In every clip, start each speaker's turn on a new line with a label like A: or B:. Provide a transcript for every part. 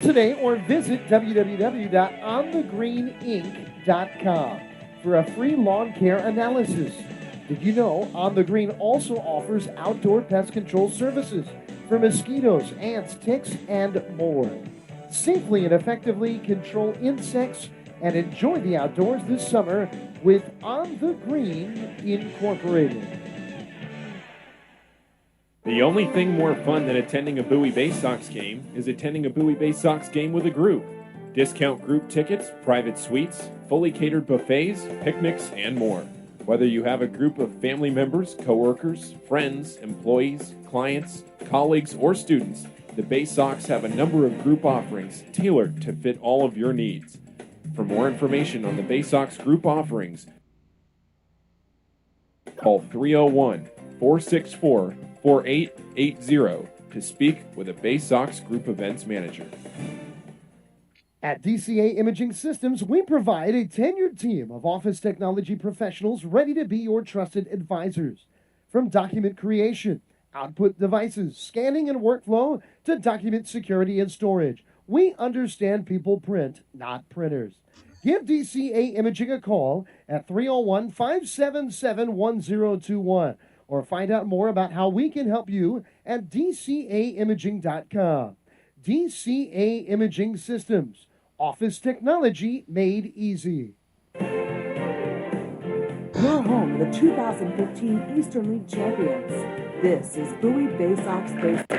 A: today or visit www.onthegreeninc.com for a free lawn care analysis. Did you know On the Green also offers outdoor pest control services for mosquitoes, ants, ticks, and more? Safely and effectively control insects and enjoy the outdoors this summer with On the Green Incorporated.
B: The only thing more fun than attending a Bowie Baysox game is attending a Bowie Baysox game with a group. Discount group tickets, private suites, fully catered buffets, picnics, and more. Whether you have a group of family members, coworkers, friends, employees, clients, colleagues, or students, the Baysox have a number of group offerings tailored to fit all of your needs. For more information on the Baysox group offerings, call 301-464-4880 to speak with a Baysox Group Events Manager.
A: At DCA Imaging Systems, we provide a tenured team of office technology professionals ready to be your trusted advisors. From document creation, output devices, scanning and workflow, to document security and storage, we understand people print, not printers. Give DCA Imaging a call at 301-577-1021 or find out more about how we can help you at dcaimaging.com. DCA Imaging Systems, office technology made easy.
C: You're home to the 2015 Eastern League champions. This is Bowie Baysox Baseball.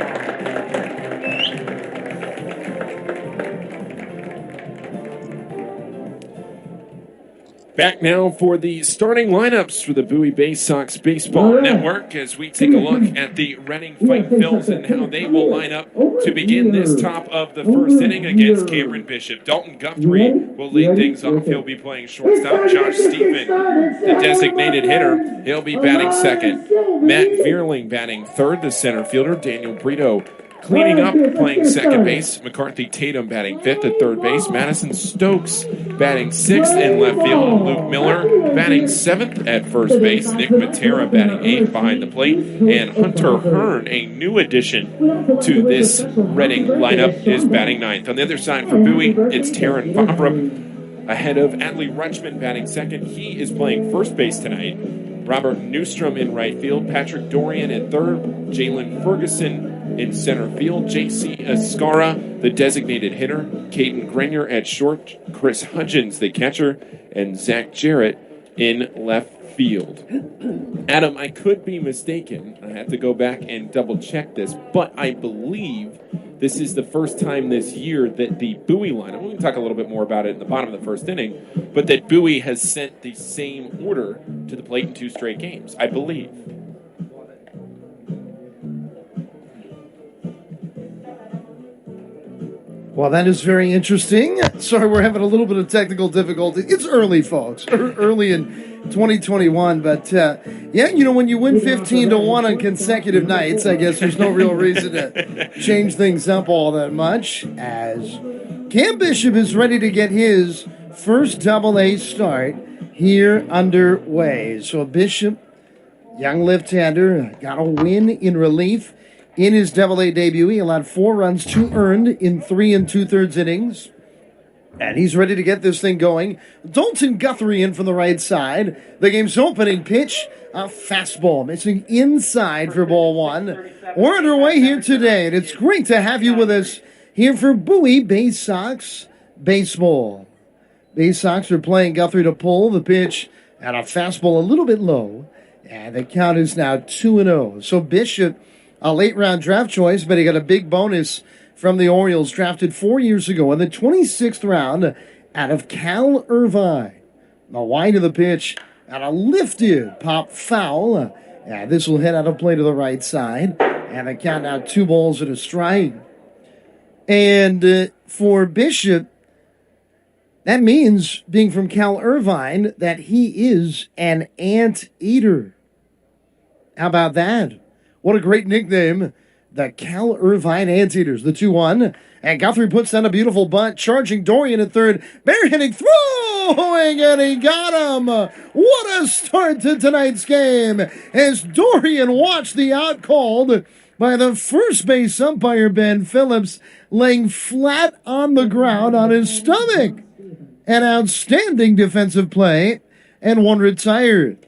B: Back now for the starting lineups for the Bowie Baysox Baseball Network as we take a look at the Reading Fight Phils and how they will line up to begin this top of the first inning against Cameron Bishop. Dalton Guthrie will lead things off. He'll be playing shortstop. Josh Stephen, the designated hitter, he'll be batting second. Matt Vierling batting third. The center fielder, Daniel Brito, cleaning up, playing second base. McCarthy Tatum batting fifth at third base. Madison Stokes batting sixth in left field. Luke Miller batting seventh at first base. Nick Matera batting eighth behind the plate. And Hunter Hearn, a new addition to this Reading lineup, is batting ninth. On the other side for Bowie, it's Taryn Fabra ahead of Adley Rutschman batting second. He is playing first base tonight. Robert Newstrom in right field. Patrick Dorian at third. Jalen Ferguson in center field. J.C. Escara, the designated hitter. Caden Grenier at short. Chris Hudgens, the catcher. And Zach Jarrett in left field. Adam, I could be mistaken. I have to go back and double check this, but I believe this is the first time this year that the Bowie lineup, we can talk a little bit more about it in the bottom of the first inning, but that Bowie has sent the same order to the plate in two straight games, I believe.
A: Well, that is very interesting. Sorry, we're having a little bit of technical difficulty. It's early, folks. Early in 2021. But, yeah, you know, when you win 15-1 on consecutive nights, I guess there's no real reason to change things up all that much. As Cam Bishop is ready to get his first Double-A start here underway. So Bishop, young left-hander, got a win in relief. In his Double-A debut, he allowed 4 runs, 2 earned in 3 2/3 innings. And he's ready to get this thing going. Dalton Guthrie in from the right side. The game's opening pitch, a fastball, missing inside for ball one. We're underway here today, and it's great to have you with us here for Bowie Baysox Baseball. Baysox are playing Guthrie to pull the pitch and a fastball a little bit low. And the count is now 2-0. So Bishop, a late-round draft choice, but he got a big bonus from the Orioles, drafted 4 years ago in the 26th round out of Cal Irvine. The wide of the pitch and a lifted pop foul. And this will head out of play to the right side. And the count now 2 balls and a strike. And for Bishop, that means, being from Cal Irvine, that he is an anteater. How about that? What a great nickname. The Cal Irvine Anteaters, the 2-1. And Guthrie puts down a beautiful bunt, charging Dorian at third. Barehanding throwing, and he got him. What a start to tonight's game as Dorian watched the out called by the first base umpire, Ben Phillips, laying flat on the ground on his stomach. An outstanding defensive play, and one retired.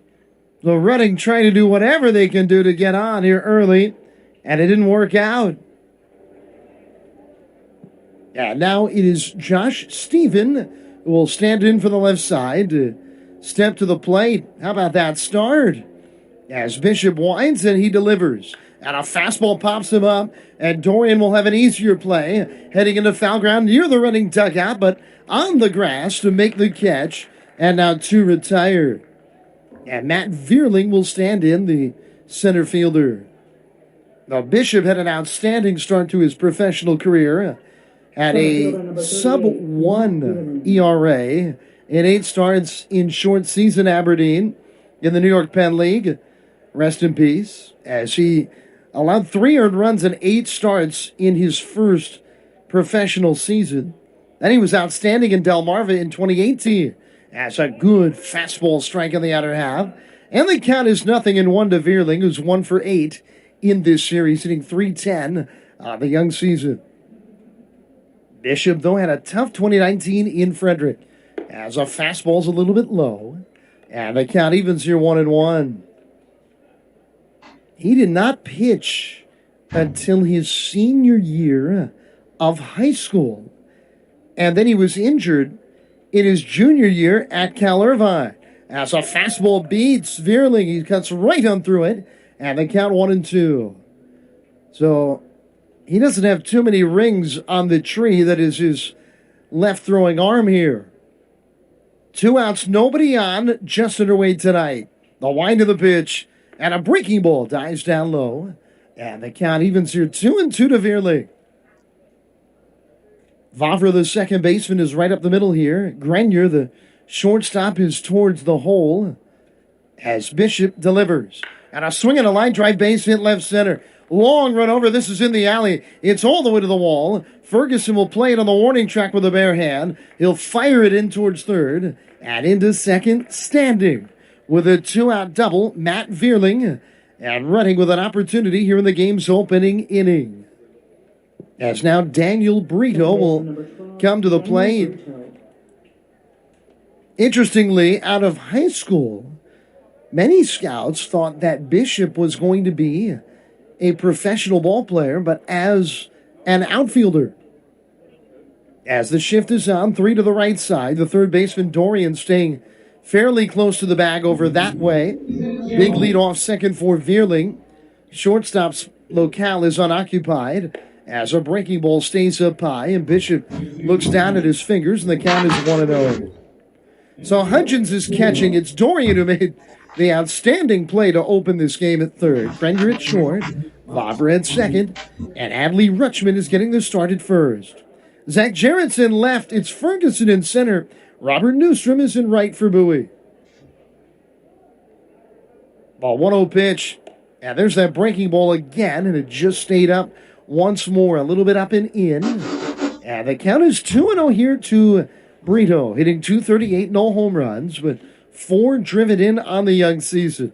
A: So Reading trying to do whatever they can do to get on here early, and it didn't work out. And now it is Josh Stephen who will stand in for the left side to step to the plate. How about that start? As Bishop winds and he delivers. And a fastball pops him up, and Dorian will have an easier play, heading into foul ground near the Reading dugout, but on the grass to make the catch, and now two retire. And Matt Vierling will stand in, the center fielder. Now, Bishop had an outstanding start to his professional career. Had a sub-1 ERA in 8 starts in short season Aberdeen in the New York Penn League. Rest in peace. As he allowed 3 earned runs in 8 starts in his first professional season. Then he was outstanding in Delmarva in 2018. As a good fastball strike in the outer half. And the count is 0-1 to Vierling, who's 1 for 8 in this series, hitting .310 on the young season. Bishop, though, had a tough 2019 in Frederick, as a fastball's a little bit low, and the count evens here 1-1. He did not pitch until his senior year of high school, and then he was injured in his junior year at Cal Irvine. As a fastball beats Vierling, he cuts right on through it, and the count 1-2. So he doesn't have too many rings on the tree that is his left throwing arm here. 2 outs, nobody on, just underway tonight. The wind of the pitch, and a breaking ball dives down low. And the count evens here 2-2 to Vierling. Vavra, the second baseman, is right up the middle here. Grenier, the shortstop, is towards the hole as Bishop delivers. And a swing and a line drive base hit left center. Long run over. This is in the alley. It's all the way to the wall. Ferguson will play it on the warning track with a bare hand. He'll fire it in towards third. And into second, standing with a 2-out double, Matt Vierling. And running with an opportunity here in the game's opening inning. As now Daniel Brito will come to the plate. Interestingly, out of high school, many scouts thought that Bishop was going to be a professional ball player, but as an outfielder. As the shift is on, 3 to the right side, the third baseman Dorian staying fairly close to the bag over that way. Big lead off second for Vierling. Shortstop's locale is unoccupied as a breaking ball stays up high, and Bishop looks down at his fingers, and the count is 1-0. So Hudgens is catching. It's Dorian who made the outstanding play to open this game at third. Grenier at short, Vavra at second, and Adley Rutschman is getting the start at first. Zach Jarrett's in left. It's Ferguson in center. Robert Newstrom is in right for Bowie. Ball 1-0 pitch. And there's that breaking ball again, and it just stayed up once more. A little bit up and in. And the count is 2-0 here to Brito, hitting .238, no home runs, but 4 driven in on the young season.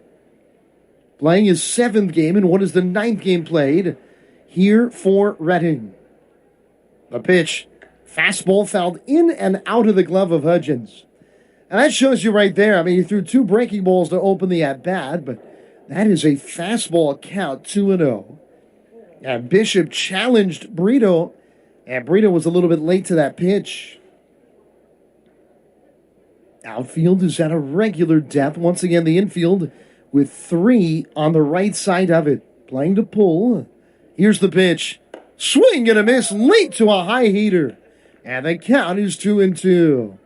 A: Playing his 7th game in what is the 9th game played here for Reading. The pitch, fastball fouled in and out of the glove of Hudgens. And that shows you right there. I mean, he threw 2 breaking balls to open the at-bat, but that is a fastball count, 2-0. And Bishop challenged Brito, and Brito was a little bit late to that pitch. Outfield is at a regular depth. Once again, the infield with 3 on the right side of it. Playing to pull. Here's the pitch. Swing and a miss late to a high heater. And the count is 2-2.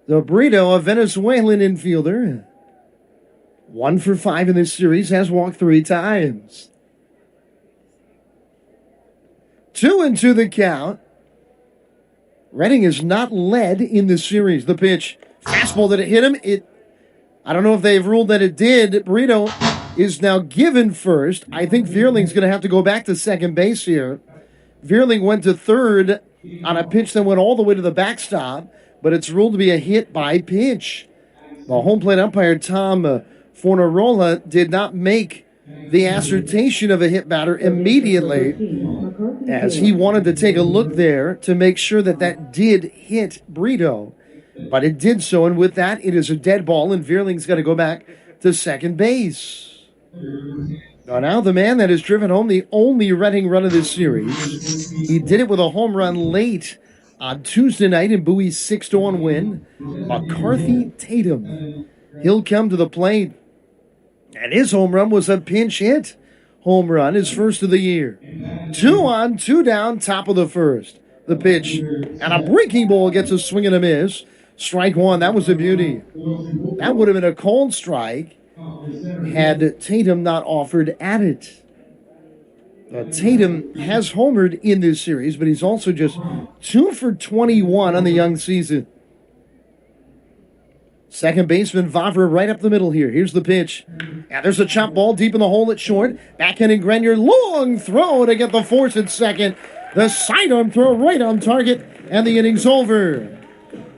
A: The Brito, a Venezuelan infielder, 1 for 5 in this series, has walked 3 times. 2-2 the count. Reading is not led in this series. The pitch, fastball, did it hit him? I don't know if they've ruled that it did. Brito is now given first. I think Vierling's going to have to go back to second base here. Vierling went to third on a pitch that went all the way to the backstop, but it's ruled to be a hit by pitch. The home plate umpire, Tom Fornarola, did not make the assertion of a hit batter immediately, as he wanted to take a look there to make sure that that did hit Brito. But it did so, and with that, it is a dead ball, and Veerling's got to go back to second base. Now the man that has driven home the only Reading run of this series, he did it with a home run late on Tuesday night in Bowie's 6-1 win, McCarthy Tatum. He'll come to the plate, and his home run was a pinch hit home run, his first of the year. 2 on, 2 down, top of the first. The pitch, and a breaking ball gets a swing and a miss. Strike one, that was a beauty. That would have been a cold strike had Tatum not offered at it. Tatum has homered in this series, but he's also just 2 for 21 on the young season. Second baseman Vavra right up the middle here. Here's the pitch. And there's a chop ball deep in the hole at short. Backhanded Grenier, long throw to get the force at second. The sidearm throw right on target, and the inning's over.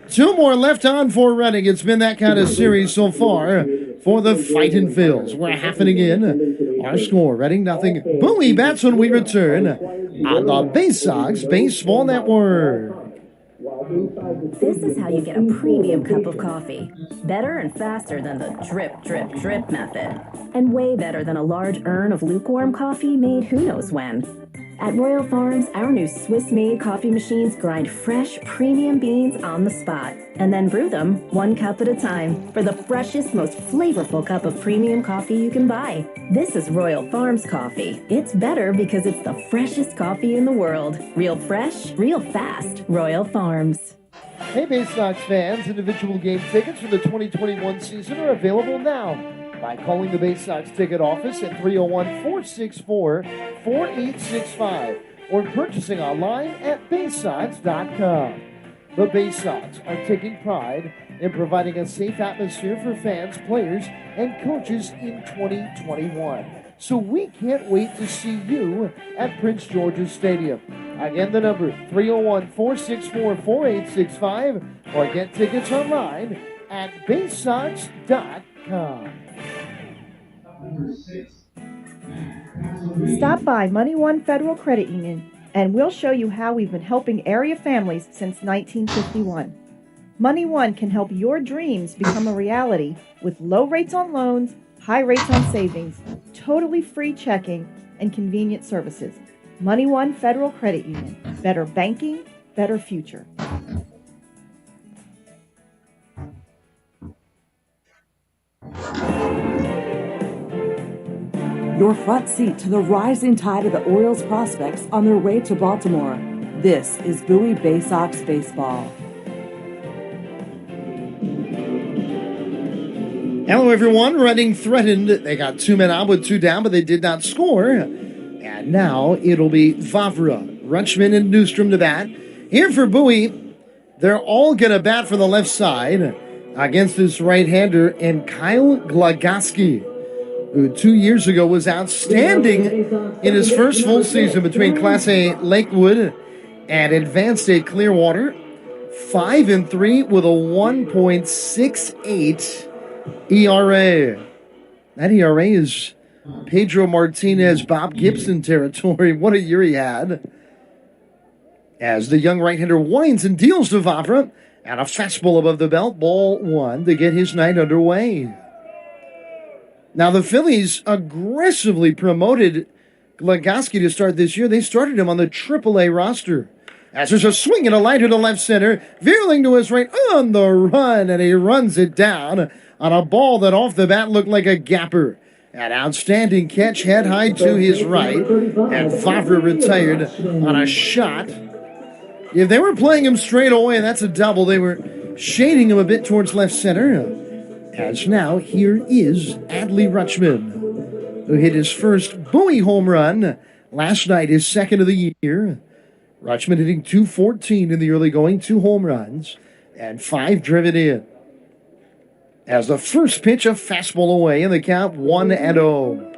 A: 2 more left on for Reading. It's been that kind of series so far for the Fightin' Phils. We're half inning in. Our score, Reading nothing. Bowie bats when we return on the Baysox Baseball Network.
D: This is how you get a premium cup of coffee. Better and faster than the drip, drip, drip method. And way better than a large urn of lukewarm coffee made who knows when. At Royal Farms, our new Swiss-made coffee machines grind fresh, premium beans on the spot and then brew them 1 cup at a time for the freshest, most flavorful cup of premium coffee you can buy. This is Royal Farms coffee. It's better because it's the freshest coffee in the world. Real fresh, real fast. Royal Farms.
A: Hey, Baysox fans, individual game tickets for the 2021 season are available now by calling the Baysox ticket office at 301-464-4865 or purchasing online at Baysox.com. The Baysox are taking pride in providing a safe atmosphere for fans, players, and coaches in 2021. So we can't wait to see you at Prince George's Stadium. Again, the number 301-464-4865 or get tickets online at Baysox.com.
E: Stop by Money One Federal Credit Union and we'll show you how we've been helping area families since 1951. Money One can help your dreams become a reality with low rates on loans, high rates on savings, totally free checking, and convenient services. Money One Federal Credit Union. Better banking, better future.
C: Your front seat to the rising tide of the Orioles prospects on their way to Baltimore. This is Bowie Baysox Baseball.
A: Hello, everyone. Reading threatened. They got 2 men out with 2 down, but they did not score. And now it'll be Vavra, Rutschman, and Newstrom to bat. Here for Bowie, they're all going to bat for the left side against this right-hander, and Kyle Glagaski, who 2 years ago was outstanding in his first full season between Class A Lakewood and Advanced A Clearwater. 5-3 with a 1.68 ERA. That ERA is Pedro Martinez, Bob Gibson territory. What a year he had. As the young right-hander winds and deals to Vavra, and a fastball above the belt, ball 1 to get his night underway. Now, the Phillies aggressively promoted Glagaski to start this year. They started him on the AAA roster. As there's a swing and a line to the left center, Veerling to his right on the run, and he runs it down on a ball that off the bat looked like a gapper. An outstanding catch, head high to his right, and Vavra retired on a shot. If they were playing him straight away, that's a double. They were shading him a bit towards left center. As now, here is Adley Rutschman, who hit his first Bowie home run last night, his second of the year. Rutschman hitting .214 in the early going, 2 home runs, and 5 driven in. As the first pitch, a fastball away in the count, 1-0.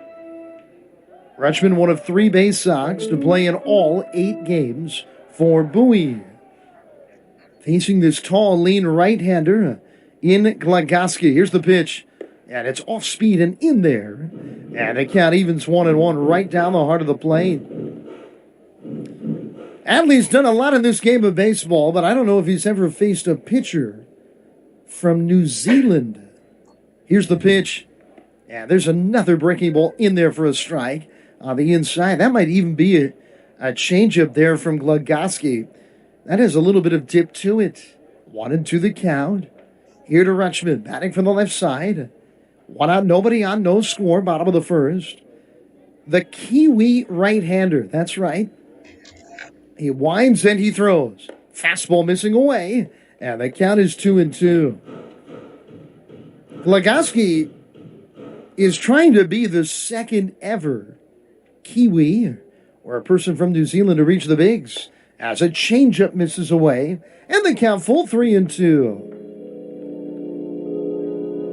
A: Rutschman, one of 3 Baysox to play in all 8 games for Bowie. Facing this tall, lean right-hander in Glagaski. Here's the pitch, and it's off speed and in there. And the count evens 1-1 right down the heart of the plate. Adley's done a lot in this game of baseball, but I don't know if he's ever faced a pitcher from New Zealand. Here's the pitch. Yeah, there's another breaking ball in there for a strike on the inside. That might even be a changeup there from Glugoski. That has a little bit of dip to it. 1-2 the count. Here to Rutschman, batting from the left side. 1 out, nobody on, no score, bottom of the first. The Kiwi right-hander, that's right. He winds and he throws. Fastball missing away, and the count is 2-2. Glugoski is trying to be the second ever Kiwi, or a person from New Zealand, to reach the bigs, as a changeup misses away, and the count full 3-2.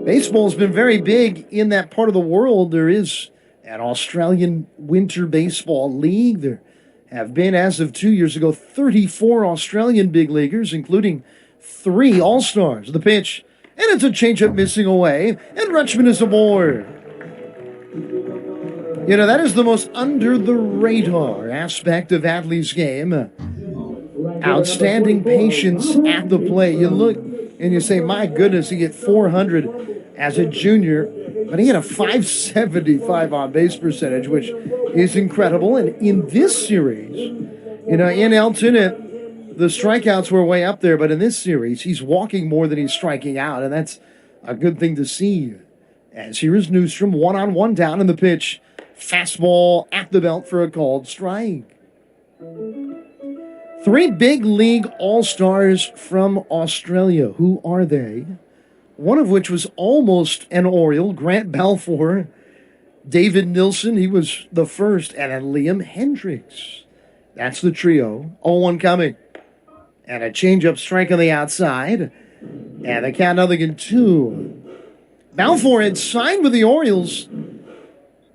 A: Baseball's been very big in that part of the world. There is an Australian Winter Baseball League. There have been, as of 2 years ago, 34 Australian big leaguers, including 3 All-Stars. The pitch, and it's a changeup missing away, and Rutschman is aboard. You know, that is the most under-the-radar aspect of Adley's game. Outstanding patience at the plate. You look and you say, my goodness, he hit 400 as a junior, but he had a .575 on-base percentage, which is incredible. And in this series, you know, in Elton, the strikeouts were way up there, but in this series, he's walking more than he's striking out, and that's a good thing to see. As here is Newstrom, 1-on-1 down in the pitch. Fastball at the belt for a called strike. 3 big league all-stars from Australia. Who are they? One of which was almost an Oriole, Grant Balfour. David Nilsson, he was the first. And then Liam Hendricks. That's the trio. 0-1 coming. And a changeup strike on the outside. And the count 0-2. Balfour had signed with the Orioles.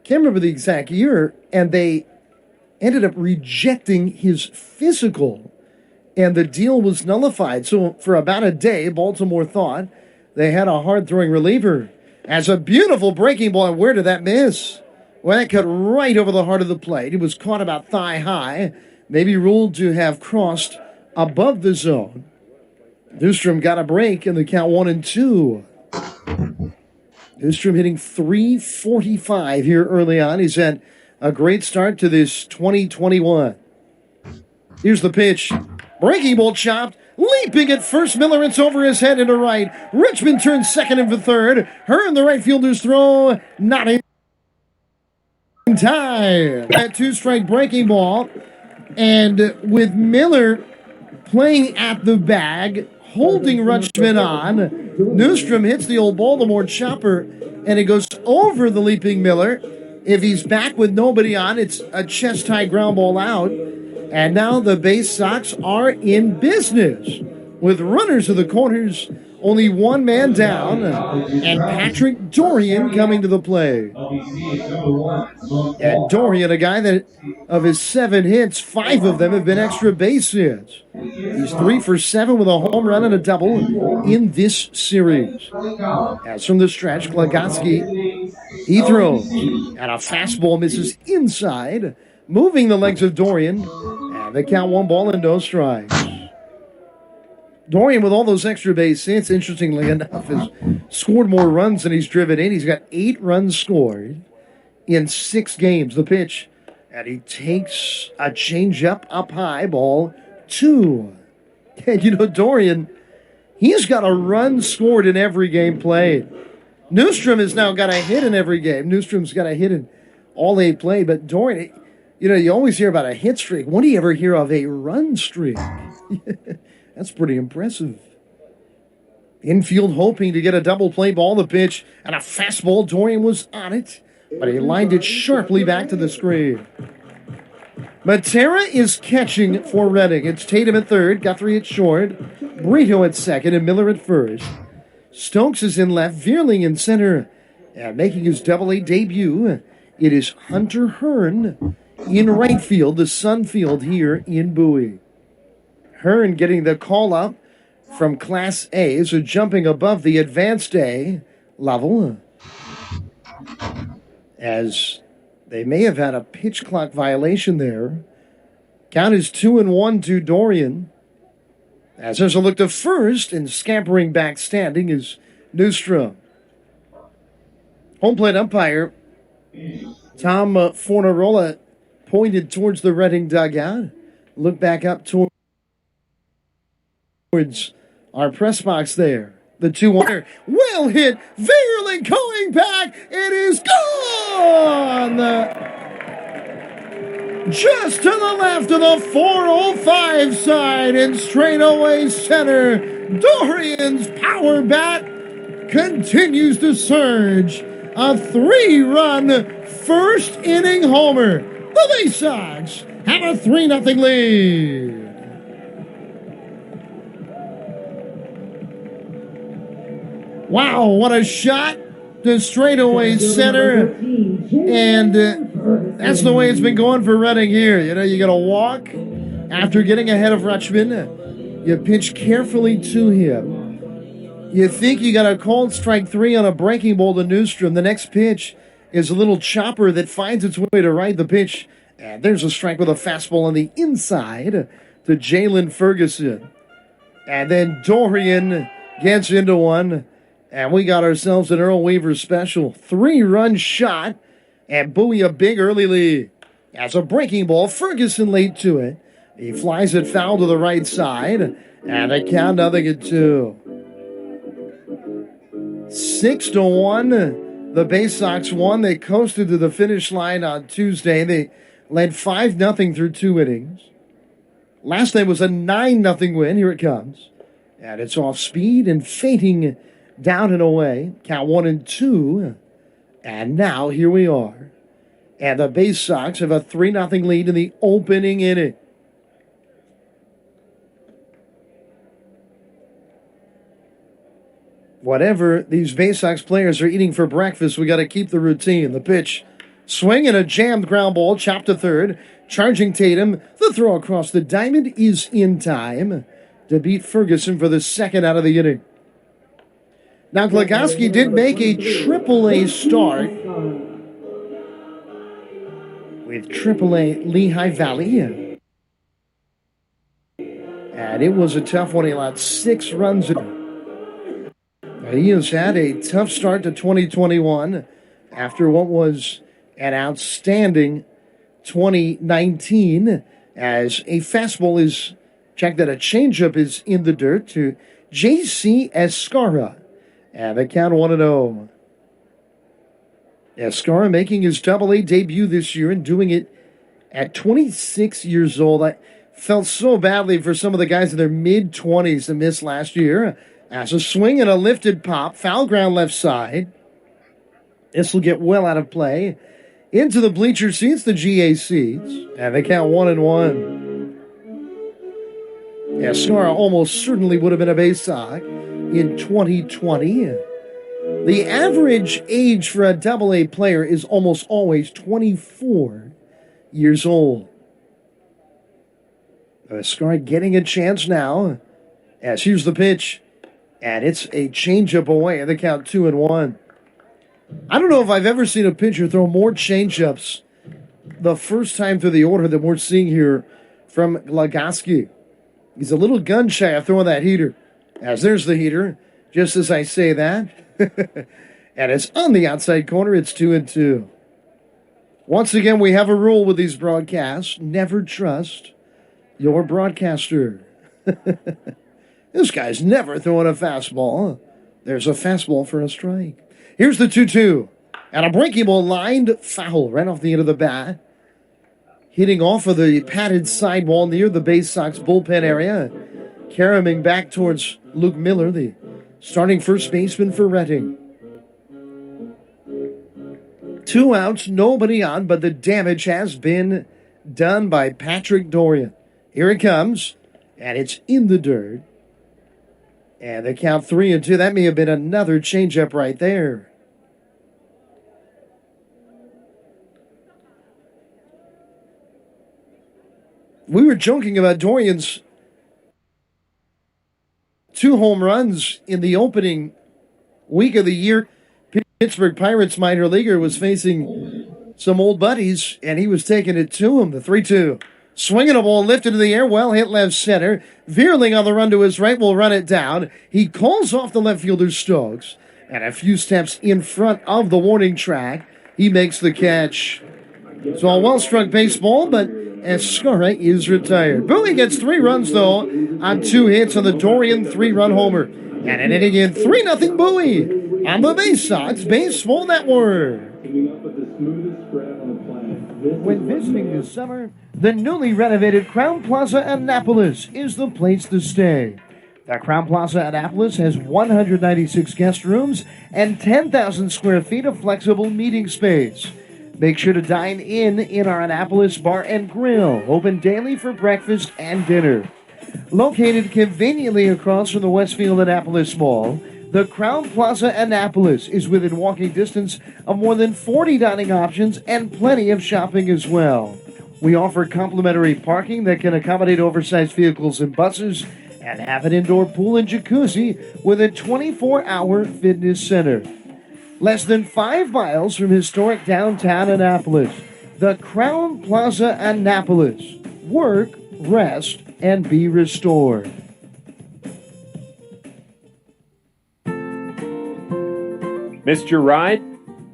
A: Can't remember the exact year. And they ended up rejecting his physical. And the deal was nullified. So for about a day, Baltimore thought they had a hard-throwing reliever. As a beautiful breaking ball, and where did that miss? Well, that cut right over the heart of the plate. It was caught about thigh-high, maybe ruled to have crossed above the zone. Newstrom got a break, and the count 1-2. Newstrom hitting .345 here early on. He's had a great start to this 2021. Here's the pitch. Breaking ball chopped. Leaping at first, Miller, it's over his head into right. Richmond turns second and for third. Hearn, the right fielder's throw, not in time. That 2-strike breaking ball. And with Miller playing at the bag, holding Rutschman on, Newstrom hits the old Baltimore chopper, and it goes over the leaping Miller. If he's back with nobody on, it's a chest-high ground ball out. And now the Baysox are in business with runners of the corners, only one man down, and Patrick Dorian coming to the play. And Dorian, a guy that of his 7 hits, 5 of them have been extra base hits. He's 3 for 7 with a home run and a double in this series. As from the stretch, Glugoski, he throws, and a fastball misses inside, moving the legs of Dorian, and they count 1 ball and no strikes. Dorian, with all those extra base hits, interestingly enough, has scored more runs than he's driven in. He's got 8 runs scored in 6 games. The pitch, and he takes a changeup up high, ball 2. And you know, Dorian, he's got a run scored in every game played. Newstrom has now got a hit in every game. Newstrom's got a hit in all 8 played, but Dorian, you know, you always hear about a hit streak. When do you ever hear of a run streak? That's pretty impressive. Infield hoping to get a double play ball, the pitch, and a fastball. Dorian was on it, but he lined it sharply back to the screen. Matera is catching for Reading. It's Tatum at third, Guthrie at short, Brito at second, and Miller at first. Stokes is in left, Veerling in center, and making his Double-A debut, it is Hunter Hearn in right field, the Sun Field here in Bowie. Hearn getting the call up from Class A, so jumping above the Advanced A level. as they may have had a pitch clock violation there. Count is 2-1 to Dorian. As there's a look to first, and scampering back standing is Newstrom. Home plate umpire Tom Fornarola pointed towards the Reading dugout. Look back up towards our press box there. The 2-1. Well hit. Veerling going back. It is gone. Just to the left of the 405 side and straightaway center. Dorian's power bat continues to surge. A 3-run first inning homer. The Baysox have a 3-0 lead. Wow, what a shot to straightaway center. And that's the way it's been going for Reading here. You know, you got to walk after getting ahead of Rutschman. You pitch carefully to him. You think you got a called strike 3 on a breaking ball to Newstrom. The next pitch is a little chopper that finds its way to right the pitch. And there's a strike with a fastball on the inside to Jalen Ferguson. And then Dorian gets into one. And we got ourselves an Earl Weaver special. 3-run shot. And Bowie a big early lead. As a breaking ball, Ferguson late to it. He flies it foul to the right side. And a count 0-2. 6-1. The Baysox won. They coasted to the finish line on Tuesday. They led 5-0 through 2 innings. Last night was a 9-0 win. Here it comes. And it's off speed and fading down and away. Count 1-2. And now here we are. And the Baysox have a 3-0 lead in the opening inning. Whatever these Baysox players are eating for breakfast, we got to keep the routine. The pitch, swing and a jammed ground ball, chopped to third. Charging Tatum, the throw across the diamond is in time to beat Ferguson for the second out of the inning. Now, Glagoski did make a AAA start with AAA Lehigh Valley. And it was a tough one. He allowed 6 runs. He has had a tough start to 2021 after what was an outstanding 2019, as a fastball is checked that a changeup is in the dirt to J.C. Escara. And the count 1-0. Escara making his Double-A debut this year and doing it at 26 years old. I felt so badly for some of the guys in their mid-20s that missed last year. As a swing and a lifted pop, foul ground left side. This will get well out of play. Into the bleacher seats, the GA seats. And they count 1-1. Escara almost certainly would have been a Baysox in 2020. The average age for a Double-A player is almost always 24 years old. Escara getting a chance now. As here's the pitch. And it's a changeup away. And the count 2-1. I don't know if I've ever seen a pitcher throw more changeups the first time through the order than we're seeing here from Glagoski. He's a little gun shy of throwing that heater. As there's the heater, just as I say that. And it's on the outside corner. It's 2-2. Once again, we have a rule with these broadcasts. Never trust your broadcaster. This guy's never throwing a fastball. There's a fastball for a strike. Here's the 2-2. And a breaking ball lined foul right off the end of the bat. Hitting off of the padded sidewall near the Baysox bullpen area. Caroming back towards Luke Miller, the starting first baseman for Reading. 2 outs, nobody on, but the damage has been done by Patrick Dorian. Here it comes, and it's in the dirt. And they count 3-2. That may have been another changeup right there. We were joking about Dorian's 2 home runs in the opening week of the year. Pittsburgh Pirates minor leaguer was facing some old buddies, and he was taking it to him. The 3-2. Swinging a ball lifted in the air, well hit left center. Veerling on the run to his right will run it down. He calls off the left fielder Stokes, and a few steps in front of the warning track, he makes the catch. It's all well-struck baseball, but Escara is retired. Bowie gets 3 runs, though, on 2 hits on the Dorian 3-run homer. And an inning in 3-0 Bowie on the Baysox Baseball Network. When visiting this summer, the newly renovated Crown Plaza Annapolis is the place to stay. The Crown Plaza Annapolis has 196 guest rooms and 10,000 square feet of flexible meeting space. Make sure to dine in our Annapolis Bar and Grill, open daily for breakfast and dinner. Located conveniently across from the Westfield Annapolis Mall, the Crown Plaza Annapolis is within walking distance of more than 40 dining options and plenty of shopping as well. We offer complimentary parking that can accommodate oversized vehicles and buses, and have an indoor pool and jacuzzi with a 24-hour fitness center. Less than 5 miles from historic downtown Annapolis, the Crown Plaza Annapolis. Work, rest, and be restored.
B: Missed your ride?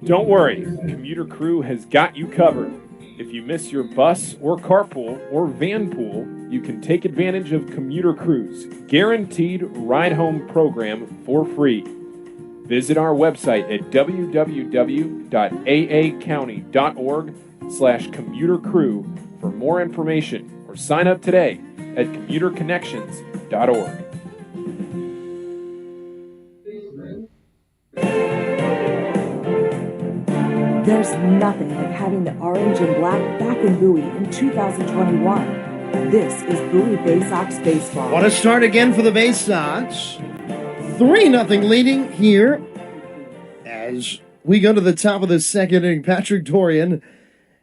B: Don't worry, Commuter Crew has got you covered. If you miss your bus or carpool or van pool, you can take advantage of Commuter Crew's guaranteed ride-home program for free. Visit our website at www.aacounty.org/commutercrew for more information or sign up today at commuterconnections.org.
C: There's nothing like having the orange and black back in Bowie in 2021. This is Bowie Baysox Baseball.
A: Want to start again for the Baysox. 3-0 leading here as we go to the top of the second inning. Patrick Dorian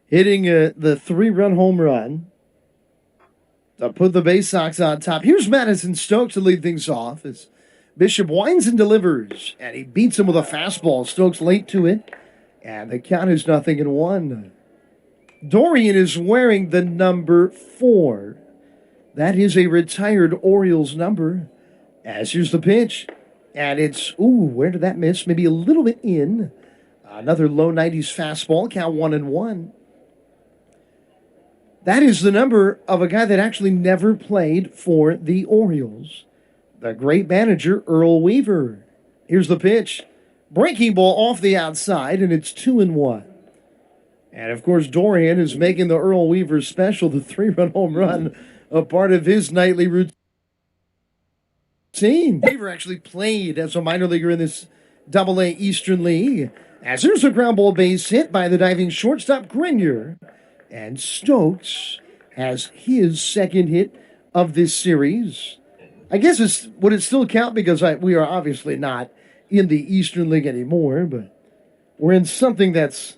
A: hitting the 3-run home run to put the Baysox on top. Here's Madison Stokes to lead things off as Bishop winds and delivers, and he beats him with a fastball. Stokes late to it, and the count is 0-1. Dorian is wearing the number 4. That is a retired Orioles number. As here's the pitch. And it's, where did that miss? Maybe a little bit in. Another low 90s fastball, count 1-1. That is the number of a guy that actually never played for the Orioles. The great manager, Earl Weaver. Here's the pitch. Breaking ball off the outside, and it's 2-1. And, of course, Dorian is making the Earl Weaver special, the 3-run home run, a part of his nightly routine. Weaver actually played as a minor leaguer in this Double-A Eastern League. As there's a ground ball base hit by the diving shortstop Grenier. And Stokes has his second hit of this series. I guess would it still count because we are obviously not in the Eastern League anymore, but we're in something that's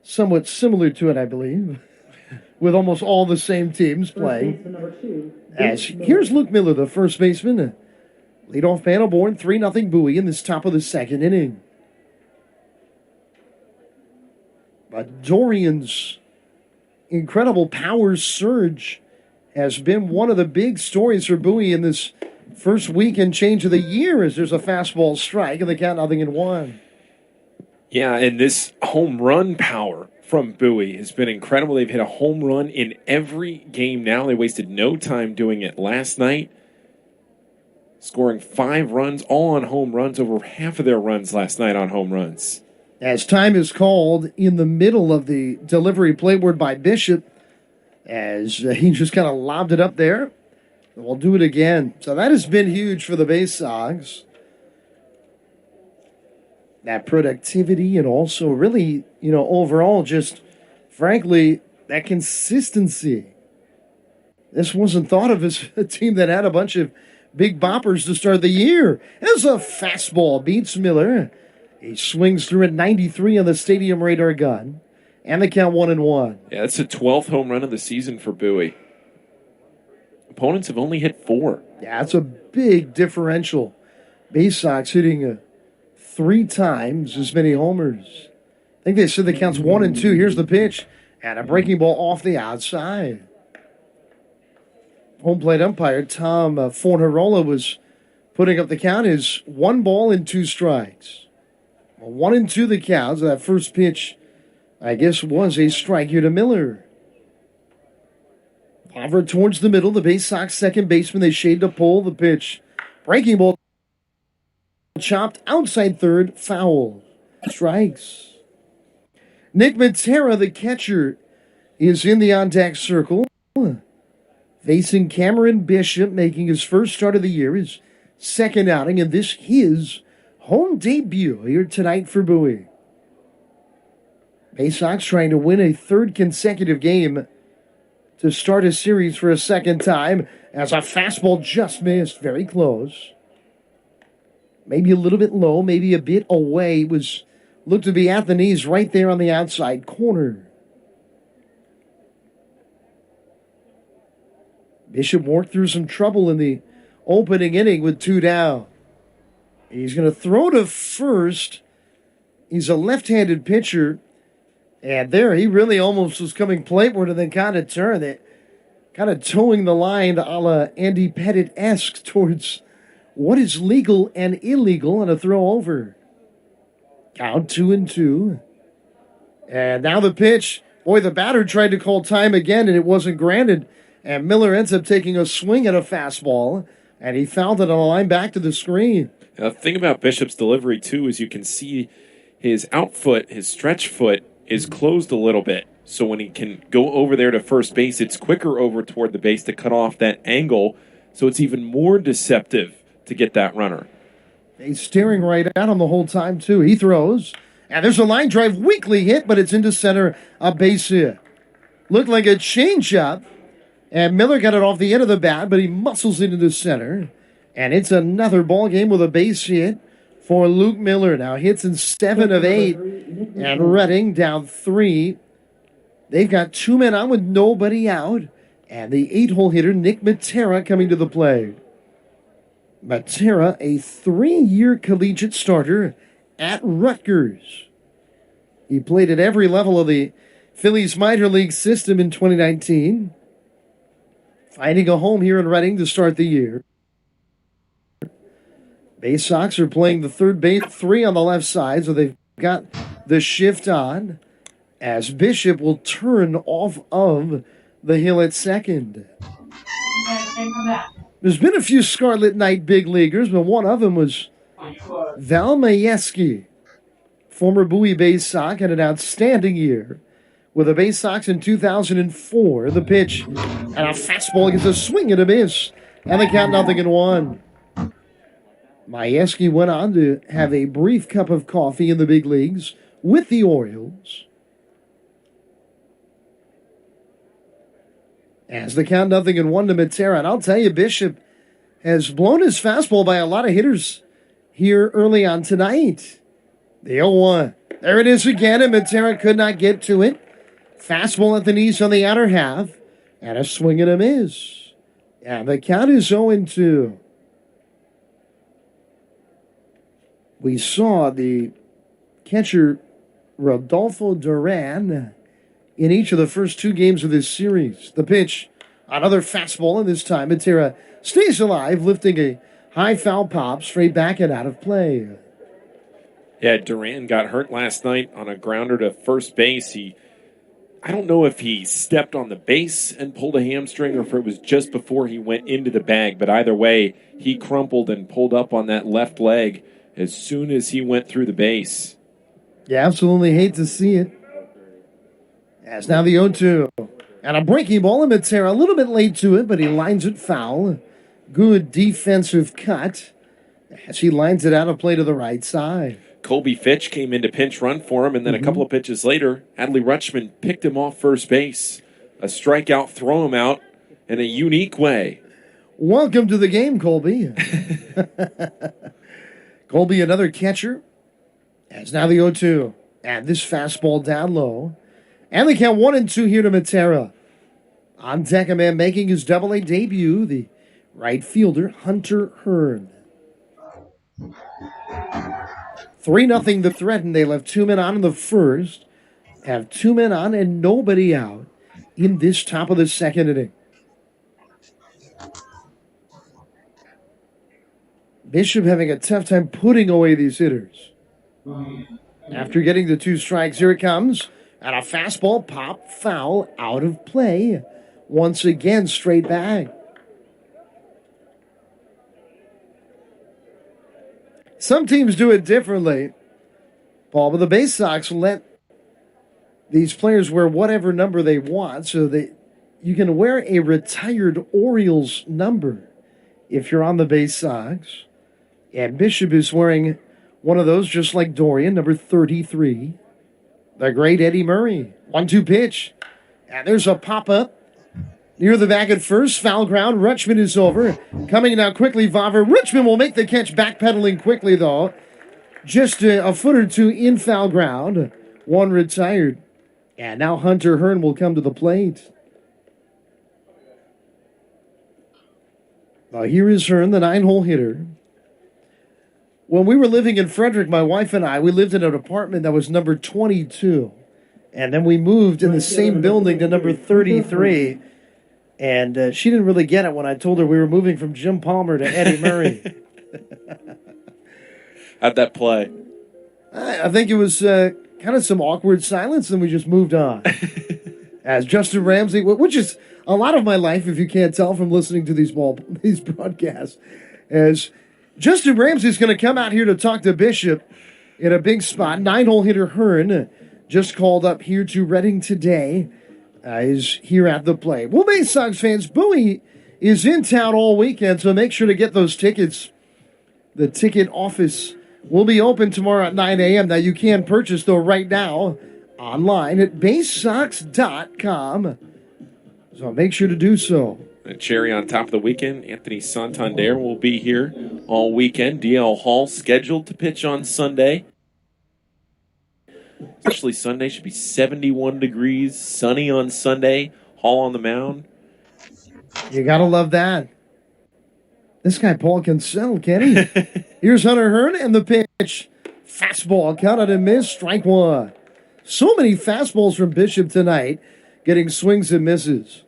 A: somewhat similar to it, I believe, with almost all the same teams playing. As here's Luke Miller, the first baseman. Leadoff man aboard, 3-0 Bowie in this top of the second inning. But Dorian's incredible power surge has been one of the big stories for Bowie in this first week and change of the year as there's a fastball strike and the count 0-1.
B: Yeah, and this home run power from Bowie has been incredible. They've hit a home run in every game now. They wasted no time doing it last night, scoring 5 runs, all on home runs, over half of their runs last night on home runs.
A: As time is called in the middle of the delivery playboard by Bishop, as he just kind of lobbed it up there. We'll do it again. So that has been huge for the Baysox. That productivity and also really, overall just, frankly, that consistency. This wasn't thought of as a team that had a bunch of big boppers to start the year. As a fastball beats Miller. He swings through at 93 on the stadium radar gun. And the count 1-1.
B: Yeah, that's the 12th home run of the season for Bowie. Opponents have only hit 4.
A: Yeah, that's a big differential. Baysox hitting 3 times as many homers I think they said the count's 1-2. Here's the pitch. And a breaking ball off the outside. Home plate umpire Tom Fornarola was putting up the count is 1 ball and 2 strikes. 1-2 the count. So that first pitch, I guess, was a strike here to Miller. Over towards the middle. The Baysox second baseman. They shade to pull the pitch. Breaking ball chopped outside third. Foul. Strikes. Nick Matera, the catcher, is in the on-deck circle. Facing Cameron Bishop, making his first start of the year, his second outing, and this his home debut here tonight for Bowie. Baysox trying to win a third consecutive game to start a series for a second time as a fastball just missed. Very close. Maybe a little bit low, maybe a bit away. It was looked to be at the knees right there on the outside corner. Bishop worked through some trouble in the opening inning with 2 down. He's going to throw to first. He's a left-handed pitcher. And there, he really almost was coming plateward and then kind of turned it. Kind of towing the line a la Andy Pettit-esque towards what is legal and illegal on a throw over. Count 2-2. And now the pitch. Boy, the batter tried to call time again, and it wasn't granted. And Miller ends up taking a swing at a fastball, and he fouled it on a line back to the screen.
B: Now, the thing about Bishop's delivery, too, is you can see his outfoot, his stretch foot, is closed a little bit. So when he can go over there to first base, it's quicker over toward the base to cut off that angle. So it's even more deceptive to get that runner.
A: He's staring right at him the whole time, too. He throws, and there's a line drive weakly hit, but it's into center, a base hit. Looked like a changeup, and Miller got it off the end of the bat, but he muscles it into center. And it's another ball game with a base hit for Luke Miller. Now hits in 7 of 8, and Reading down 3. They've got 2 men on with nobody out, and the 8-hole hitter, Nick Matera, coming to the plate. Matera, a 3-year collegiate starter at Rutgers. He played at every level of the Phillies minor league system in 2019. Finding a home here in Reading to start the year. Baysox are playing the third base 3 on the left side, so they've got the shift on as Bishop will turn off of the hill at second. There's been a few Scarlet Knight big leaguers, but one of them was Val Majewski. Former Bowie Baysox had an outstanding year with the Baysox in 2004. The pitch and a fastball gets a swing and a miss, and the count 0-1. Majewski went on to have a brief cup of coffee in the big leagues with the Orioles. As the count 0-1 to Matera. And I'll tell you, Bishop has blown his fastball by a lot of hitters here early on tonight. The 0-1. There it is again, and Matera could not get to it. Fastball at the knees on the outer half, and a swing and a miss. And the count is 0-2. We saw the catcher Rodolfo Duran in each of the first 2 games of this series. The pitch, another fastball, and this time Matera stays alive, lifting a high foul pop straight back and out of play.
B: Yeah, Duran got hurt last night on a grounder to first base. I don't know if he stepped on the base and pulled a hamstring or if it was just before he went into the bag, but either way, he crumpled and pulled up on that left leg as soon as he went through the base.
A: Yeah, absolutely hate to see it. As now the 0-2. And a breaking ball, and Matera a little bit late to it, but he lines it foul. Good defensive cut as he lines it out of play to the right side.
B: Colby Fitch came in to pinch run for him, and then a couple of pitches later, Adley Rutschman picked him off first base. A strikeout, throw him out in a unique way.
A: Welcome to the game, Colby. Colby, another catcher. As now the 0-2. And this fastball down low. And they count 1-2 here to Matera. On deck, a man making his Double-A debut, the right fielder, Hunter Hearn. 3-0 the threaten. They left 2 men on in the first. Have 2 men on and nobody out in this top of the second inning. Bishop having a tough time putting away these hitters. After getting the 2 strikes, here it comes. And a fastball pop foul out of play. Once again, straight back. Some teams do it differently, Paul, but the Baysox let these players wear whatever number they want, so that you can wear a retired Orioles number if you're on the Baysox. And Bishop is wearing one of those, just like Dorian, number 33. The great Eddie Murray. 1-2 pitch. And there's a pop-up near the back at first. Foul ground. Rutschman is over. Coming now quickly, Vavra. Rutschman will make the catch, backpedaling quickly, though. Just a foot or two in foul ground. One retired. And now Hunter Hearn will come to the plate. Now here is Hearn, the 9-hole hitter. When we were living in Frederick, my wife and I, we lived in an apartment that was number 22. And then we moved in the same building to number 33. And she didn't really get it when I told her we were moving from Jim Palmer to Eddie Murray.
B: How'd that play?
A: I think it was kind of some awkward silence, and we just moved on. As Justin Ramsey, which is a lot of my life, if you can't tell from listening to these broadcasts, as Justin Ramsey's going to come out here to talk to Bishop in a big spot. 9-hole hitter Hearn just called up here to Reading today. Is here at the play. Well, Baysox fans, Bowie is in town all weekend, so make sure to get those tickets. The ticket office will be open tomorrow at 9 a.m. Now, you can purchase, though, right now online at Baysox.com. So make sure to do so.
B: A cherry on top of the weekend, Anthony Santander will be here all weekend. DL Hall scheduled to pitch on Sunday. Especially Sunday, should be 71 degrees, sunny on Sunday. Hall on the mound.
A: You got to love that. This guy, Paul, can sell, can he? Here's Hunter Hearn and the pitch. Fastball, counted and missed, strike one. So many fastballs from Bishop tonight, getting swings and misses.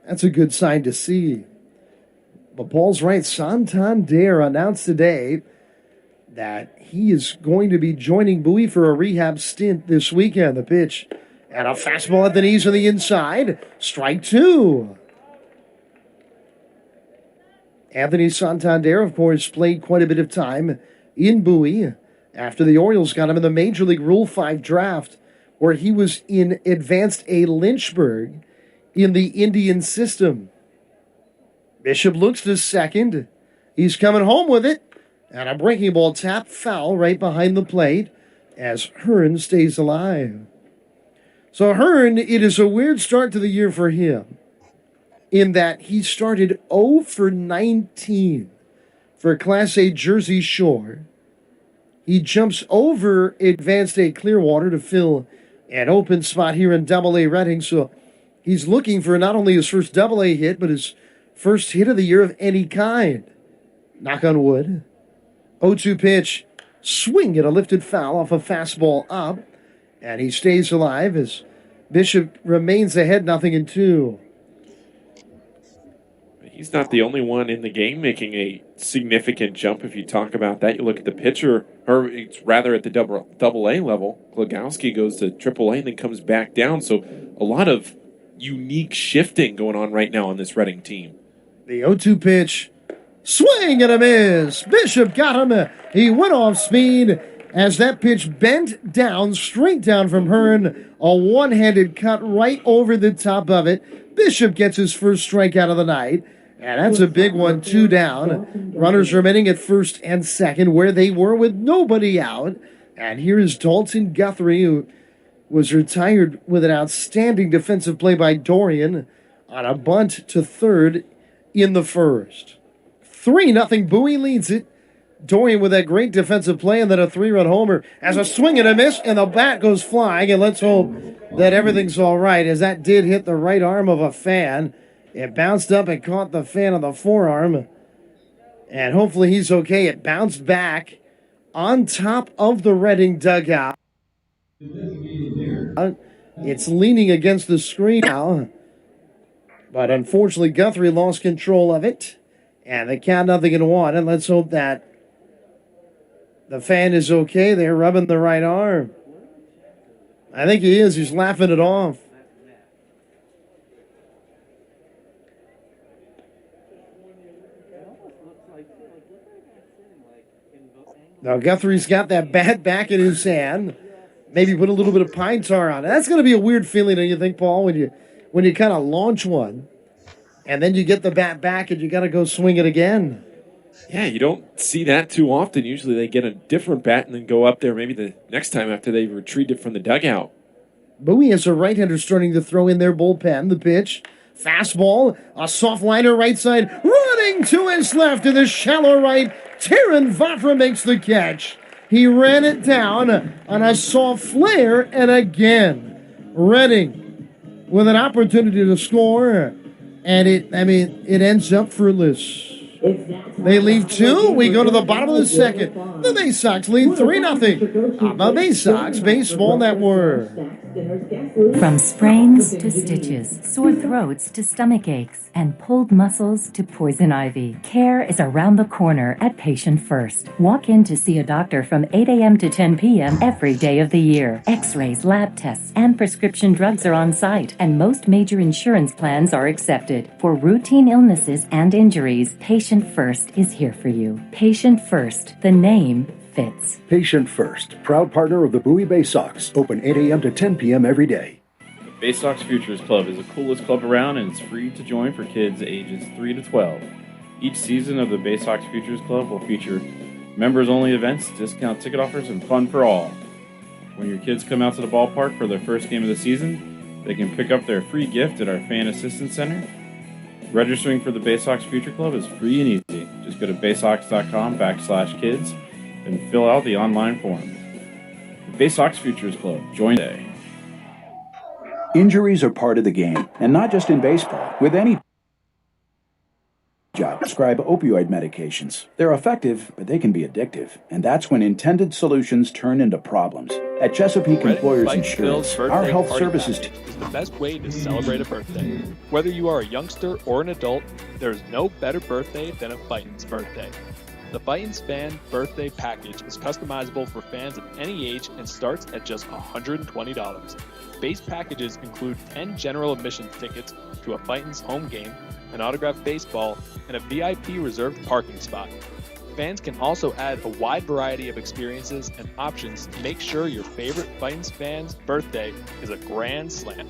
A: That's a good sign to see. But Paul's right. Santander announced today that he is going to be joining Bowie for a rehab stint this weekend. The pitch and a fastball at the knees on the inside. Strike two. Anthony Santander, of course, played quite a bit of time in Bowie after the Orioles got him in the Major League Rule 5 draft, where he was in Advanced A Lynchburg in the Indian system. Bishop looks to second. He's coming home with it. And a breaking ball tap foul right behind the plate as Hearn stays alive. So Hearn, it is a weird start to the year for him in that he started 0 for 19 for Class A Jersey Shore. He jumps over Advanced A Clearwater to fill an open spot here in Double-A Reading. So he's looking for not only his first Double-A hit, but his first hit of the year of any kind. Knock on wood. 0-2 pitch, swing at a lifted foul off a fastball up, and he stays alive as Bishop remains ahead 0-2.
B: He's not the only one in the game making a significant jump. If you talk about that, you look at the pitcher, or it's rather at the double-A level. Glogowski goes to triple-A and then comes back down. So a lot of unique shifting going on right now on this Reading team.
A: The 0-2 pitch. Swing and a miss. Bishop got him. He went off speed as that pitch bent down, straight down from Hearn. A one-handed cut right over the top of it. Bishop gets his first strikeout of the night. And that's a big one, 2 down. Runners remaining at first and second where they were with nobody out. And here is Dalton Guthrie, who was retired with an outstanding defensive play by Dorian on a bunt to third in the first. 3-0, Bowie leads it. Dorian with that great defensive play and then a 3-run homer as a swing and a miss, and the bat goes flying, and let's hope that everything's all right, as that did hit the right arm of a fan. It bounced up and caught the fan on the forearm, and hopefully he's okay. It bounced back on top of the Reading dugout. It's leaning against the screen now. But unfortunately, Guthrie lost control of it. And the count 0-1. And let's hope that the fan is okay. They're rubbing the right arm. I think he is. He's laughing it off. Now Guthrie's got that bat back in his hand. Maybe put a little bit of pine tar on it. That's going to be a weird feeling, don't you think, Paul, when you kind of launch one, and then you get the bat back and you got to go swing it again.
B: Yeah, you don't see that too often. Usually they get a different bat and then go up there maybe the next time after they retrieved it from the dugout.
A: Bowie has a right-hander starting to throw in their bullpen. The pitch, fastball, a soft liner right side, running to his left in the shallow right. Taran Vafra makes the catch. He ran it down on a soft flare, and again, Reading with an opportunity to score, and it ends up fruitless. They leave two. We go to the bottom of the second. The Baysox lead 3-0 on the Baysox Baseball Network.
F: From sprains to stitches, sore throats to stomach aches, and pulled muscles to poison ivy, care is around the corner at Patient First. Walk in to see a doctor from 8 a.m. to 10 p.m. every day of the year. X-rays, lab tests, and prescription drugs are on site, and most major insurance plans are accepted. For routine illnesses and injuries, Patient First is here for you. Patient First, the name fits.
G: Patient First, proud partner of the Bowie Baysox. Open 8 a.m. to 10 p.m. every day.
H: The Baysox Futures Club is the coolest club around, and it's free to join for kids ages 3 to 12. Each season of the Baysox Futures Club will feature members-only events, discount ticket offers, and fun for all. When your kids come out to the ballpark for their first game of the season, they can pick up their free gift at our Fan Assistance Center. Registering for the Baysox Future Club is free and easy. Just go to baysox.com/kids and fill out the online form. The Baysox Futures Club. Join today.
G: Injuries are part of the game, and not just in baseball. With any job, prescribe opioid medications. They're effective, but they can be addictive, and that's when intended solutions turn into problems. At Chesapeake Employers Insurance, our health services team
I: is the best way to celebrate a birthday. Whether you are a youngster or an adult, there's no better birthday than a Fightins birthday. The Fightins Fan Birthday Package is customizable for fans of any age and starts at just $120. Base packages include 10 general admission tickets to a Fightins home game, an autographed baseball, and a VIP reserved parking spot. Fans can also add a wide variety of experiences and options to make sure your favorite Fightins fan's birthday is a grand slam.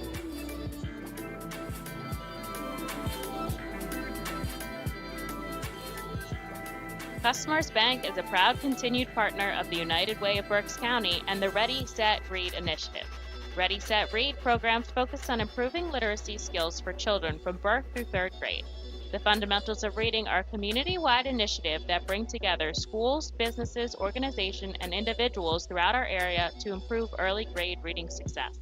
J: Customers Bank is a proud continued partner of the United Way of Berks County and the Ready, Set, Read initiative. Ready, Set, Read programs focus on improving literacy skills for children from birth through 3rd grade. The Fundamentals of Reading are a community-wide initiative that bring together schools, businesses, organizations, and individuals throughout our area to improve early grade reading success.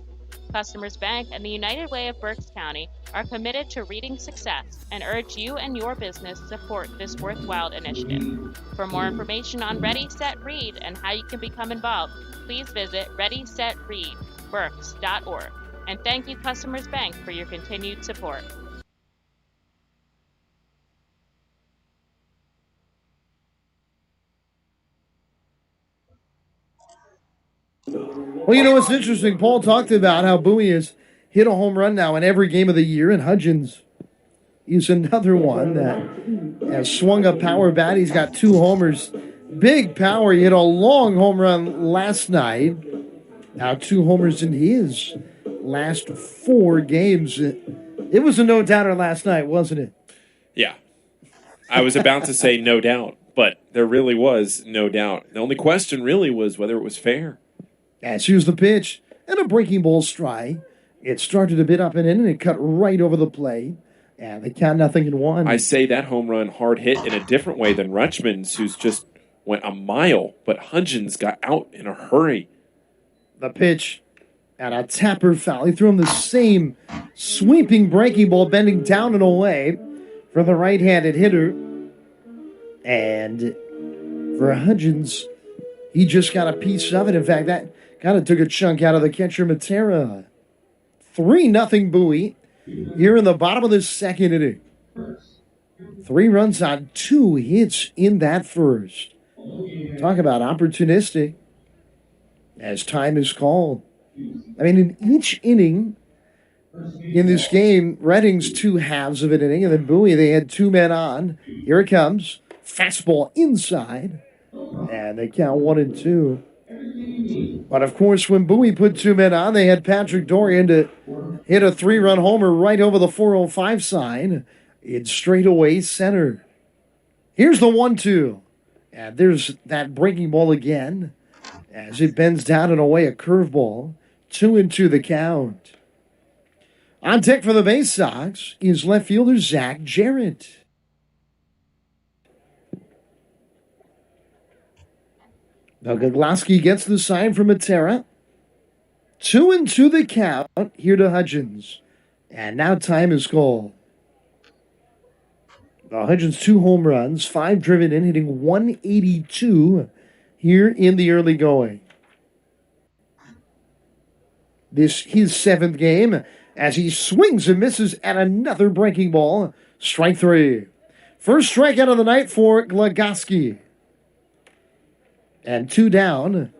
J: Customers Bank and the United Way of Berks County are committed to reading success and urge you and your business support this worthwhile initiative. For more information on Ready, Set, Read and how you can become involved, please visit readysetreadberks.org. And thank you, Customers Bank, for your continued support.
A: Well, you know, it's interesting. Paul talked about how Bowie has hit a home run now in every game of the year, and Hudgens is another one that has swung a power bat. He's got 2 homers. Big power. He hit a long home run last night. Now 2 homers in his last 4 games. It was a no-doubter last night, wasn't it?
B: Yeah. I was about to say no doubt, but there really was no doubt. The only question really was whether it was fair.
A: As here's the pitch, and a breaking ball strike. It started a bit up and in, and it cut right over the plate. And they count 0-1.
B: I say that home run hard hit in a different way than Rutschman's, who's just went a mile, but Hudgens got out in a hurry.
A: The pitch, and a tapper foul. He threw him the same sweeping breaking ball, bending down and away for the right-handed hitter. And for Hudgens, He just got a piece of it. In fact, that kind of took a chunk out of the catcher, Matera. 3-0 Bowie here in the bottom of the second inning. 3 runs on 2 hits in that first. Talk about opportunistic as time is called. I mean, in each inning in this game, Reading's 2 halves of an inning, and then Bowie, they had 2 men on. Here it comes. Fastball inside. And they count 1-2. But of course, when Bowie put 2 men on, they had Patrick Dorian to hit a 3-run homer right over the 405 sign in straightaway center. Here's the 1-2. And there's that breaking ball again as it bends down and away, a curveball. 2-2 the count. On deck for the Baysox is left fielder Zach Jarrett. Now Gogolski gets the sign from Matera. 2-2 the count here to Hudgens. And now time is called. Hudgens 2 home runs, 5 driven in, hitting 182 here in the early going. This his 7th game as he swings and misses at another breaking ball. Strike 3. First strikeout of the night for Gogolski. And 2 down.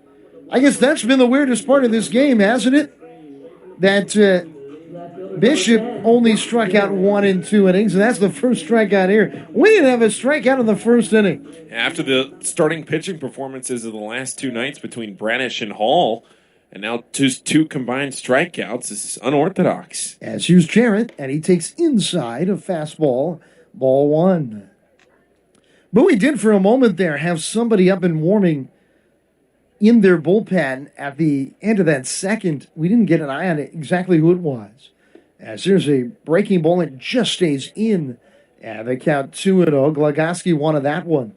A: I guess that's been the weirdest part of this game, hasn't it? That Bishop only struck out 1 in 2 innings, and that's the first strikeout here. We didn't have a strikeout in the first inning.
B: After the starting pitching performances of the last 2 nights between Bradish and Hall, and now 2 combined strikeouts, this is unorthodox.
A: As here's Jarrett, and he takes inside a fastball, ball 1. Bowie did for a moment there have somebody up and warming in their bullpen at the end of that second. We didn't get an eye on it exactly who it was. As there's a breaking ball, it just stays in. And they count 2-0. Gogolski wanted that one.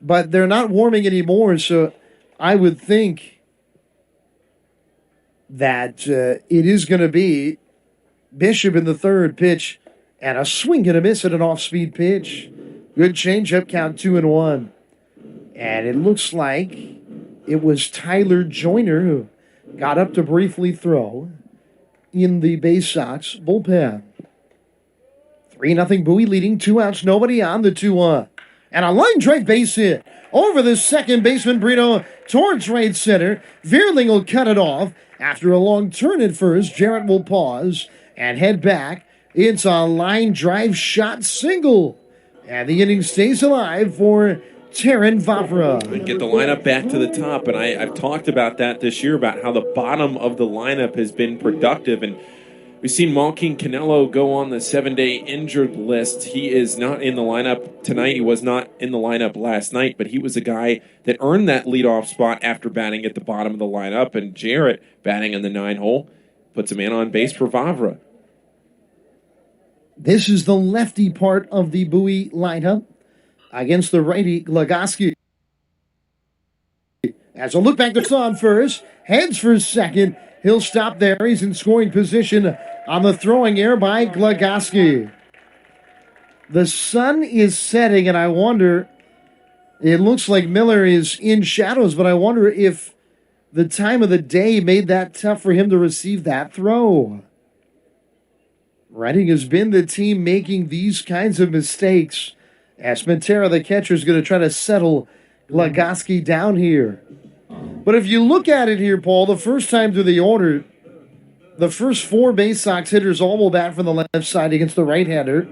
A: But they're not warming anymore, so I would think that it is going to be Bishop in the third pitch and a swing and a miss at an off-speed pitch. Good changeup, count 2-1. And it looks like it was Tyler Joyner who got up to briefly throw in the Baysox bullpen. 3-0 Bowie leading, 2 outs, nobody on, the 2-1. And a line drive base hit over the second baseman, Brito, towards right center. Veerling will cut it off. After a long turn at first, Jarrett will pause and head back. It's a line drive shot single. And the inning stays alive for Terran Vavra.
B: And get the lineup back to the top, and I've talked about that this year, about how the bottom of the lineup has been productive, and we've seen Malkin Canelo go on the 7-day injured list. He is not in the lineup tonight. He was not in the lineup last night, but he was a guy that earned that leadoff spot after batting at the bottom of the lineup, and Jarrett, batting in the 9-hole, puts a man on base for Vavra.
A: This is the lefty part of the Bowie lineup against the righty Gogolski. As a look back to on first, heads for second. He'll stop there. He's in scoring position on the throwing error by Gogolski. The sun is setting, and I wonder, it looks like Miller is in shadows, but I wonder if the time of the day made that tough for him to receive that throw. Reading has been the team making these kinds of mistakes, as Matera, the catcher, is going to try to settle Gogolski down here. But if you look at it here, Paul, the first time through the order, the first 4 Baysox hitters all will bat from the left side against the right-hander.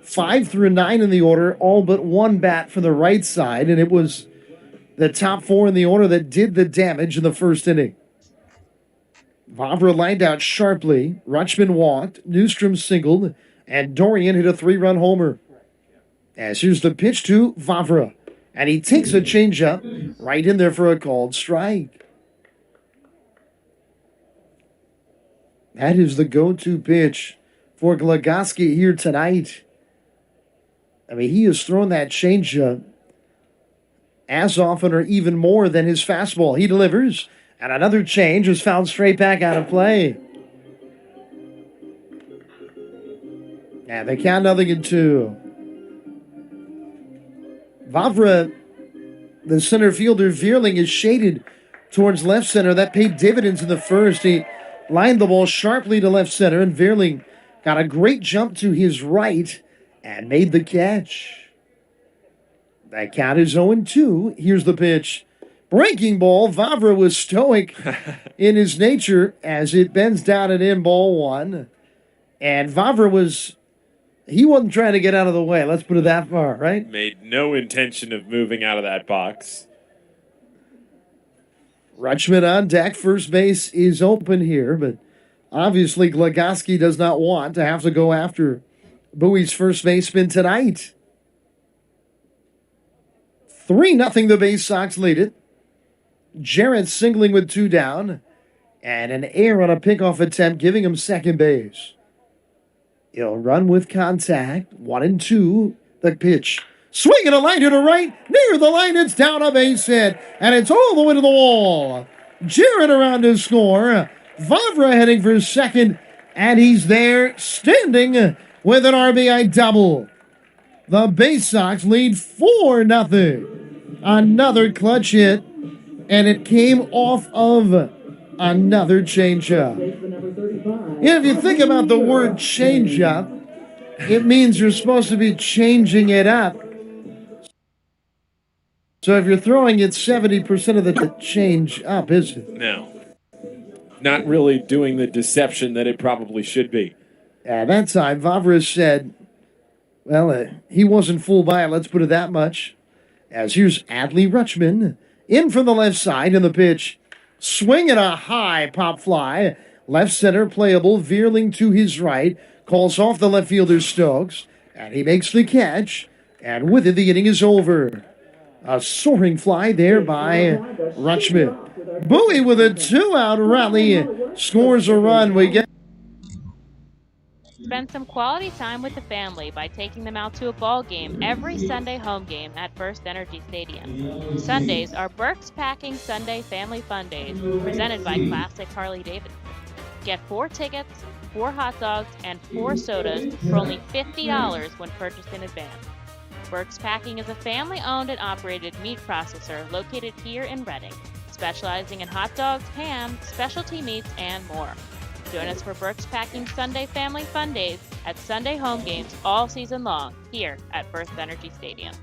A: 5 through 9 in the order, all but 1 bat for the right side, and it was the top 4 in the order that did the damage in the first inning. Vavra lined out sharply. Rutschman walked. Newstrom singled. And Dorian hit a 3-run homer. As here's the pitch to Vavra. And he takes a changeup right in there for a called strike. That is the go-to pitch for Gogolski here tonight. I mean, he has thrown that changeup as often or even more than his fastball. He delivers. And another change was fouled straight back out of play. And they count 0-2. Vavra The center fielder, Veerling, is shaded towards left center. That paid dividends in the first. He lined the ball sharply to left center, and Veerling got a great jump to his right and made the catch. That count is 0-2. Here's the pitch. Breaking ball. Vavra was stoic in his nature as it bends down and in, ball one. And Vavra he wasn't trying to get out of the way. Let's put it that far, right?
B: Made no intention of moving out of that box.
A: Rutschman on deck. First base is open here, but obviously Glagoski does not want to have to go after Bowie's first baseman tonight. 3-0 the Baysox lead it. Jarrett singling with 2 down. And an error on a pickoff attempt, giving him second base. He'll run with contact. 1-2. The pitch. Swinging a line to the right. Near the line, it's down a base hit. And it's all the way to the wall. Jarrett around to score. Vavra heading for second. And he's there, standing with an RBI double. The Baysox lead 4-0. Another clutch hit, and it came off of another changeup. If you think about the word changeup, it means you're supposed to be changing it up. So if you're throwing it 70% of the change up, is it?
B: No. Not really doing the deception that it probably should be.
A: At that time, Vavra said, he wasn't fooled by it, let's put it that much. As here's Adley Rutschman in from the left side in the pitch. Swinging a high pop fly. Left center playable. Veerling to his right. Calls off the left fielder Stokes. And he makes the catch. And with it, the inning is over. A soaring fly there by Rutschman. Bowie with a 2-out rally scores a run. We get.
J: Spend some quality time with the family by taking them out to a ball game every Sunday home game at First Energy Stadium. Sundays are Burke's Packing Sunday Family Fun Days, presented by Classic Harley Davidson. Get 4 tickets, 4 hot dogs, and 4 sodas for only $50 when purchased in advance. Burke's Packing is a family-owned and operated meat processor located here in Reading, specializing in hot dogs, ham, specialty meats, and more. Join us for Burke's Packing Sunday Family Fun Days at Sunday home games all season long here at First Energy Stadium.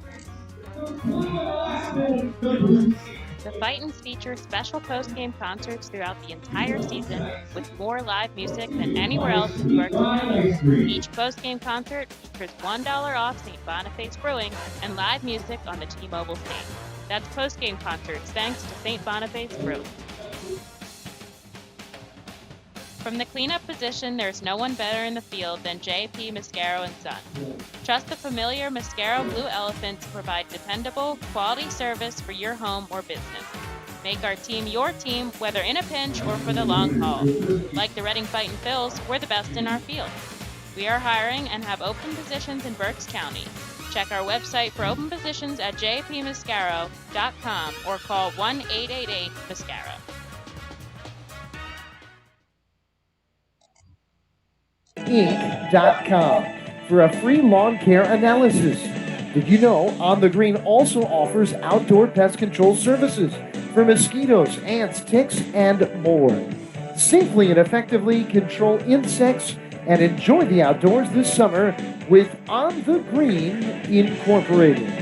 J: The Fightins feature special post-game concerts throughout the entire season with more live music than anywhere else in Berks County. Each post-game concert features $1 off St. Boniface Brewing and live music on the T-Mobile stage. That's post-game concerts thanks to St. Boniface Brewing. From the cleanup position, there's no one better in the field than J.P. Mascaro & Son. Trust the familiar Mascaro Blue Elephant to provide dependable, quality service for your home or business. Make our team your team, whether in a pinch or for the long haul. Like the Reading Fightin' Phils, we're the best in our field. We are hiring and have open positions in Berks County. Check our website for open positions at jpmascaro.com or call 1-888-MASCARO.
A: Inc.com for a free lawn care analysis. Did you know On the Green also offers outdoor pest control services for mosquitoes, ants, ticks, and more? Safely and effectively control insects and enjoy the outdoors this summer with On the Green Incorporated.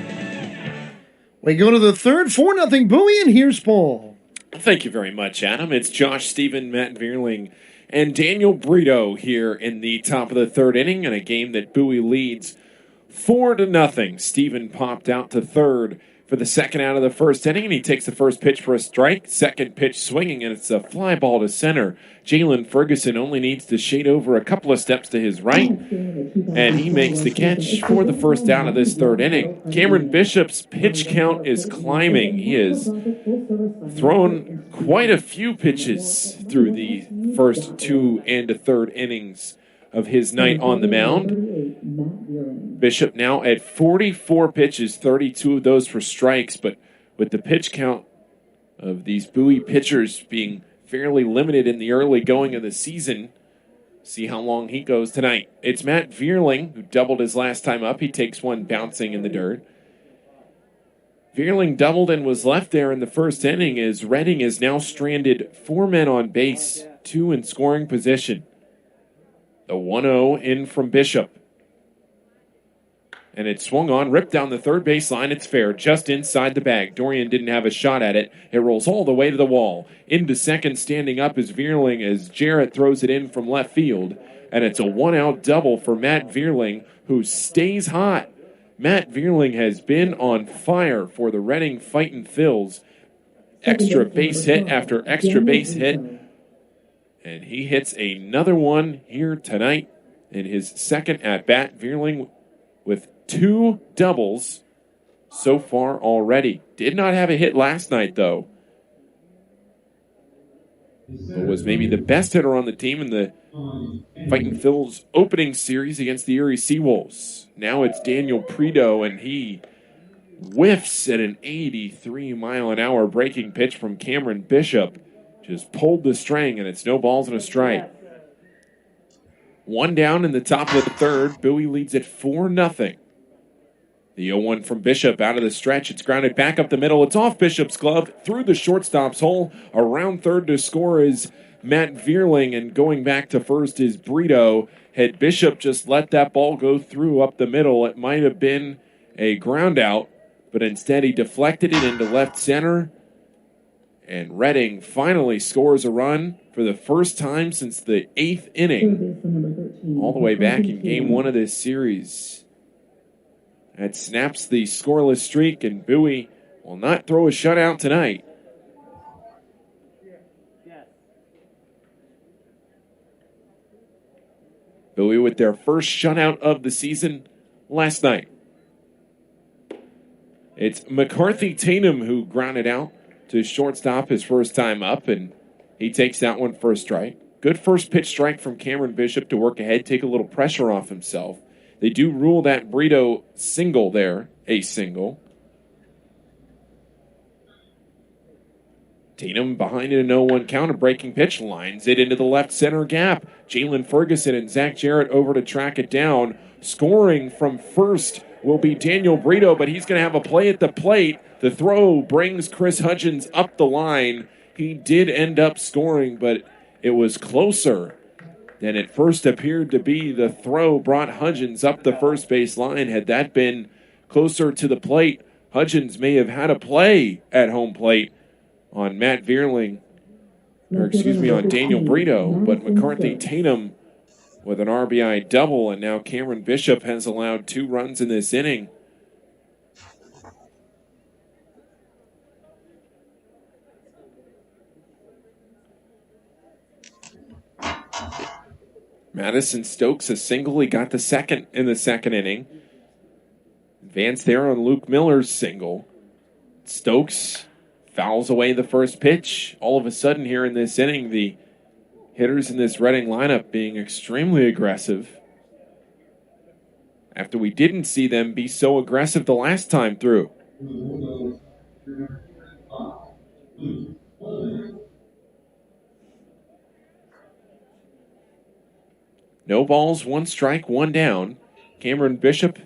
A: We go to the third, 4-0 Bowie, and here's Paul.
B: Thank you very much, Adam. It's Josh Stephen, Matt Veerling, and Daniel Brito here in the top of the third inning in a game that Bowie leads 4-0. Stephen popped out to third for the second out of the first inning, and he takes the first pitch for a strike. Second pitch swinging, and it's a fly ball to center. Jalen Ferguson only needs to shade over a couple of steps to his right, and he makes the catch for the first out of this third inning. Cameron Bishop's pitch count is climbing. He has thrown quite a few pitches through the first 2 and a third innings of his night on the mound. Bishop now at 44 pitches, 32 of those for strikes, but with the pitch count of these Bowie pitchers being fairly limited in the early going of the season, see how long he goes tonight. It's Matt Veerling, who doubled his last time up. He takes one bouncing in the dirt. Veerling doubled and was left there in the first inning as Reading is now stranded 4 men on base, 2 in scoring position. The 1-0 in from Bishop. And it swung on, ripped down the third base line. It's fair, just inside the bag. Dorian didn't have a shot at it. It rolls all the way to the wall. Into second, standing up is Veerling as Jarrett throws it in from left field. And it's a 1-out double for Matt Veerling, who stays hot. Matt Veerling has been on fire for the Reading Fightin' Phils. Extra base hit after extra base hit. And he hits another one here tonight in his second at-bat. Veerling with 2 doubles so far already. Did not have a hit last night, though. But was maybe the best hitter on the team in the Fightin' Phils opening series against the Erie Seawolves. Now it's Daniel Prito, and he whiffs at an 83-mile-an-hour breaking pitch from Cameron Bishop. Just pulled the string, and it's no balls and a strike. 1 down in the top of the third. Bowie leads at 4-0. The 0-1 from Bishop out of the stretch. It's grounded back up the middle. It's off Bishop's glove, through the shortstop's hole. Around third to score is Matt Veerling, and going back to first is Brito. Had Bishop just let that ball go through up the middle, it might have been a ground out, but instead he deflected it into left center. And Reading finally scores a run for the first time since the 8th inning, all the way back in Game 1 of this series. That snaps the scoreless streak, and Bowie will not throw a shutout tonight. Bowie with their first shutout of the season last night. It's McCarthy Tatum who grounded out to shortstop his first time up, and he takes that one for a strike. Good first pitch strike from Cameron Bishop to work ahead, take a little pressure off himself. They do rule that Brito single there, a single. Tatum behind it, a 0-1 count, a breaking pitch, lines it into the left center gap. Jalen Ferguson and Zach Jarrett over to track it down. Scoring from first will be Daniel Brito, but he's going to have a play at the plate. The throw brings Chris Hudgens up the line. He did end up scoring, but it was closer than it first appeared to be. The throw brought Hudgens up the first base line. Had that been closer to the plate, Hudgens may have had a play at home plate on Matt Veerling, on Daniel Brito, but McCarthy Tatum with an RBI double, and now Cameron Bishop has allowed 2 runs in this inning. Madison Stokes a single. He got the second in the second inning. Advance there on Luke Miller's single. Stokes fouls away the first pitch. All of a sudden here in this inning, the hitters in this Reading lineup being extremely aggressive after we didn't see them be so aggressive the last time through. No balls, 1 strike, 1 down. Cameron Bishop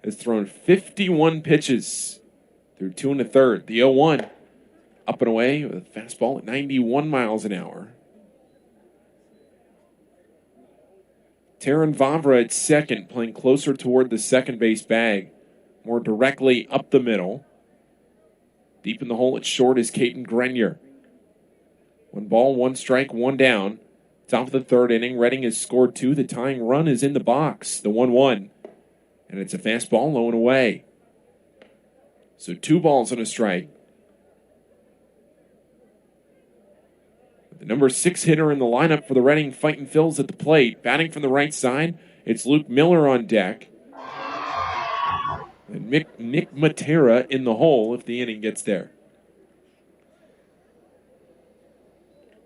B: has thrown 51 pitches through 2 1/3. The 0-1 up and away with a fastball at 91 miles an hour. Taran Vavra at second, playing closer toward the second base bag, more directly up the middle. Deep in the hole at short is Caden Grenier. 1 ball, 1 strike, 1 down. Top of the third inning, Reading has scored 2. The tying run is in the box, the 1-1. And it's a fastball low and away. So 2 balls and a strike. The number 6 hitter in the lineup for the Reading Fightin' Phils at the plate. Batting from the right side, it's Luke Miller on deck. And Nick Matera in the hole if the inning gets there.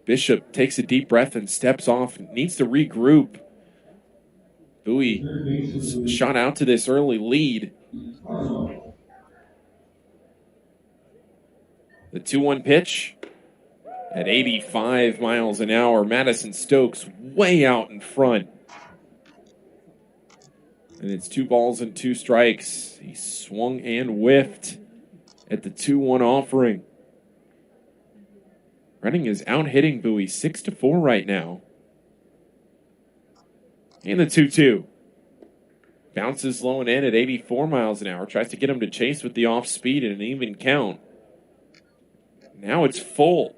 B: Bishop takes a deep breath and steps off. Needs to regroup. Bowie shot out to this early lead. The 2-1 pitch at 85 miles an hour. Madison Stokes way out in front. And it's 2 balls and 2 strikes. He swung and whiffed at the 2-1 offering. Reading is out-hitting Bowie 6-4 right now. And the 2-2. Bounces low and in at 84 miles an hour. Tries to get him to chase with the off-speed and an even count. Now it's full.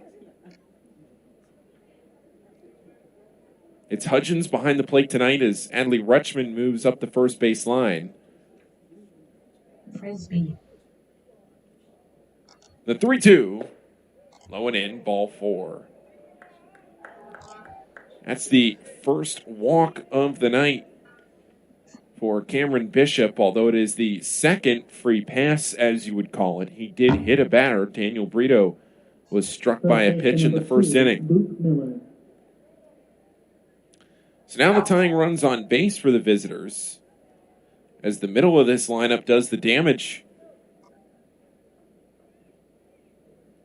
B: It's Hudgens behind the plate tonight as Adley Rutschman moves up the first base line.
K: Frisbee.
B: The 3-2. Low and in, ball 4. That's the first walk of the night for Cameron Bishop, although it is the second free pass, as you would call it. He did hit a batter. Daniel Brito was struck by a pitch in the first inning. So now the tying runs on base for the visitors, as the middle of this lineup does the damage.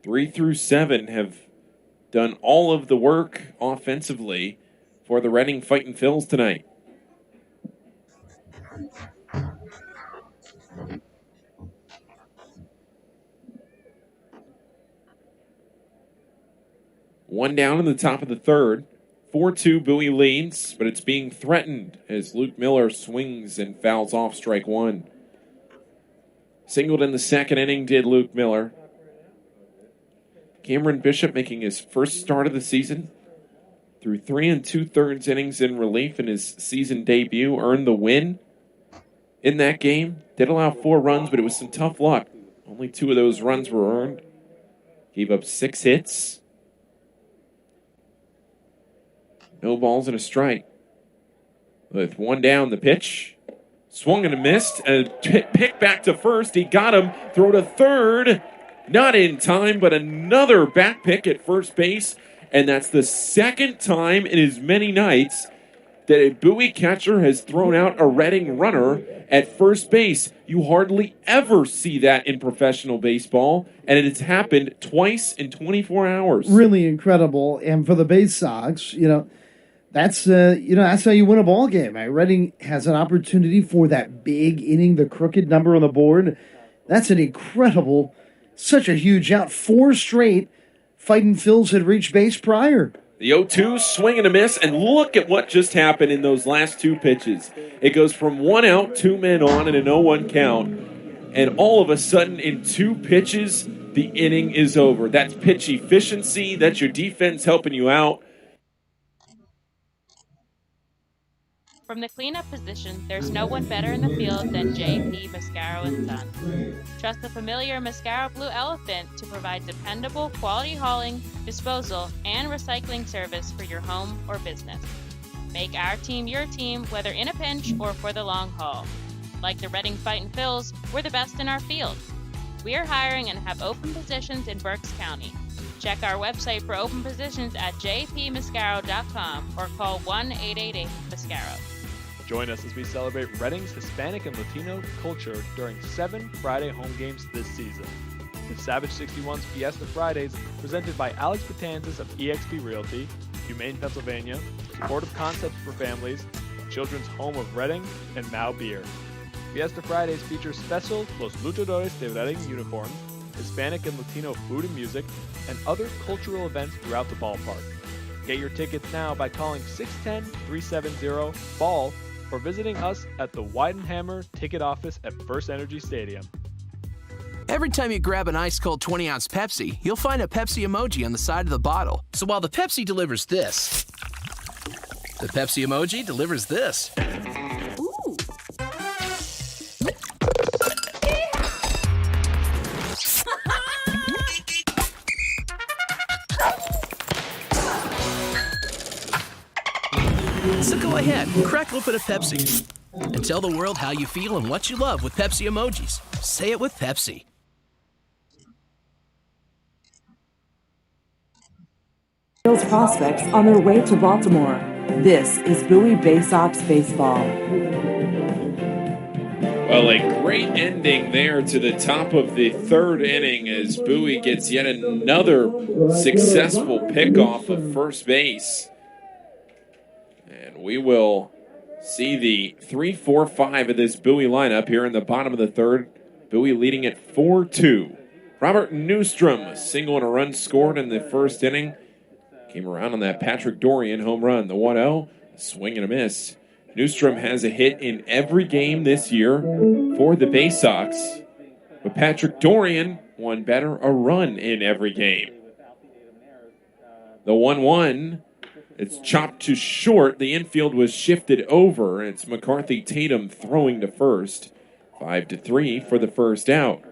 B: 3 through 7 have done all of the work offensively for the Reading Fightin' Phils tonight. One down in the top of the third. 4-2 Bowie leads, but it's being threatened as Luke Miller swings and fouls off strike one. Singled in the second inning did Luke Miller. Cameron Bishop making his first start of the season. Through 3 2/3 innings in relief in his season debut, earned the win in that game. Did allow 4 runs, but it was some tough luck. Only 2 of those runs were earned. Gave up 6 hits. No balls and a strike. With 1 down, the pitch. Swung and a missed. And pick back to first. He got him. Throw to third. Not in time, but another back pick at first base. And that's the second time in as many nights that a Bowie catcher has thrown out a Reading runner at first base. You hardly ever see that in professional baseball, and it has happened twice in 24 hours.
A: Really incredible. And for the Baysox, that's that's how you win a ball game. Right? Reading has an opportunity for that big inning, the crooked number on the board. That's an incredible, such a huge out. 4 straight Fightin' Phils had reached base prior.
B: The 0-2, swing and a miss, and look at what just happened in those last 2 pitches. It goes from 1 out, 2 men on, and a 0-1 count, and all of a sudden, in 2 pitches, the inning is over. That's pitch efficiency. That's your defense helping you out.
J: From the cleanup position, there's no one better in the field than J.P. Mascaro & Son. Trust the familiar Mascaro Blue Elephant to provide dependable quality hauling, disposal, and recycling service for your home or business. Make our team your team, whether in a pinch or for the long haul. Like the Reading Fightin' Phils, we're the best in our field. We are hiring and have open positions in Berks County. Check our website for open positions at jpmascaro.com or call 1-888-MASCARO.
I: Join us as we celebrate Reading's Hispanic and Latino culture during 7 Friday home games this season. The Savage 61's Fiesta Fridays, presented by Alex Batanzas of eXp Realty, Humane Pennsylvania, Supportive Concepts for Families, Children's Home of Reading, and Mao Beer. Fiesta Fridays features special Los Luchadores de Reading uniforms, Hispanic and Latino food and music, and other cultural events throughout the ballpark. Get your tickets now by calling 610-370-BALL or visiting us at the Weidenhammer ticket office at First Energy Stadium.
L: Every time you grab an ice-cold 20-ounce Pepsi, you'll find a Pepsi emoji on the side of the bottle. So while the Pepsi delivers this, the Pepsi emoji delivers this.
D: Ooh.
L: So go ahead, crack open a Pepsi and tell the world how you feel and what you love with Pepsi emojis. Say it with Pepsi.
C: Phil's prospects on their way to Baltimore. This is Bowie Baysox Baseball.
B: Well, a great ending there to the top of the third inning as Bowie gets yet another successful pickoff of first base. And we will see the 3-4-5 of this Bowie lineup here in the bottom of the third. Bowie leading at 4-2. Robert Newstrom, a single and a run scored in the first inning. Came around on that Patrick Dorian home run. The 1-0, swing and a miss. Newstrom has a hit in every game this year for the Baysox. But Patrick Dorian, one better, a run in every game. The 1-1, it's chopped to short. The infield was shifted over. It's McCarthy Tatum throwing to first. 5-3 for the first out.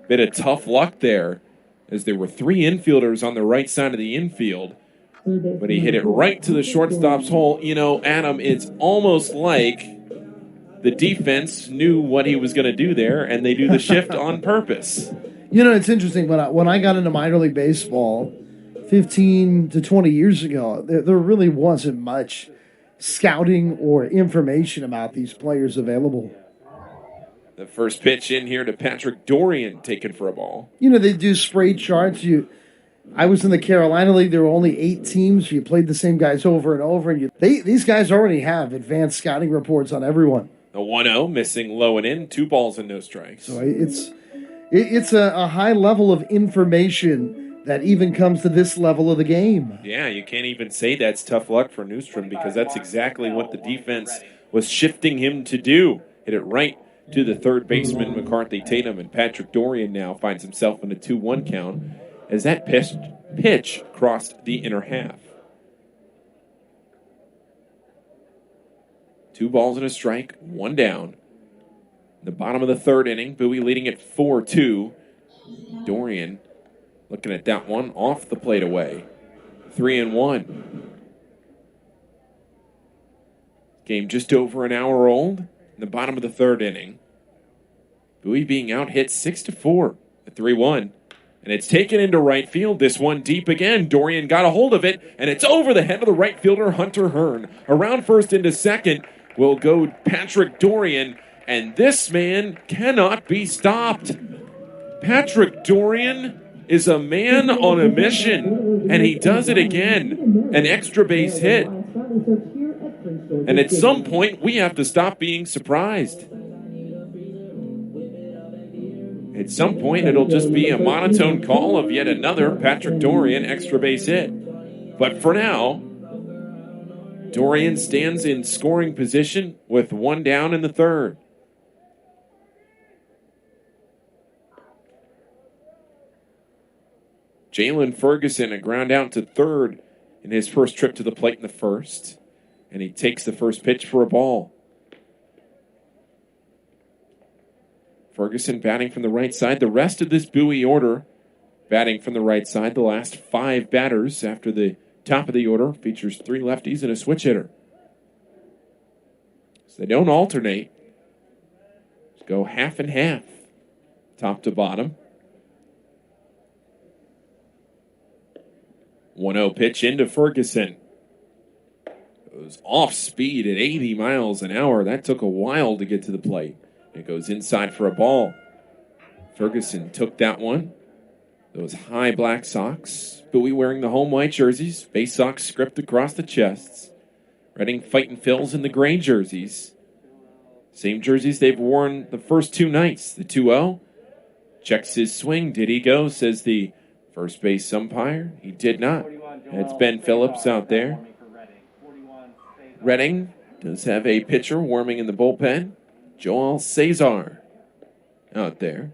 B: Bit of tough luck there, as there were three infielders on the right side of the infield. But he hit it right to the shortstop's hole. You know, Adam, it's almost like the defense knew what he was going to do there, and they do the shift on purpose.
A: You know, it's interesting. When I got into minor league baseball 15 to 20 years ago, there really wasn't much scouting or information about these players available.
B: The first pitch in here to Patrick Dorian, taken for a ball.
A: You know, they do spray charts. I was in the Carolina League. There were only 8 teams. You played the same guys over and over. And these guys already have advanced scouting reports on everyone.
B: The 1-0, missing low and in, 2 balls and no strikes.
A: So it's a high level of information that even comes to this level of the game.
B: Yeah, you can't even say that's tough luck for Newstrom, because that's exactly what the defense was shifting him to do. Hit it right to the third baseman, McCarthy Tatum, and Patrick Dorian now finds himself in a 2-1 count as that pitch crossed the inner half. 2 balls and a strike, 1 down. The bottom of the third inning, Bowie leading at 4-2. Dorian looking at that one off the plate away. 3-1. Game just over an hour old. In the bottom of the third inning. Bowie being out hit 6-4 at 3-1. And it's taken into right field. This one deep again. Dorian got a hold of it, and it's over the head of the right fielder, Hunter Hearn. Around first into second will go Patrick Dorian, and this man cannot be stopped. Patrick Dorian is a man on a mission, and he does it again. An extra base hit. And at some point, we have to stop being surprised. At some point, it'll just be a monotone call of yet another Patrick Dorian extra base hit. But for now, Dorian stands in scoring position with 1 down in the third. Jalen Ferguson, a ground out to third in his first trip to the plate in the first. And he takes the first pitch for a ball. Ferguson batting from the right side. The rest of this Bowie order batting from the right side. The last 5 batters after the top of the order features 3 lefties and a switch hitter. So they don't alternate. Just go half and half, top to bottom. 1-0 pitch into Ferguson. Goes off speed at 80 miles an hour. That took a while to get to the plate. It goes inside for a ball. Ferguson took that one. Those high black socks. Bowie wearing the home white jerseys. Baysox script across the chests. Reading fighting Phils in the gray jerseys. Same jerseys they've worn the first 2 nights. The 2-0. Checks his swing. Did he go? Says the first base umpire. He did not. It's Ben Phillips out there. Reading does have a pitcher warming in the bullpen. Joel Cesar out there.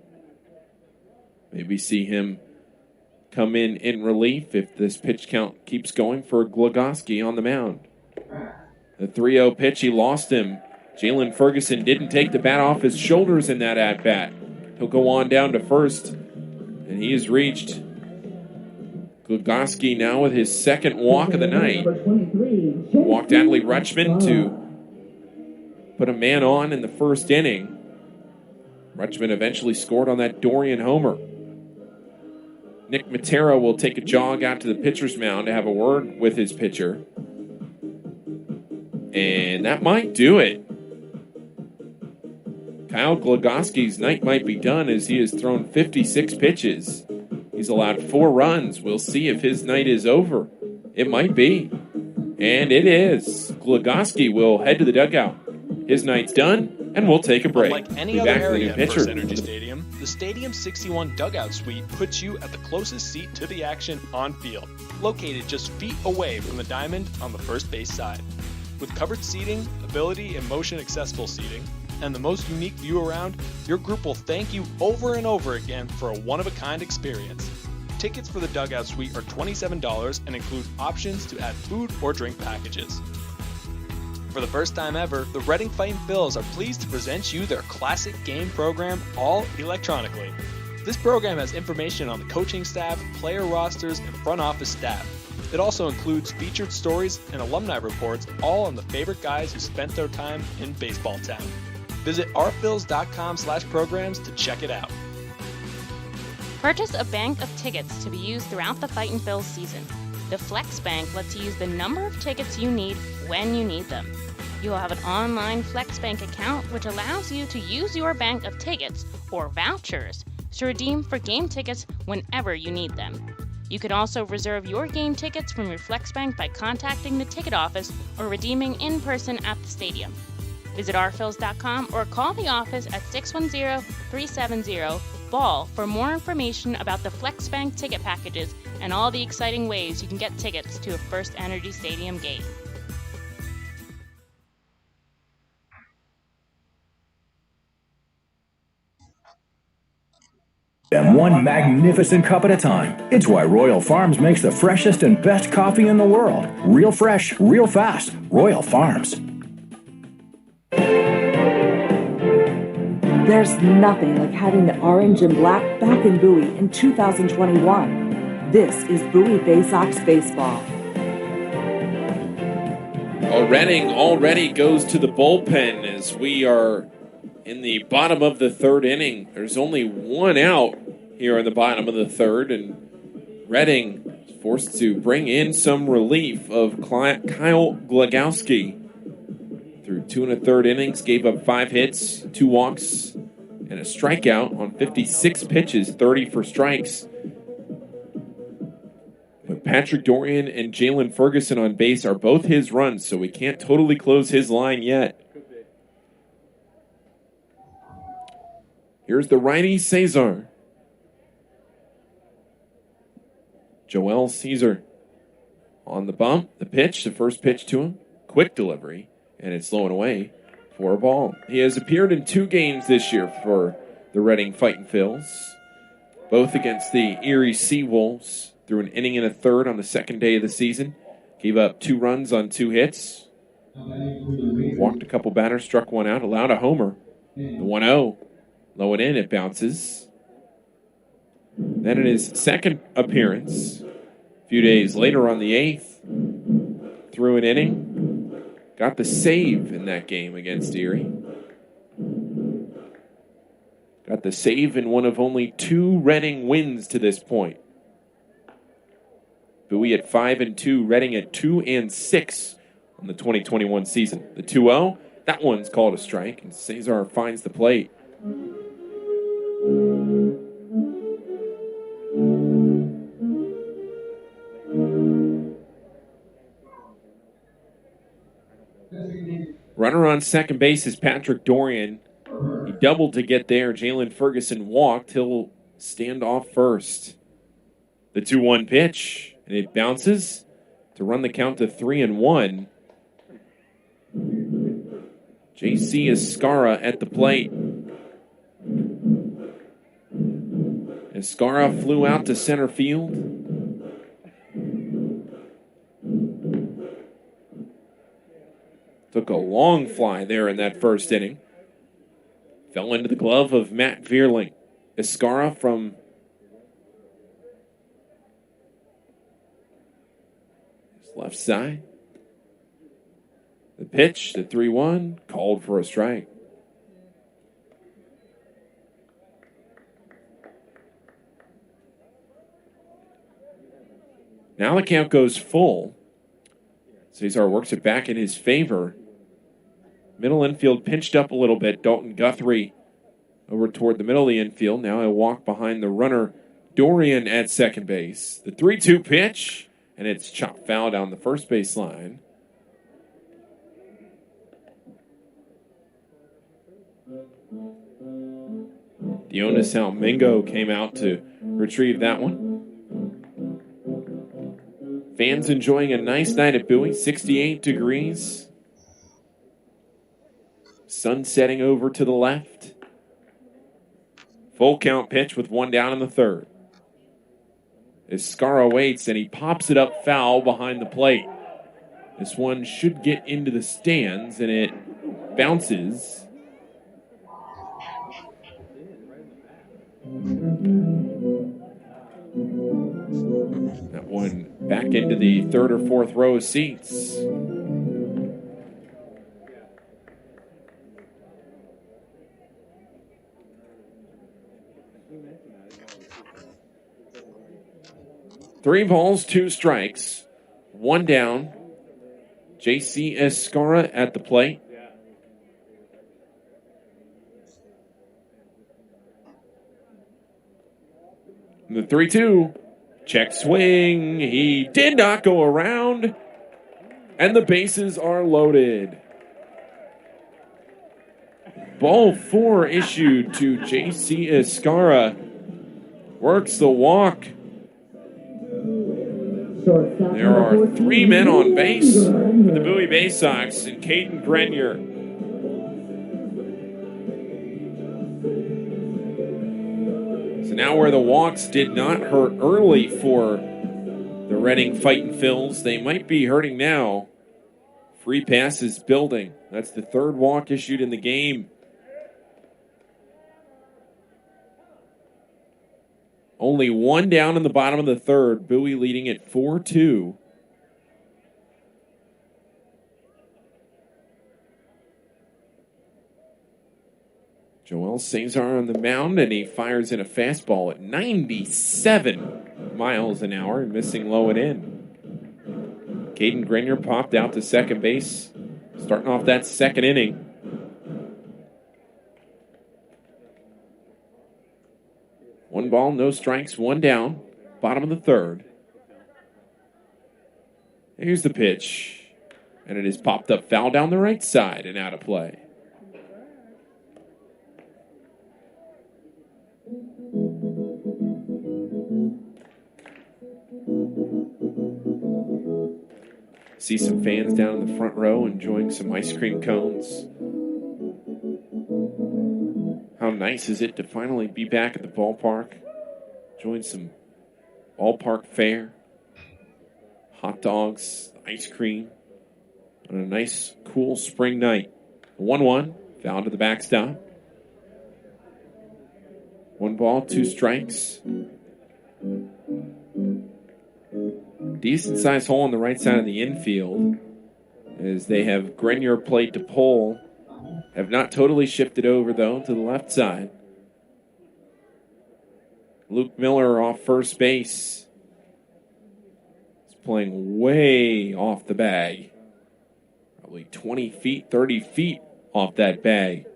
B: Maybe see him come in relief if this pitch count keeps going for Glogoski on the mound. The 3-0 pitch, he lost him. Jalen Ferguson didn't take the bat off his shoulders in that at-bat. He'll go on down to first, and he has reached Glogoski now with his second walk of the night. Walked Adley Rutschman to put a man on in the first inning. Rutschman eventually scored on that Dorian homer. Nick Matera will take a jog out to the pitcher's mound to have a word with his pitcher. And that might do it. Kyle Glogoski's night might be done as he has thrown 56 pitches. He's allowed 4 runs. We'll see if his night is over. It might be. And it is. Glogoski will head to the dugout. His night's done, and we'll take a break.
I: Like any
B: Be
I: other
B: back for the new
I: area at
B: pitcher.
I: First Energy Stadium, The Stadium 61 Dugout Suite puts you at the closest seat to the action on field, located just feet away from the diamond on the first base side. With covered seating, ability and motion accessible seating, and the most unique view around, your group will thank you over and over again for a one-of-a-kind experience. Tickets for the Dugout Suite are $27 and include options to add food or drink packages. For the first time ever, the Reading Fightin' Phils are pleased to present you their classic game program all electronically. This program has information on the coaching staff, player rosters, and front office staff. It also includes featured stories and alumni reports, all on the favorite guys who spent their time in baseball town. Visit ourphils.com/programs to check it out.
J: Purchase a bank of tickets to be used throughout the Fightin' Phils season. The Flex Bank lets you use the number of tickets you need when you need them. You will have an online Flex Bank account which allows you to use your bank of tickets or vouchers to redeem for game tickets whenever you need them. You can also reserve your game tickets from your Flex Bank by contacting the ticket office or redeeming in person at the stadium. Visit ourphils.com or call the office at 610-370-BALL for more information about the Flex Bank ticket packages and all the exciting ways you can get tickets to a First Energy Stadium game.
G: And one magnificent cup at a time. It's why Royal Farms makes the freshest and best coffee in the world. Real fresh, real fast. Royal Farms.
C: There's nothing like having the orange and black back in Bowie in 2021. This is Bowie Baysox Baseball.
B: Reading already goes to the bullpen as we are in the bottom of the third inning. There's only one out here in the bottom of the third, and Reading is forced to bring in some relief of Kyle Glagowski. Through 2 1/3 innings, gave up 5 hits, 2 walks, and a strikeout on 56 pitches, 30 for strikes. But Patrick Dorian and Jalen Ferguson on base are both his runs, so we can't totally close his line yet. Here's the righty, Cesar. Joel Caesar on the bump. The pitch, the first pitch to him. Quick delivery, and it's low and away for a ball. He has appeared in 2 games this year for the Reading Fightin' Phils, both against the Erie Seawolves. Threw an inning and a third on the second day of the season. Gave up 2 runs on 2 hits. Walked a couple batters, struck 1 out, allowed a homer. The 1-0. Low and in, it bounces. Then in his second appearance, a few days later on the 8th, threw an inning. Got the save in that game against Erie. Got the save in one of only 2 Reading wins to this point. Bowie at 5-2, Reading at 2-6 on the 2021 season. The 2-0, that one's called a strike, and Cesar finds the plate. Runner on second base is Patrick Dorian. He doubled to get there. Jalen Ferguson walked. He'll stand off first. The 2-1 pitch, and it bounces to run the count to 3-1. J.C. Escara at the plate. Escara flew out to center field. Took a long fly there in that first inning. Fell into the glove of Matt Vierling. Escara from his left side. The pitch, the 3-1, called for a strike. Now the count goes full. Cesar works it back in his favor. Middle infield pinched up a little bit. Dalton Guthrie over toward the middle of the infield. Now a walk behind the runner, Dorian at second base. The 3-2 pitch, and it's chopped foul down the first base line. Dionis Almengo came out to retrieve that one. Fans enjoying a nice night at Bowie, 68 degrees. Sun setting over to the left. Full count pitch with one down in the third. As Skara waits and he pops it up foul behind the plate. This one should get into the stands and it bounces. That one back into the third or fourth row of seats. Three balls, two strikes, one down. J.C. Escara at the plate. The 3-2. Check swing. He did not go around. And the bases are loaded. Ball 4 issued to J.C. Escara. Works the walk. There are three men on base for the Bowie Baysox and Caden Grenier. So now where the walks did not hurt early for the Reading Fightin' Phils, they might be hurting now. Free passes building. That's the third walk issued in the game. Only one down in the bottom of the third. Bowie leading at 4-2. Joel Cesar on the mound, and he fires in a fastball at 97 miles an hour, missing low and in. Caden Grenier popped out to second base, starting off that second inning. One ball, no strikes, one down. Bottom of the third. Here's the pitch. And it is popped up foul down the right side and out of play. See some fans down in the front row enjoying some ice cream cones. How nice is it to finally be back at the ballpark, enjoying some ballpark fare, hot dogs, ice cream, on a nice, cool spring night. 1-1, foul to the backstop. One ball, two strikes. Decent-sized hole on the right side of the infield as they have Grenier played to pole. Have not totally shifted over, though, to the left side. Luke Miller off first base. He's playing way off the bag. Probably 20 feet, 30 feet off that bag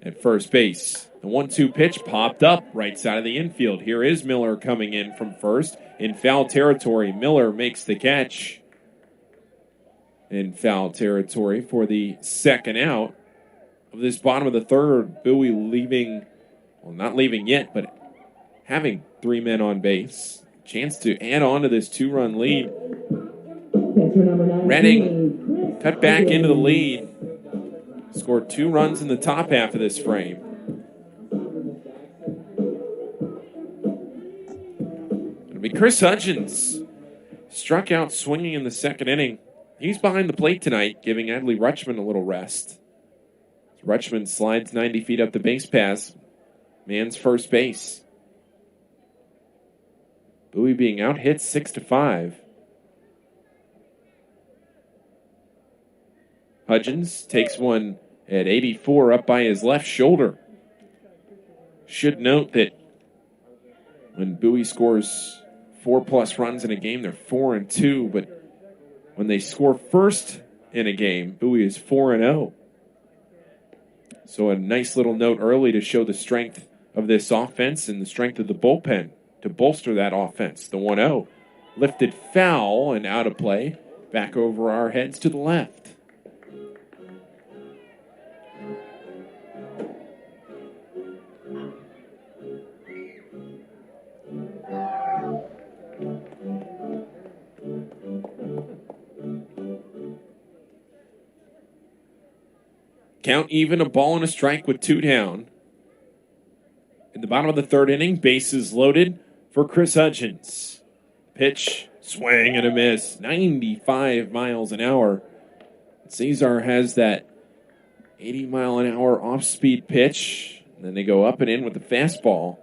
B: at first base. The 1-2 pitch popped up right side of the infield. Here is Miller coming in from first. In foul territory, Miller makes the catch. In foul territory for the second out of this bottom of the third. Bowie leaving, well, not leaving yet, but having three men on base. Chance to add on to this two-run lead. Reading cut back into the lead. Scored 2 runs in the top half of this frame. It'll be Chris Hudgens. Struck out swinging in the second inning. He's behind the plate tonight, giving Adley Rutschman a little rest. Rutschman slides 90 feet up the base pass. Man's first base. Bowie being out hit 6-5. Hudgens takes one at 84 up by his left shoulder. Should note that when Bowie scores 4+ runs in a game, they're 4-2, but when they score first in a game, Bowie is 4-0. So a nice little note early to show the strength of this offense and the strength of the bullpen to bolster that offense. The 1-0 lifted foul and out of play. Back over our heads to the left. Count even, a ball and a strike with 2 down. In the bottom of the 3rd inning, bases loaded for Chris Hudgens. Pitch, swing and a miss, 95 miles an hour. Cesar has that 80-mile-an-hour off-speed pitch. And then they go up and in with the fastball.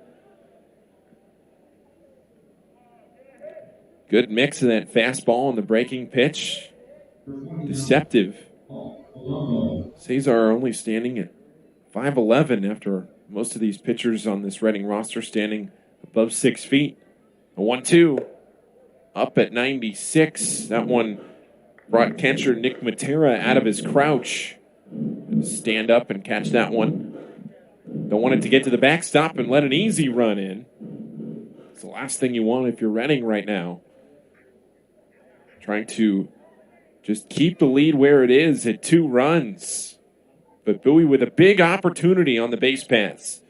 B: Good mix of that fastball and the breaking pitch. Deceptive. Cesar only standing at 5'11" after most of these pitchers on this Reading roster standing above 6 feet. A 1-2 up at 96. That one brought catcher Nick Matera out of his crouch. Stand up and catch that one. Don't want it to get to the backstop and let an easy run in. It's the last thing you want if you're Reading right now. Trying to just keep the lead where it is at 2 runs. But Bowie with a big opportunity on the base paths.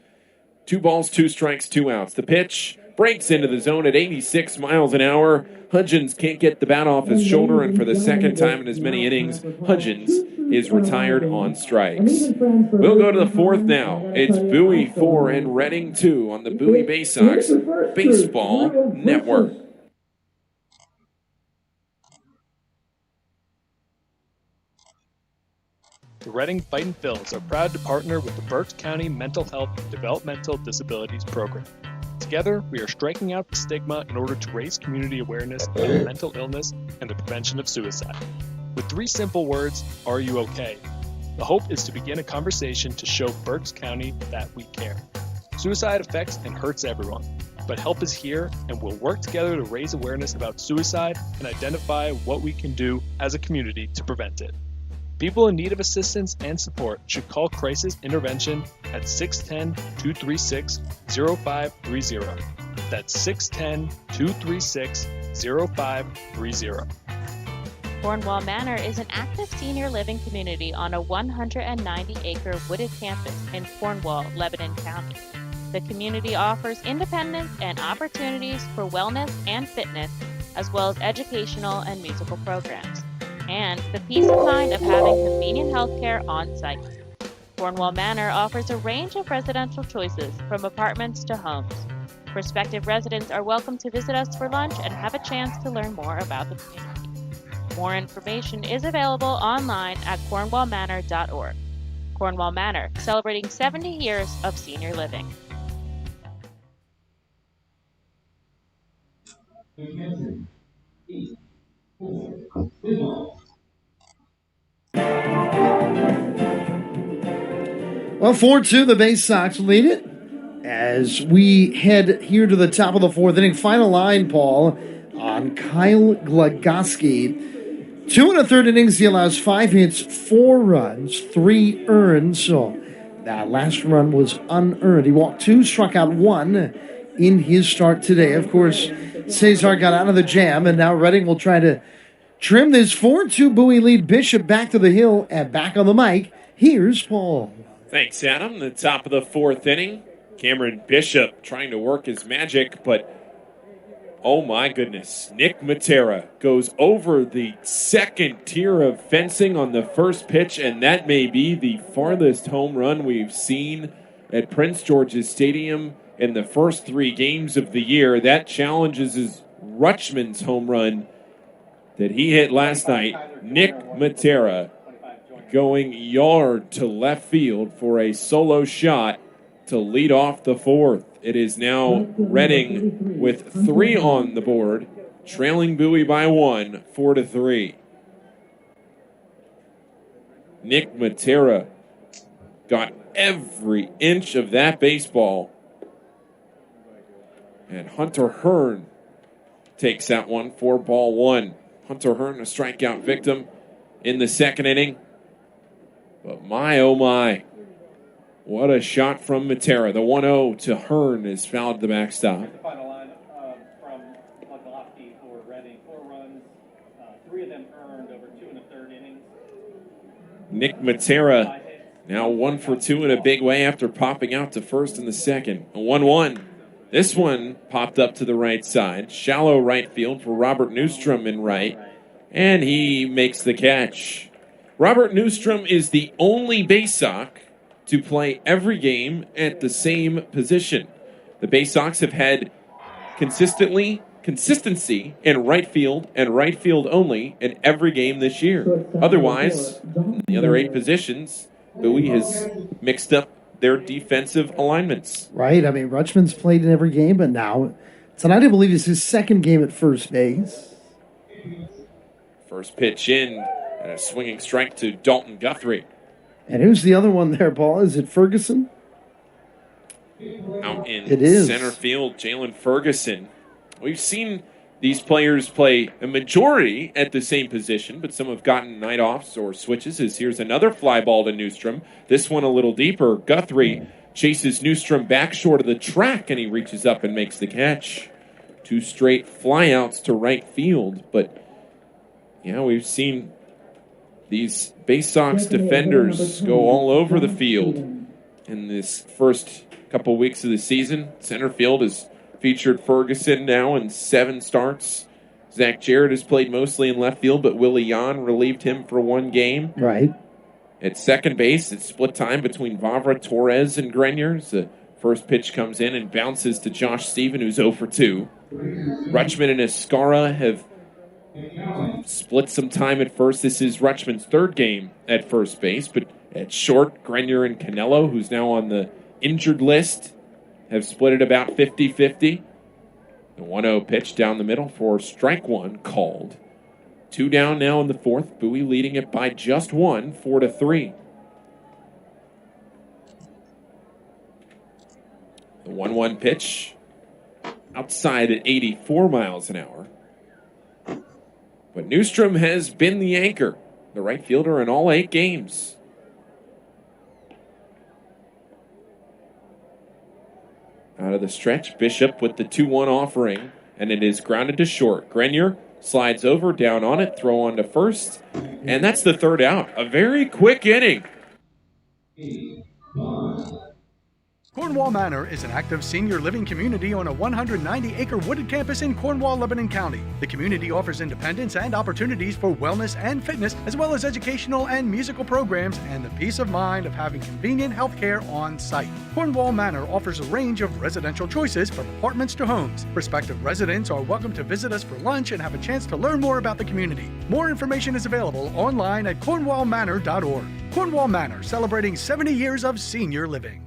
B: 2 balls, 2 strikes, 2 outs. The pitch breaks into the zone at 86 miles an hour. Hudgens can't get the bat off his shoulder, and for the second time in as many innings, Hudgens is retired on strikes. We'll go to the 4th now. It's Bowie 4 and Reading 2 on the Bowie Baysox Baseball Network.
I: The Reading Fightin' Phils are proud to partner with the Berks County Mental Health and Developmental Disabilities Program. Together, we are striking out the stigma in order to raise community awareness about mental illness and the prevention of suicide. With 3 simple words, are you okay? The hope is to begin a conversation to show Berks County that we care. Suicide affects and hurts everyone, but help is here, and we'll work together to raise awareness about suicide and identify what we can do as a community to prevent it. People in need of assistance and support should call Crisis Intervention at 610-236-0530. That's 610-236-0530.
J: Cornwall Manor is an active senior living community on a 190-acre wooded campus in Cornwall, Lebanon County. The community offers independence and opportunities for wellness and fitness, as well as educational and musical programs, and the peace of mind of having convenient healthcare on site. Cornwall Manor offers a range of residential choices from apartments to homes. Prospective residents are welcome to visit us for lunch and have a chance to learn more about the community. More information is available online at cornwallmanor.org. Cornwall Manor, celebrating 70 years of senior living.
A: Well, 4-2, the Baysox lead it as we head here to the top of the 4th inning. Final line, Paul, on Kyle Glagoski. 2 1/3 innings, he allows 5 hits, 4 runs, 3 earned. So that last run was unearned. He walked 2, struck out 1 in his start today. Of course, Cesar got out of the jam, and now Reading will try to trim this 4-2 Bowie lead. Bishop back to the hill and back on the mic. Here's Paul.
B: Thanks, Adam. The top of the 4th inning. Cameron Bishop trying to work his magic, but oh my goodness. Nick Matera goes over the second tier of fencing on the first pitch, and that may be the farthest home run we've seen at Prince George's Stadium in the first 3 games of the year. That challenges Rutschman's home run that he hit last night. Nick Matera going yard to left field for a solo shot to lead off the 4th. It is now Reading with 3 on the board, trailing Bowie by 1, 4-3. Nick Matera got every inch of that baseball. And Hunter Hearn takes that one for ball 1. Hunter Hearn, a strikeout victim in the 2nd inning. But my, oh my, what a shot from Matera. The 1-0 to Hearn is fouled to the backstop.
K: The final line from Glagoski for Reading. 4 runs, 3 of them earned over 2 1/3 innings.
B: Nick Matera now 1 for 2 in a big way after popping out to first in the 2nd. A 1-1. This one popped up to the right side. Shallow right field for Robert Newstrom in right. And he makes the catch. Robert Newstrom is the only Baysox to play every game at the same position. The Baysox have had consistency in right field and right field only in every game this year. Otherwise, in the other 8 positions, Bowie has mixed up their defensive alignments.
A: Right. I mean, Rutschman's played in every game, but now tonight I believe is his second game at first base.
B: First pitch in, and a swinging strike to Dalton Guthrie.
A: And who's the other one there, Paul? Is it Ferguson?
B: Out in
A: It is.
B: center field, Jalen Ferguson. We've seen these players play a majority at the same position, but some have gotten night-offs or switches. As here's another fly ball to Newstrom. This one a little deeper. Guthrie chases Newstrom back short of the track, and he reaches up and makes the catch. 2 straight flyouts to right field, but yeah, we've seen these Baysox defenders go all over the field in this first couple weeks of the season. Center field has featured Ferguson now in 7 starts. Zach Jarrett has played mostly in left field, but Willie Yan relieved him for 1 game.
A: Right.
B: At second base, it's split time between Vavra, Torres, and Grenier. The first pitch comes in and bounces to Josh Stephen, who's 0 for 2. Rutschman and Escara have split some time at first. This is Rutschman's 3rd game at first base, but at short, Grenier and Canelo, who's now on the injured list, have split it about 50-50. The 1-0 pitch down the middle for strike 1 called. 2 down now in the 4th. Bowie leading it by just 1, 4-3. The 1-1 pitch outside at 84 miles an hour. But Newstrom has been the anchor, the right fielder in all 8 games. Out of the stretch, Bishop with the 2-1 offering, and it is grounded to short. Grenier slides over, down on it, throw on to first, and that's the 3rd out. A very quick inning.
M: Cornwall Manor is an active senior living community on a 190-acre wooded campus in Cornwall, Lebanon County. The community offers independence and opportunities for wellness and fitness, as well as educational and musical programs, and the peace of mind of having convenient health care on site. Cornwall Manor offers a range of residential choices from apartments to homes. Prospective residents are welcome to visit us for lunch and have a chance to learn more about the community. More information is available online at cornwallmanor.org. Cornwall Manor, celebrating 70 years of senior living.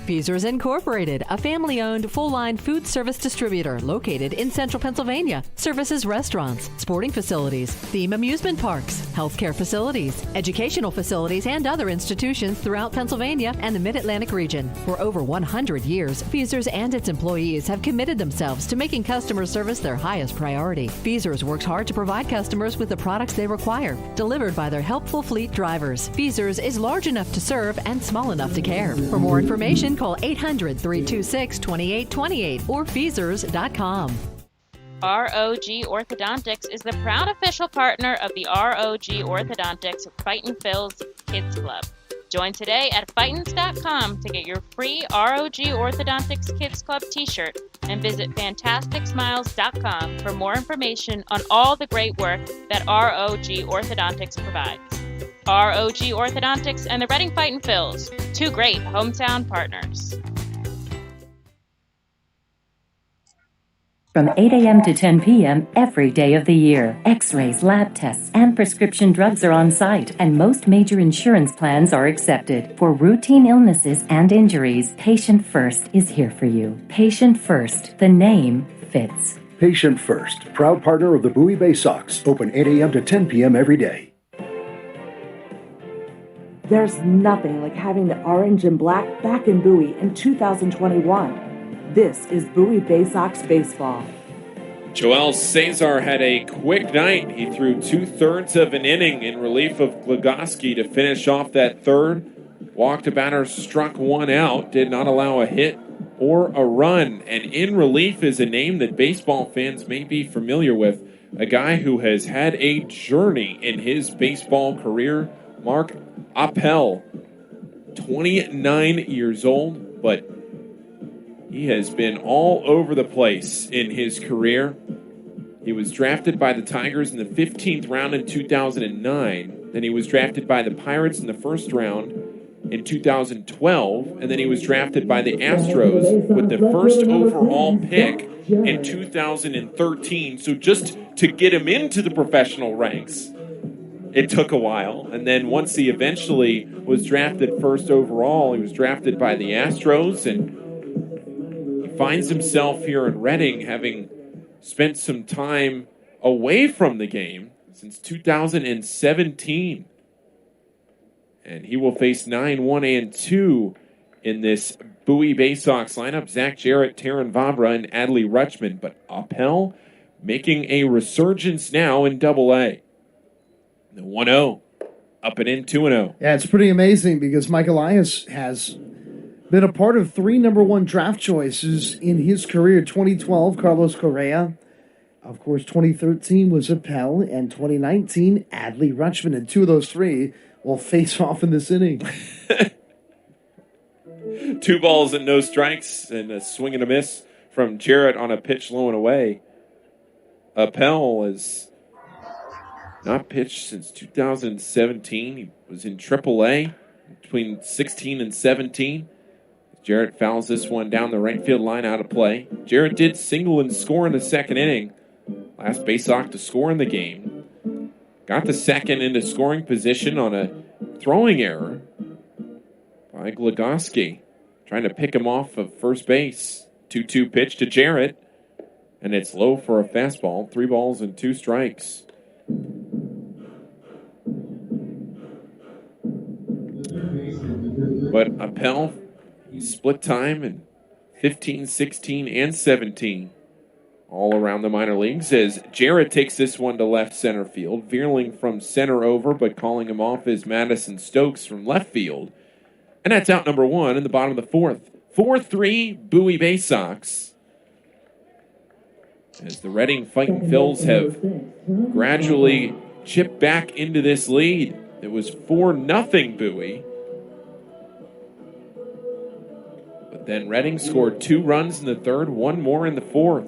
N: Feasers Incorporated, a family-owned, full-line food service distributor located in central Pennsylvania. Services restaurants, sporting facilities, theme amusement parks, healthcare facilities, educational facilities, and other institutions throughout Pennsylvania and the Mid-Atlantic region. For over 100 years, Feasers and its employees have committed themselves to making customer service their highest priority. Feasers works hard to provide customers with the products they require, delivered by their helpful fleet drivers. Feasers is large enough to serve and small enough to care. For more information, call 800-326-2828 or Feasers.com.
J: ROG Orthodontics is the proud official partner of the ROG Orthodontics Fightin' Phil's Kids Club. Join today at Fightins.com to get your free ROG Orthodontics Kids Club t-shirt and visit FantasticSmiles.com for more information on all the great work that ROG Orthodontics provides. ROG Orthodontics and the Reading Fightin' Phils, 2 great hometown partners.
F: From 8 a.m. to 10 p.m. every day of the year, X-rays, lab tests, and prescription drugs are on site, and most major insurance plans are accepted. For routine illnesses and injuries, Patient First is here for you. Patient First, the name fits.
O: Patient First, proud partner of the Bowie Baysox, open 8 a.m. to 10 p.m. every day.
C: There's nothing like having the orange and black back in Bowie in 2021. This is Bowie Baysox Baseball.
B: Joel Cesar had a quick night. He threw 2/3 of an inning in relief of Glogoski to finish off that 3rd. Walked a batter, struck 1 out, did not allow a hit or a run. And in relief is a name that baseball fans may be familiar with. A guy who has had a journey in his baseball career, Mark Appel, 29 years old, but he has been all over the place in his career. He was drafted by the Tigers in the 15th round in 2009. Then he was drafted by the Pirates in the first round in 2012, and then he was drafted by the Astros with the first overall pick in 2013. So just to get him into the professional ranks, it took a while. And then once he eventually was drafted first overall, he was drafted by the Astros, and he finds himself here in Reading, having spent some time away from the game since 2017. And he will face 9, 1, and 2 in this Bowie Baysox lineup. Zach Jarrett, Taryn Vavra, and Adley Rutschman. But Appel making a resurgence now in Double-A. The 1-0, up and in 2-0.
A: Yeah, it's pretty amazing because Mike Elias has been a part of 3 number 1 draft choices in his career. 2012, Carlos Correa. Of course, 2013 was Appel, and 2019, Adley Rutschman. And 2 of those 3 will face off in this inning.
B: 2 balls and no strikes, and a swing and a miss from Jarrett on a pitch low and away. Appel has not pitched since 2017. He was in Triple-A between 16 and 17. Jarrett fouls this one down the right field line, out of play. Jarrett did single and score in the second inning. Last Baysox to score in the game. Got the second into scoring position on a throwing error by Glagoski, trying to pick him off of first base. 2-2 pitch to Jarrett, and it's low for a fastball. 3 balls and 2 strikes. But Appel, he split time in 15, 16, and 17. All around the minor leagues as Jarrett takes this one to left center field. Veerling from center over, but calling him off is Madison Stokes from left field. And that's out number 1 in the bottom of the 4th. 4-3 Bowie Baysox. As the Reading Fightin' Phils have gradually chipped back into this lead. It was 4-0 Bowie. But then Reading scored 2 runs in the 3rd, 1 more in the 4th.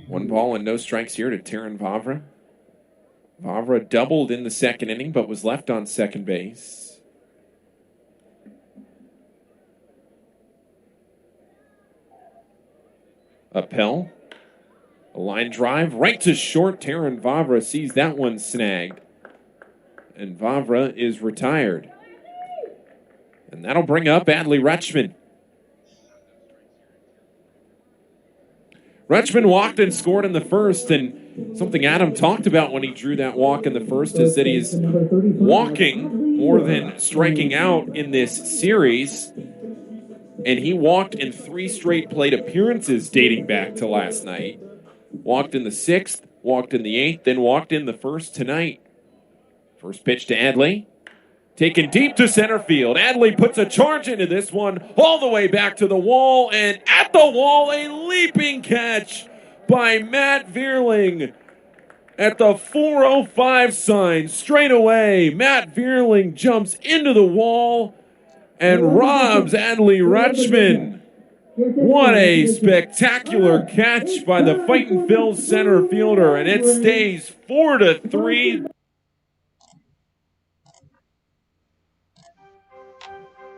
B: One ball and no strikes here to Taryn Vavra. Vavra doubled in the second inning, but was left on second base. Appel. A line drive right to short. Taryn Vavra sees that one snagged. And Vavra is retired. And that'll bring up Adley Rutschman. Rutschman walked and scored in the first, and something Adam talked about when he drew that walk in the first is that he's walking more than striking out in this series, and he walked in 3 straight plate appearances dating back to last night. Walked in the 6th, walked in the 8th, then walked in the first tonight. First pitch to Adley. Taken deep to center field. Adley puts a charge into this one all the way back to the wall, and at the wall, a leaping catch by Matt Veerling at the 4:05 sign. Straight away, Matt Veerling jumps into the wall and robs Adley Rutschman. What a spectacular catch by the Fightin' Phils center fielder, and it stays 4-3.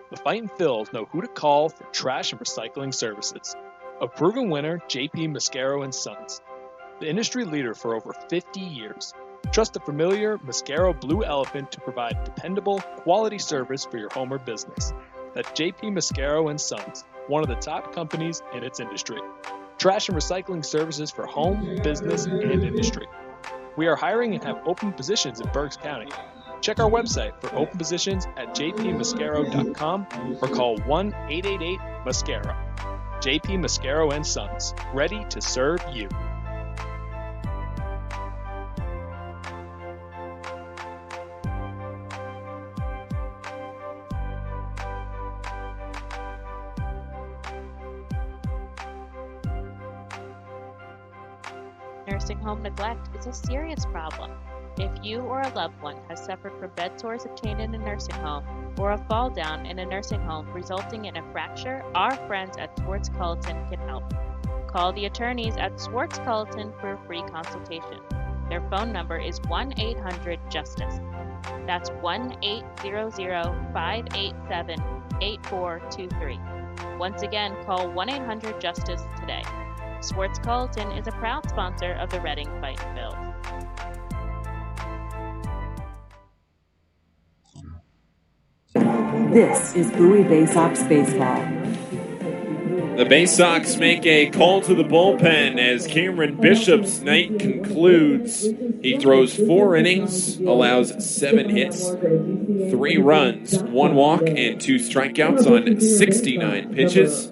I: The Fightin' Phils know who to call for trash and recycling services. A proven winner, JP Mascaro & Sons. The industry leader for over 50 years. Trust the familiar Mascaro Blue Elephant to provide dependable, quality service for your home or business. That's JP Mascaro & Sons, one of the top companies in its industry. Trash and recycling services for home, business, and industry. We are hiring and have open positions in Berks County. Check our website for open positions at jpmascaro.com or call 1-888-MASCARO. JP Mascaro & Sons, ready to serve you.
J: Nursing home neglect is a serious problem. If you or a loved one has suffered from bed sores obtained in a nursing home or a fall down in a nursing home resulting in a fracture, our friends at Swartz Culleton can help. Call the attorneys at Swartz Culleton for a free consultation. Their phone number is 1-800-JUSTICE. That's 1-800-587-8423. Once again, call 1-800-JUSTICE today. Swartz Culleton is a proud sponsor of the Reading Fightin' Phils.
C: This is Bowie Baysox Baseball.
B: The Baysox make a call to the bullpen as Cameron Bishop's night concludes. He throws 4 innings, allows 7 hits, 3 runs, 1 walk, and 2 strikeouts on 69 pitches,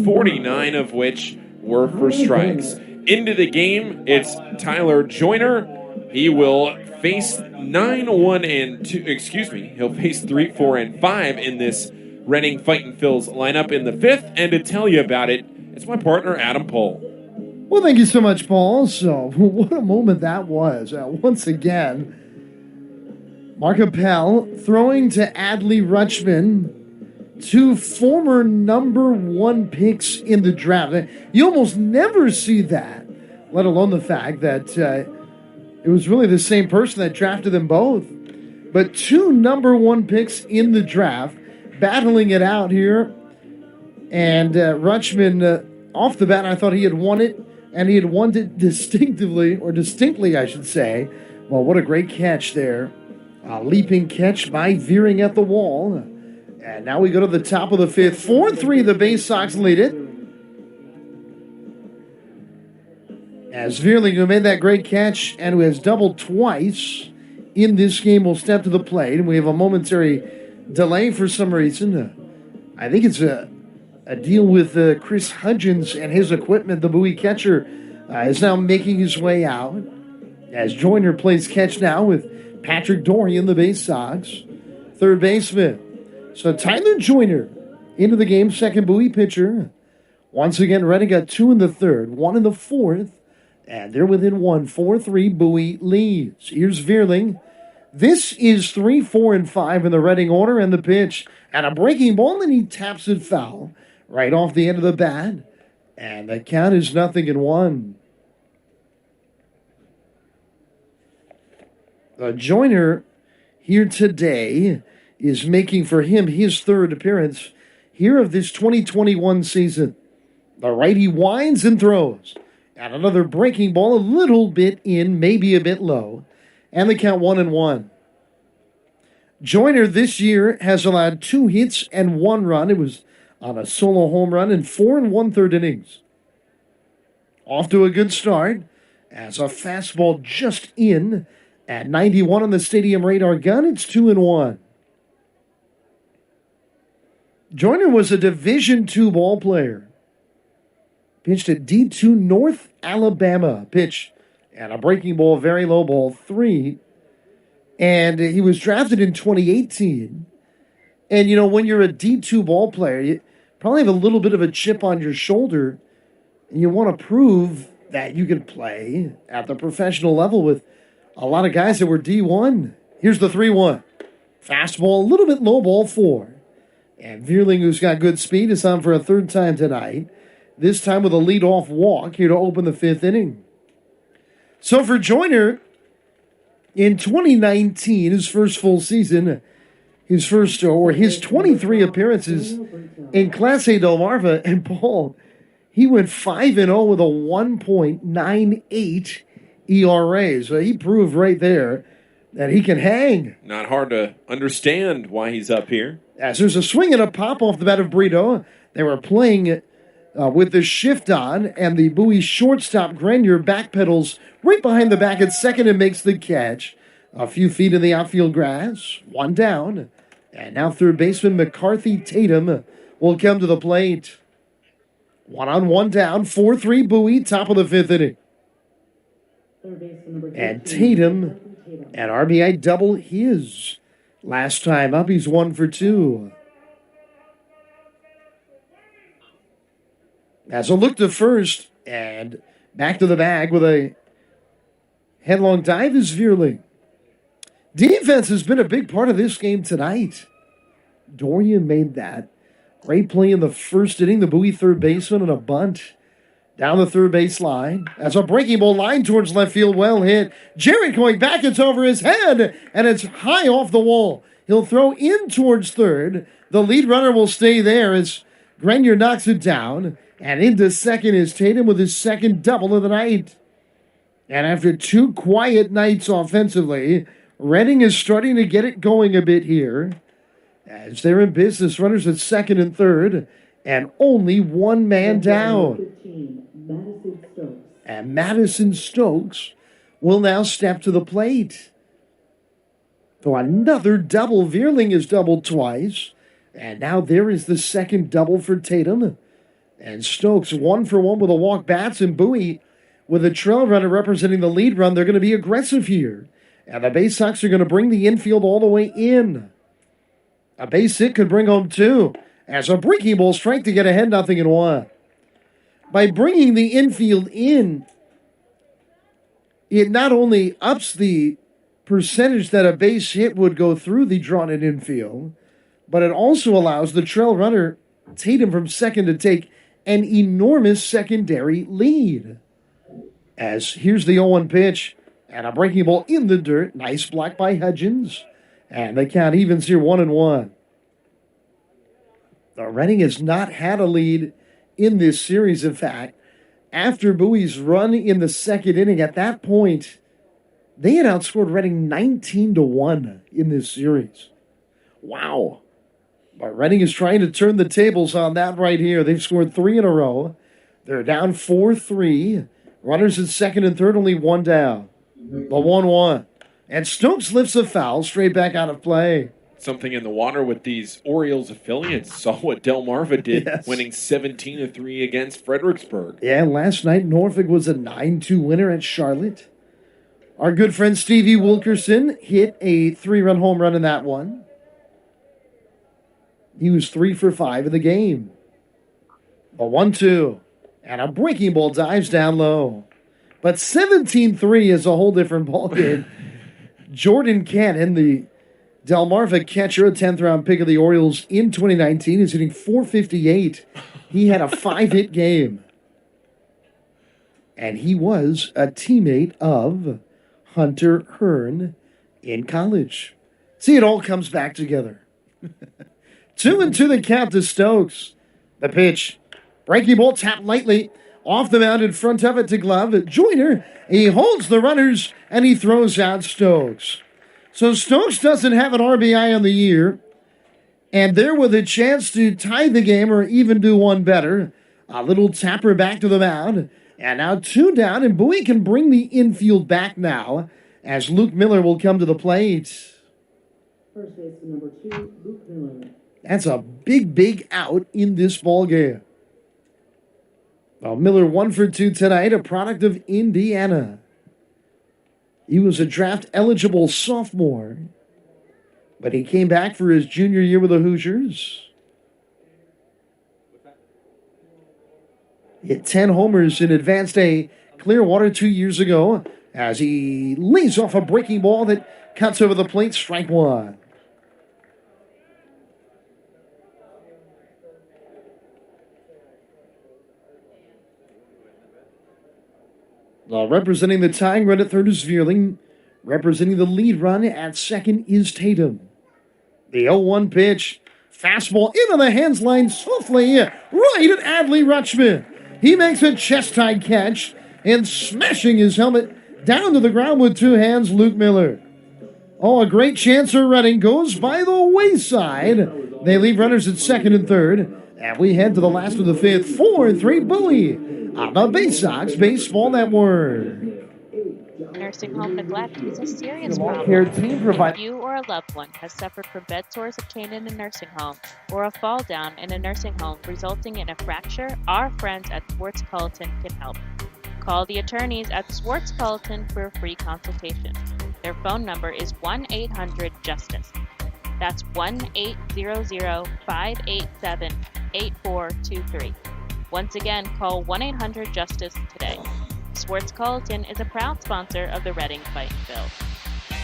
B: 49 of which were for strikes. Into the game, it's Tyler Joyner. He will face 9-1-2. He'll face 3, 4, and 5 in this Reading Fightin' Phils lineup in the 5th. And to tell you about it, it's my partner, Adam Pohl.
A: Well, thank you so much, Paul. So, what a moment that was. Once again, Mark Appel throwing to Adley Rutschman, 2 former number 1 picks in the draft. You almost never see that, let alone the fact that it was really the same person that drafted them both. But 2 number 1 picks in the draft, battling it out here. And Rutschman, off the bat, I thought he had won it, and he had won it distinctly, I should say. Well, what a great catch there. A leaping catch by Veering at the wall. And now we go to the top of the 5th. 4-3, the Baysox lead it. As Veerling, who made that great catch and who has doubled twice in this game, will step to the plate. And we have a momentary delay for some reason. I think it's a deal with Chris Hudgens and his equipment. The Bowie catcher is now making his way out. As Joyner plays catch now with Patrick Dorian, the Baysox, third baseman. So Tyler Joyner into the game, second Bowie pitcher. Once again, Reading got 2 in the 3rd, 1 in the 4th, and they're within 1. 4-3, Bowie leads. Here's Veerling. This is 3, 4, and 5 in the Reading order, and the pitch. And a breaking ball, and he taps it foul right off the end of the bat. And the count is 0-1. Joyner here today is making for him his 3rd appearance here of this 2021 season. The righty winds and throws. And another breaking ball, a little bit in, maybe a bit low. And the count 1-1. Joyner this year has allowed 2 hits and 1 run. It was on a solo home run in 4 1/3 innings. Off to a good start as a fastball just in at 91 on the stadium radar gun. It's 2-1. Joyner was a Division II ball player. Pitched at D2 North Alabama. Pitch and a breaking ball, very low ball, 3. And he was drafted in 2018. And, when you're a D2 ball player, you probably have a little bit of a chip on your shoulder. And you want to prove that you can play at the professional level with a lot of guys that were D1. Here's the 3-1. Fastball, a little bit low ball, 4. And Veerling, who's got good speed, is on for a 3rd time tonight. This time with a leadoff walk here to open the 5th inning. So for Joyner, in 2019, his first full season, his 23 appearances in Class A Delmarva, and Paul, he went 5-0 with a 1.98 ERA. So he proved right there that he can hang.
B: Not hard to understand why he's up here.
A: As there's a swing and a pop off the bat of Brito. They were playing with the shift on, and the Bowie shortstop Grenier backpedals right behind the back at second and makes the catch. A few feet in the outfield grass, 1 down. And now third baseman McCarthy Tatum will come to the plate. 1-on-1 down, 4-3 Bowie, top of the 5th inning. And Tatum, an RBI double his. Last time up, he's 1 for 2. As a look to first, and back to the bag with a headlong dive is Veerling. Defense has been a big part of this game tonight. Dorian made that. Great play in the first inning. The Bowie third baseman and a bunt down the third base line. That's a breaking ball line towards left field. Well hit. Jarrett going back. It's over his head, and it's high off the wall. He'll throw in towards third. The lead runner will stay there as Grenier knocks it down. And into second is Tatum with his second double of the night. And after two quiet nights offensively, Reading is starting to get it going a bit here. As they're in business, runners at second and third, and only one man down. And Madison Stokes will now step to the plate. So another double. Vierling has doubled twice. And now there is the second double for Tatum. And Stokes 1-for-1 with a walk bats, and Bowie with a trail runner representing the lead run. They're going to be aggressive here. And the Baysox are going to bring the infield all the way in. A base hit could bring home two. As a breaking ball strike to get ahead 0-1. By bringing the infield in, it not only ups the percentage that a base hit would go through the drawn-in infield, but it also allows the trail runner, Tatum, from second to take an enormous secondary lead. As here's the 0-1 pitch. And a breaking ball in the dirt. Nice block by Hudgens. And the count evens here 1-1. The Reading has not had a lead in this series. In fact, after Bowie's run in the second inning, at that point, they had outscored Reading 19-1 in this series. Wow. But Reading is trying to turn the tables on that right here. They've scored 3 in a row. They're down 4-3. Runners at second and third, only one down. The 1-1. And Stokes lifts a foul straight back out of play.
B: Something in the water with these Orioles affiliates. Saw what Delmarva did, winning 17-3 against Fredericksburg.
A: Yeah, last night Norfolk was a 9-2 winner at Charlotte. Our good friend Stevie Wilkerson hit a 3-run home run in that one. He was 3 for 5 in the game. A 1-2. And a breaking ball dives down low. But 17-3 is a whole different ballgame. Jordan Cannon, the Delmarva catcher, a 10th-round pick of the Orioles in 2019, is hitting .458. He had a 5-hit game. And he was a teammate of Hunter Hearn in college. See, it all comes back together. 2-2 the count to Stokes. The pitch. Breaking ball tapped lightly. Off the mound in front of it to Glove. Joyner, he holds the runners, and he throws out Stokes. So Stokes doesn't have an RBI on the year, and there with a chance to tie the game or even do one better. A little tapper back to the mound, and now 2 down, and Bowie can bring the infield back now as Luke Miller will come to the plate.
P: First baseman number 2, Luke Miller.
A: That's a big out in this ball game. Well, Miller 1 for 2 tonight, a product of Indiana. He was a draft-eligible sophomore, but he came back for his junior year with the Hoosiers. Hit 10 homers in Advanced A Clearwater 2 years ago as he lays off a breaking ball that cuts over the plate, strike one. Representing the tying run at third is Vierling. Representing the lead run at second is Tatum. The 0-1 pitch. Fastball into the hands line softly right at Adley Rutschman. He makes a chest-high catch and smashing his helmet down to the ground with 2 hands, Luke Miller. Oh, a great chance for Reading goes by the wayside. They leave runners at second and third. And we head to the last of the fifth. 4-3 Bowie on the Baysox Baseball Network.
J: Nursing home neglect is a serious problem.
A: Care team
J: If you or a loved one has suffered from bed sores obtained in a nursing home or a fall down in a nursing home resulting in a fracture, our friends at Swartz Culleton can help. Call the attorneys at Swartz Culleton for a free consultation. Their phone number is 1-800-JUSTICE. That's 1-800-587-8423. Once again, call 1-800-JUSTICE today. Swartz Culleton is a proud sponsor of the Reading Fighting Bills.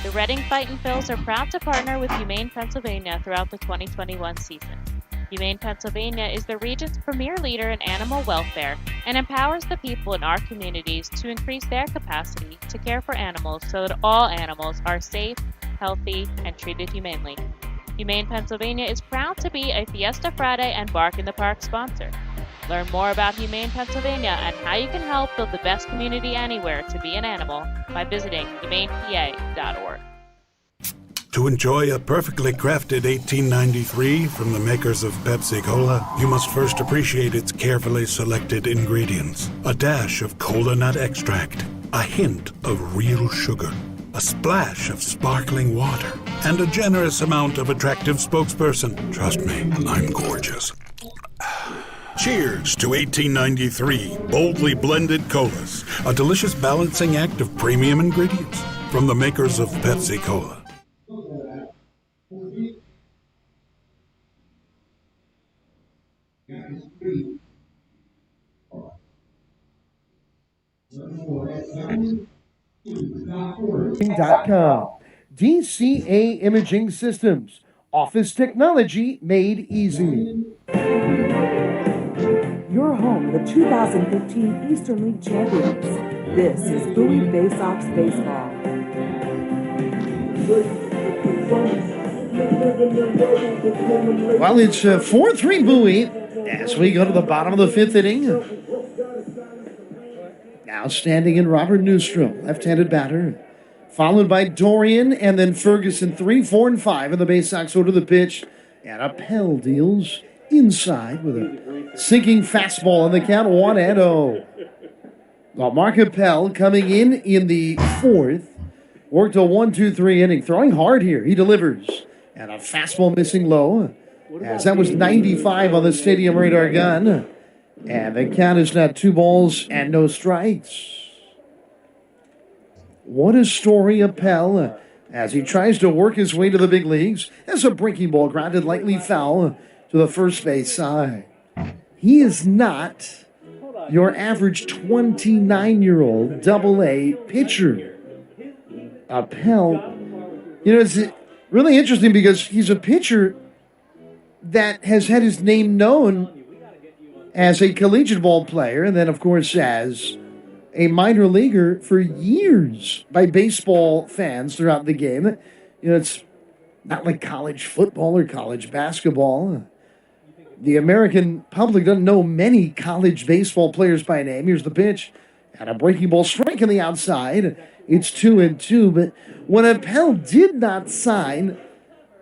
J: The Reading Fightin' Phils are proud to partner with Humane Pennsylvania throughout the 2021 season. Humane Pennsylvania is the region's premier leader in animal welfare and empowers the people in our communities to increase their capacity to care for animals so that all animals are safe, healthy, and treated humanely. Humane Pennsylvania is proud to be a Fiesta Friday and Bark in the Park sponsor. Learn more about Humane Pennsylvania and how you can help build the best community anywhere to be an animal by visiting humanepa.org.
Q: To enjoy a perfectly crafted 1893 from the makers of Pepsi Cola, you must first appreciate its carefully selected ingredients. A dash of cola nut extract, a hint of real sugar, a splash of sparkling water, and a generous amount of attractive spokesperson. Trust me, I'm gorgeous. Cheers to 1893 boldly blended colas, a delicious balancing act of premium ingredients from the makers of Pepsi Cola.
A: .com. DCA Imaging Systems. Office technology made easy.
C: Your home, the 2015 Eastern League champions. This is Bowie Baysox Baseball.
A: Well, it's 4-3 Bowie as we go to the bottom of the fifth inning. Now standing in Robert Newstrom, left-handed batter, followed by Dorian and then Ferguson. 3, 4, and 5 in the Baysox order. The pitch, and Appel deals inside with a sinking fastball on the count. 1-0. Well, Mark Appel coming in the fourth. Worked a 1-2-3 inning. Throwing hard here. He delivers. And a fastball missing low. As that was 95 on the stadium radar gun. And the count is now 2 balls and no strikes. What a story, Appel, as he tries to work his way to the big leagues. As a breaking ball grounded lightly foul to the first base side. He is not your average 29-year-old Double-A pitcher. Appel, it's really interesting because he's a pitcher that has had his name known as a collegiate ball player and then, of course, as a minor leaguer for years by baseball fans throughout the game. It's not like college football or college basketball. The American public doesn't know many college baseball players by name. Here's the pitch. And a breaking ball strike on the outside. It's 2-2. But when Appel did not sign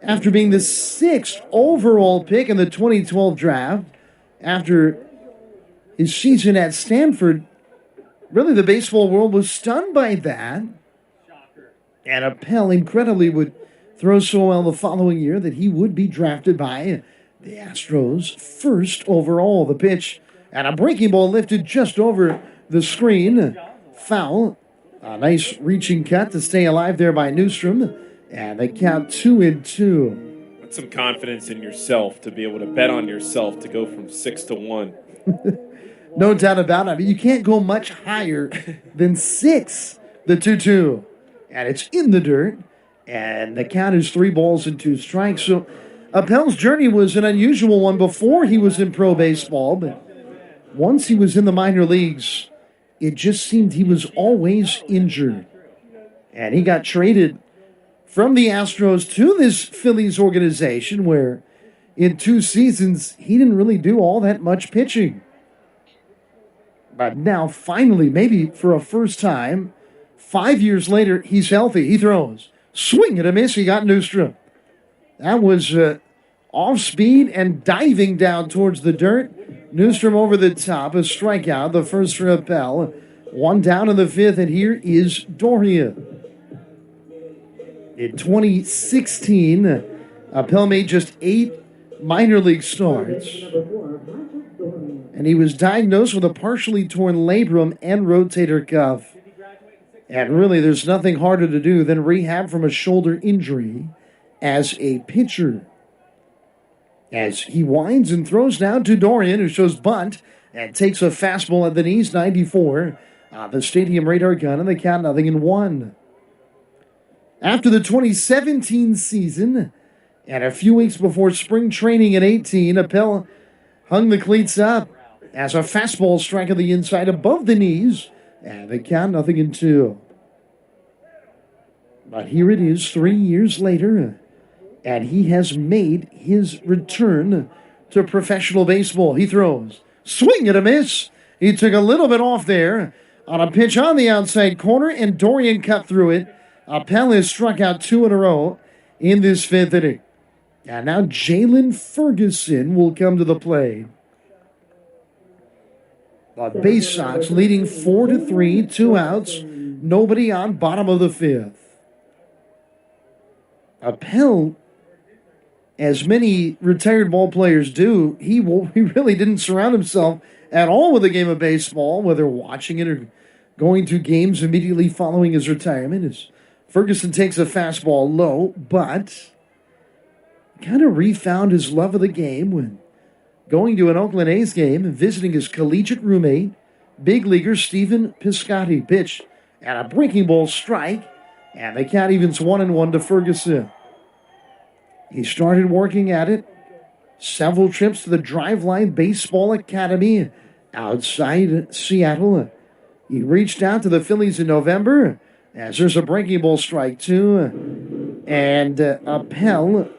A: after being the 6th overall pick in the 2012 draft, after his season at Stanford, really the baseball world was stunned by that. And Appel incredibly would throw so well the following year that he would be drafted by the Astros first overall. The pitch and a breaking ball lifted just over the screen. Foul. A nice reaching cut to stay alive there by Newstrom. And they count 2-2.
B: That's some confidence in yourself to be able to bet on yourself to go from 6 to 1.
A: No doubt about it. I mean, you can't go much higher than 6. The 2-2. And it's in the dirt. And the count is 3 balls and 2 strikes. So Appel's journey was an unusual one before he was in pro baseball. But once he was in the minor leagues, it just seemed he was always injured. And he got traded from the Astros to this Phillies organization where in 2 seasons he didn't really do all that much pitching. But now finally, maybe for a first time, 5 years later, he's healthy. He throws. Swing and a miss. He got Newstrom. That was off speed and diving down towards the dirt. Newstrom over the top. A strikeout. The first for Appel. 1 down in the 5th, and here is Dorian. In 2016, Appel made just 8 minor league starts. And he was diagnosed with a partially torn labrum and rotator cuff. And really, there's nothing harder to do than rehab from a shoulder injury as a pitcher. As he winds and throws down to Dorian, who shows bunt and takes a fastball at the knees, 94. The stadium radar gun, and the count 0-1. After the 2017 season, and a few weeks before spring training in 18, Appel hung the cleats up as a fastball strike of the inside above the knees, and the count 0-2. But here it is 3 years later, and he has made his return to professional baseball. He throws. Swing and a miss. He took a little bit off there on a pitch on the outside corner, and Dorian cut through it. Appel has struck out 2 in a row in this 5th inning. And now Jalen Ferguson will come to the plate. The Baysox leading 4-3, 2 outs, nobody on, bottom of the 5th. Appel, as many retired ball players do, he really didn't surround himself at all with the game of baseball, whether watching it or going to games immediately following his retirement. As Ferguson takes a fastball low, but kind of refound his love of the game when going to an Oakland A's game and visiting his collegiate roommate, big leaguer Stephen Piscotty. Pitch and a breaking ball strike, and the count evens 1-1 to Ferguson. He started working at it. Several trips to the Driveline Baseball Academy outside Seattle. He reached out to the Phillies in November as there's a breaking ball strike too. And Appel,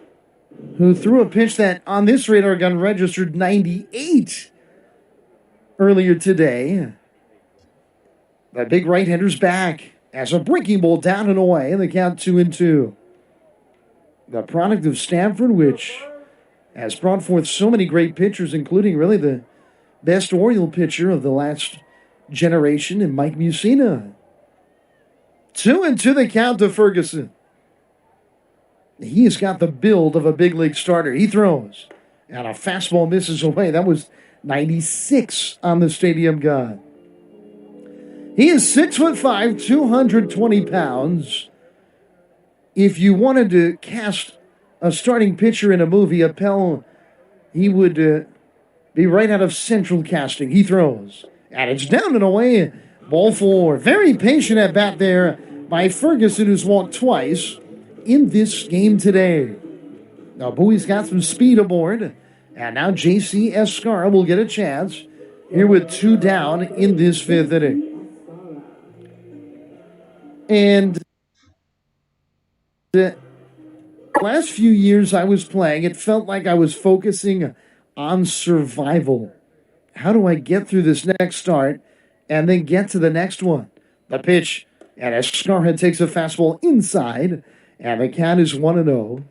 A: who threw a pitch that on this radar gun registered 98 earlier today. The big right-hander's back as a breaking ball down and away, and the count 2-2. The product of Stanford, which has brought forth so many great pitchers, including really the best Oriole pitcher of the last generation in Mike Mussina. 2-2 the count to Ferguson. He has got the build of a big league starter. He throws, and a fastball misses away. That was 96 on the stadium gun. He is 6'5", 220 pounds. If you wanted to cast a starting pitcher in a movie, Appel, he would be right out of Central Casting. He throws, and it's down and away. Ball 4. Very patient at bat there by Ferguson, who's walked twice in this game today. Now, Bowie's got some speed aboard, and now J.C. Escarra will get a chance here with 2 down in this 5th inning. And the last few years I was playing, it felt like I was focusing on survival. How do I get through this next start and then get to the next one? The pitch, and Escarra takes a fastball inside, and the count is 1-0.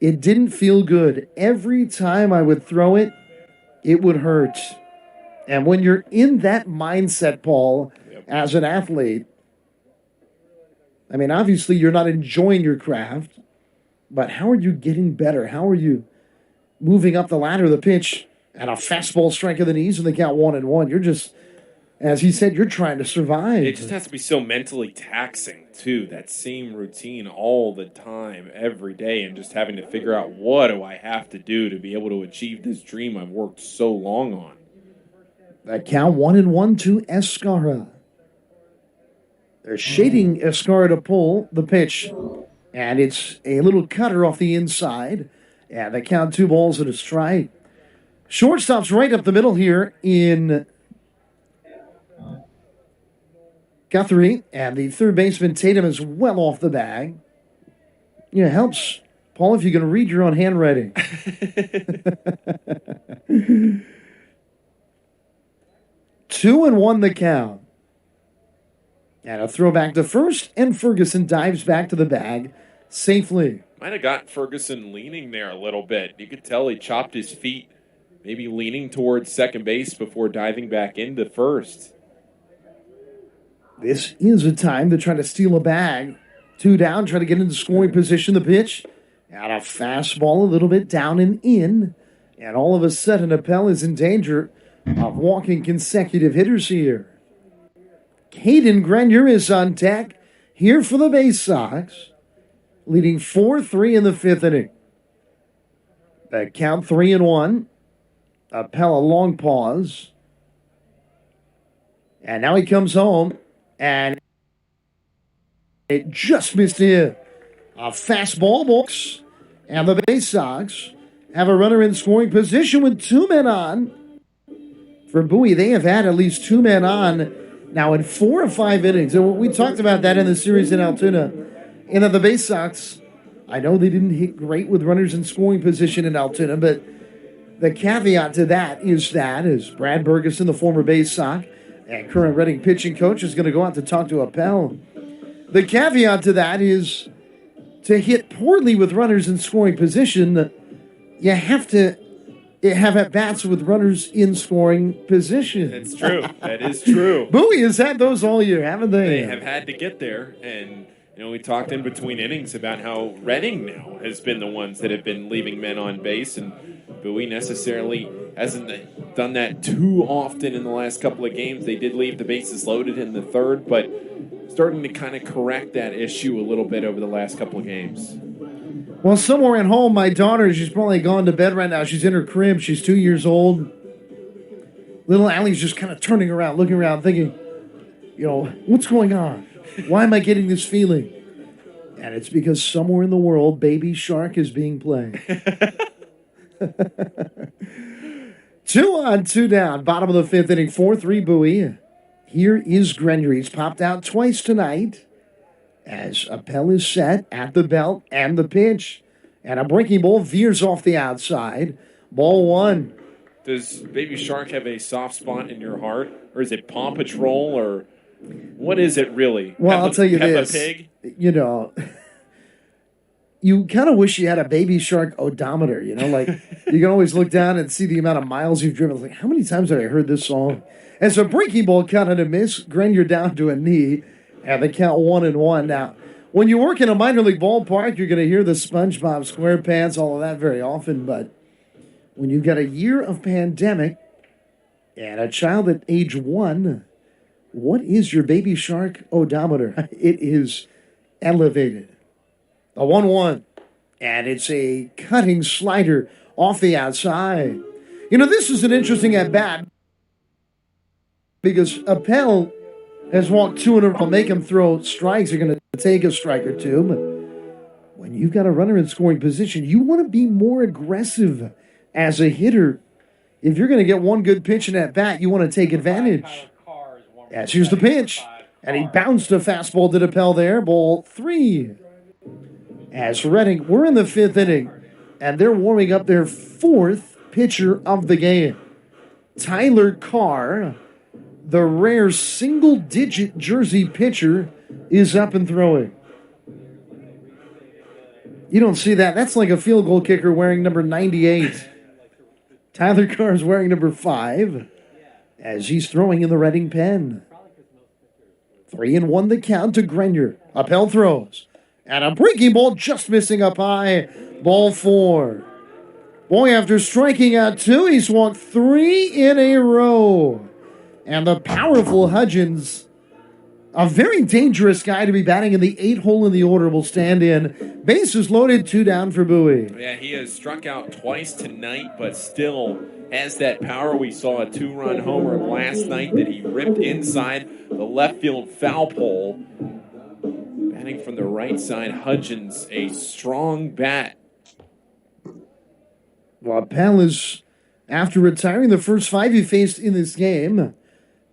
A: It didn't feel good. Every time I would throw it, it would hurt. And when you're in that mindset, Paul, as an athlete, I mean, obviously you're not enjoying your craft, but how are you getting better? How are you moving up the ladder? The pitch and a fastball strike of the knees and the count 1-1. You're just, as he said, you're trying to survive.
B: It just has to be so mentally taxing, too. That same routine all the time, every day, and just having to figure out what do I have to do to be able to achieve this dream I've worked so long on.
A: The count 1-1 to Escarra. They're shading Escarra to pull the pitch, and it's a little cutter off the inside, and they count 2 balls and a strike. Shortstop's right up the middle here in Guthrie, and the third baseman Tatum is well off the bag. Yeah, it helps, Paul, if you can read your own handwriting. 2-1 the count. And a throwback to first, and Ferguson dives back to the bag safely.
B: Might have got Ferguson leaning there a little bit. You could tell he chopped his feet, maybe leaning towards second base before diving back into first.
A: This is a time to try to steal a bag. 2 down, try to get into scoring position. The pitch, and a fastball a little bit down and in. And all of a sudden, Appel is in danger of walking consecutive hitters here. Caden Grenier is on deck here for the Baysox, leading 4-3 in the 5th inning. The count 3-1. Appel a long pause. And now he comes home, and It just missed in. A fastball box. And the Baysox have a runner in scoring position with 2 men on. For Bowie, they have had at least 2 men on now in 4 or 5 innings. And we talked about that in the series in Altoona. And that the Baysox, I know they didn't hit great with runners in scoring position in Altoona, but the caveat to that is Brad Bergeson, the former Baysox and current Reading pitching coach, is going to go out to talk to Appel. The caveat to that is to hit poorly with runners in scoring position, you have to have at-bats with runners in scoring position.
B: That's true. That is true.
A: Bowie has had those all year, haven't they?
B: They have had to get there, and we talked in between innings about how Reading now has been the ones that have been leaving men on base, and Bowie necessarily hasn't done that too often in the last couple of games. They did leave the bases loaded in the third, but starting to kind of correct that issue a little bit over the last couple of games.
A: Well, somewhere at home, my daughter, she's probably gone to bed right now. She's in her crib. She's 2 years old. Little Allie's just kind of turning around, looking around, thinking, what's going on? Why am I getting this feeling? And it's because somewhere in the world, Baby Shark is being played. 2 on, 2 down. Bottom of the 5th inning, 4-3 Bowie. Here is Grenier. He's popped out twice tonight as Appel is set at the belt and the pitch. And a breaking ball veers off the outside. Ball 1.
B: Does Baby Shark have a soft spot in your heart? Or is it Paw Patrol? Or what is it really?
A: Well, I'll tell you
B: Peppa
A: this.
B: Pig?
A: You kind of wish you had a Baby Shark odometer, like you can always look down and see the amount of miles you've driven. It's like, how many times have I heard this song? And so breaking ball counted a miss. Grenier down to a knee, and they count 1-1. Now, when you work in a minor league ballpark, you're going to hear the SpongeBob SquarePants, all of that very often. But when you've got a year of pandemic and a child at age 1, what is your Baby Shark odometer? It is elevated. A 1-1. And it's a cutting slider off the outside. This is an interesting at-bat because Appel has walked 2 in a row. Make him throw strikes. You're going to take a strike or 2. But when you've got a runner in scoring position, you want to be more aggressive as a hitter. If you're going to get one good pitch in at bat, you want to take advantage. As here's the pitch. And he bounced a fastball to Appel there. Ball 3. As Reading, we're in the 5th inning, and they're warming up their 4th pitcher of the game. Tyler Carr, the rare single-digit jersey pitcher, is up and throwing. You don't see that. That's like a field goal kicker wearing number 98. Tyler Carr is wearing number 5 as he's throwing in the Reading pen. 3-1 the count to Grenier. Appel throws. And a breaking ball just missing up high. Ball 4. Boy, after striking out 2, he's walked 3 in a row. And the powerful Hudgens, a very dangerous guy to be batting in the 8th hole in the order, will stand in. Bases loaded, 2 down for Bowie.
B: Yeah, he has struck out twice tonight, but still has that power. We saw a 2-run homer last night that he ripped inside the left field foul pole. Batting from the right side, Hudgens, a strong bat.
A: Well, Appel is, after retiring the first 5 he faced in this game,